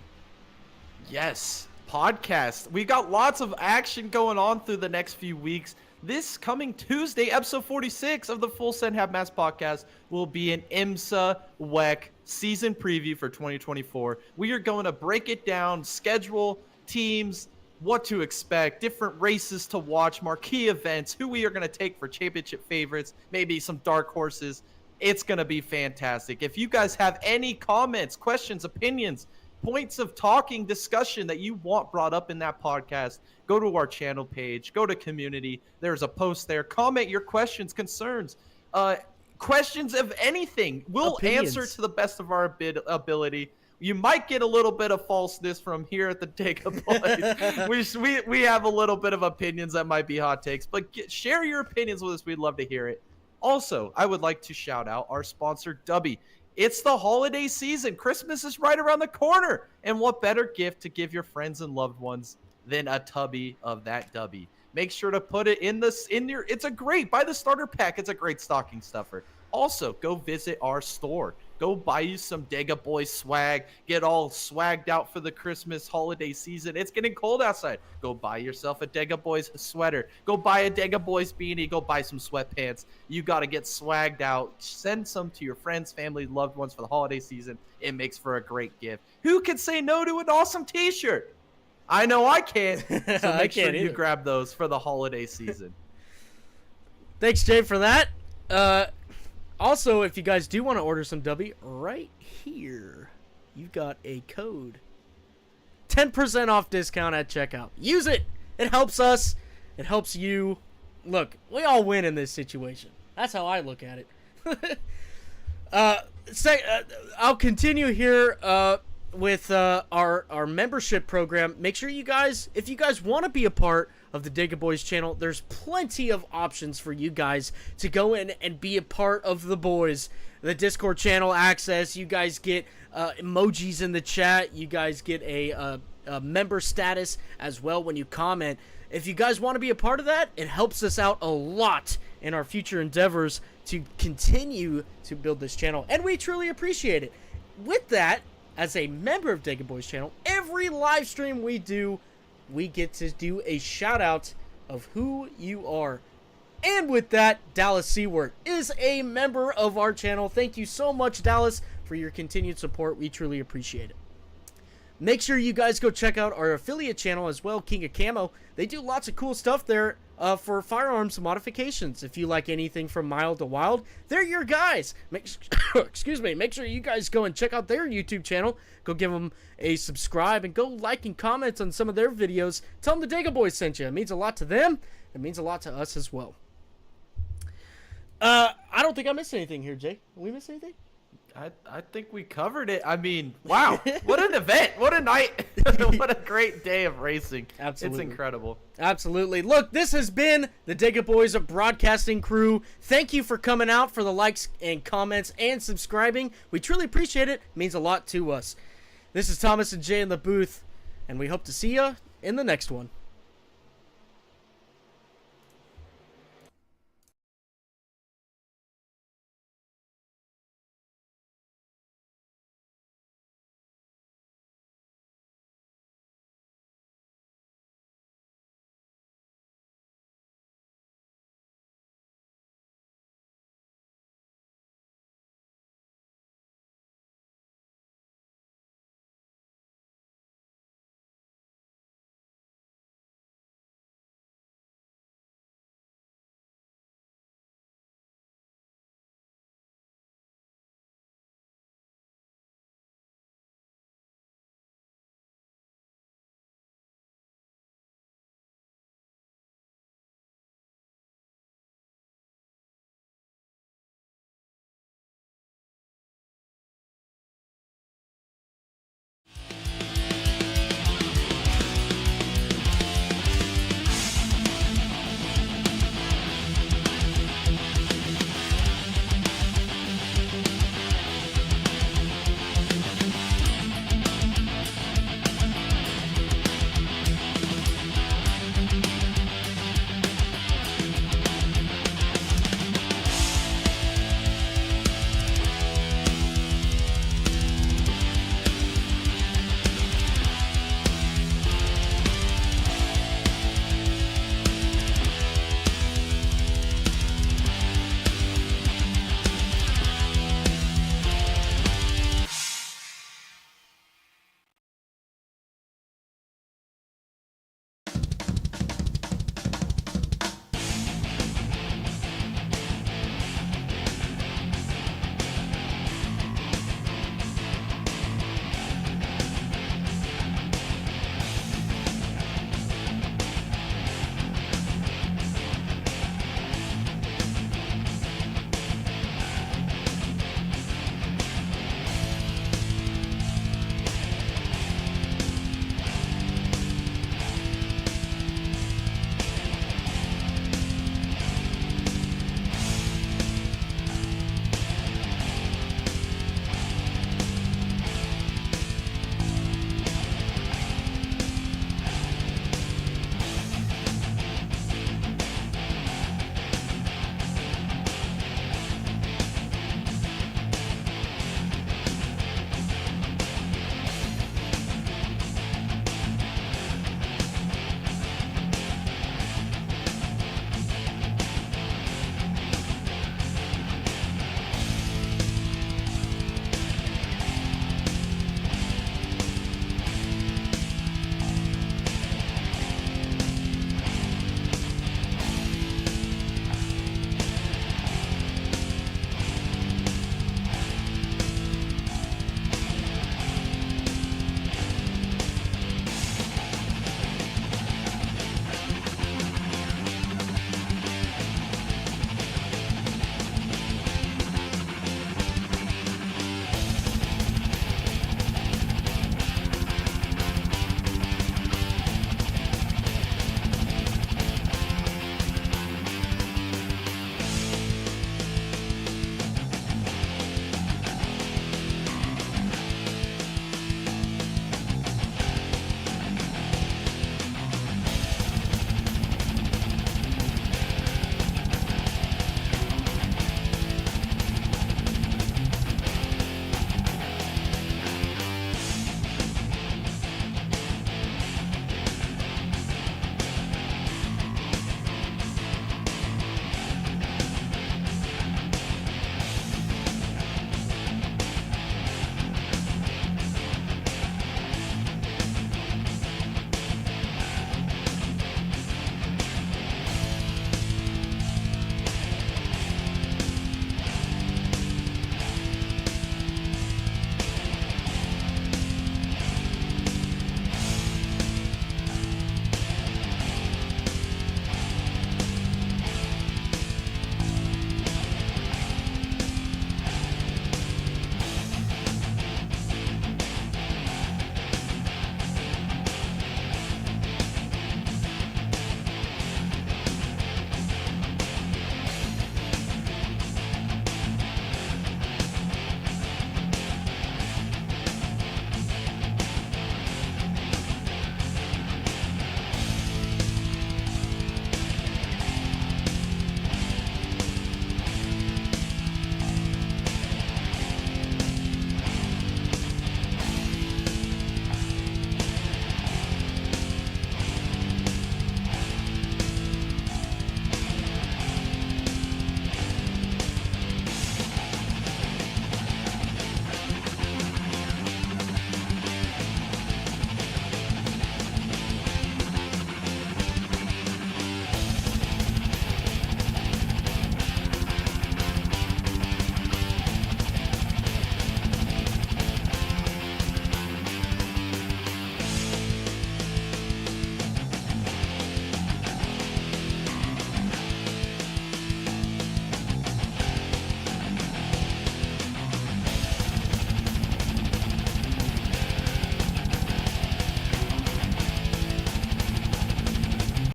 Yes, podcast. We got lots of action going on through the next few weeks. This coming Tuesday, episode 46 of the Full Send Have Mass podcast will be an IMSA WEC season preview for 2024. We are going to break it down, schedule, teams, what to expect, different races to watch, marquee events, who we are going to take for championship favorites, maybe some dark horses. It's going to be fantastic. If you guys have any comments, questions, opinions, points of talking, discussion that you want brought up in that podcast, go to our channel page, go to community. There's a post there. Comment your questions, concerns, questions of anything. We'll Opinions. answer to the best of our ability. You might get a little bit of falseness from here at the Dega Boys. we have a little bit of opinions that might be hot takes, but share your opinions with us. We'd love to hear it. Also, I would like to shout out our sponsor, Dubby. It's the holiday season. Christmas is right around the corner. And what better gift to give your friends and loved ones than a tubby of that Dubby? Make sure to put it in your, it's a great, buy the starter pack. It's a great stocking stuffer. Also, go visit our store. Go buy you some Dega Boys swag. Get all swagged out for the Christmas holiday season. It's getting cold outside. Go buy yourself a Dega Boys sweater. Go buy a Dega Boys beanie. Go buy some sweatpants. You got to get swagged out. Send some to your friends, family, loved ones for the holiday season. It makes for a great gift. Who can say no to an awesome t-shirt? I know I can't. So make sure you grab those for the holiday season. Thanks, Jay, for that. Also, if you guys do want to order some W, right here, you've got a code. 10% off discount at checkout. Use it. It helps us. It helps you. Look, we all win in this situation. That's how I look at it. I'll continue here with our membership program. Make sure you guys, if you guys want to be a part of the Dega Boys channel, there's plenty of options for you guys to go in and be a part of the boys. The Discord channel access, you guys get emojis in the chat, you guys get a member status as well when you comment. If you guys want to be a part of that, it helps us out a lot in our future endeavors to continue to build this channel, and we truly appreciate it. With that, as a member of Dega Boys channel, every live stream we do, we get to do a shout out of who you are. And with that, Dallas Seward is a member of our channel. Thank you so much, Dallas, for your continued support. We truly appreciate it. Make sure you guys go check out our affiliate channel as well, King of Camo. They do lots of cool stuff there for firearms modifications. If you like anything from mild to wild, they're your guys. Excuse me. Make sure you guys go and check out their YouTube channel. Go give them a subscribe and go like and comment on some of their videos. Tell them the Dega Boys sent you. It means a lot to them. It means a lot to us as well. I don't think I missed anything here, Jay. Did we miss anything? I think we covered it. I mean, wow, what an event. What a night. What a great day of racing. Absolutely. It's incredible. Absolutely. Look, this has been the Dega Boys broadcasting crew. Thank you for coming out, for the likes and comments and subscribing. We truly appreciate it. It means a lot to us. This is Thomas and Jay in the booth, and we hope to see you in the next one.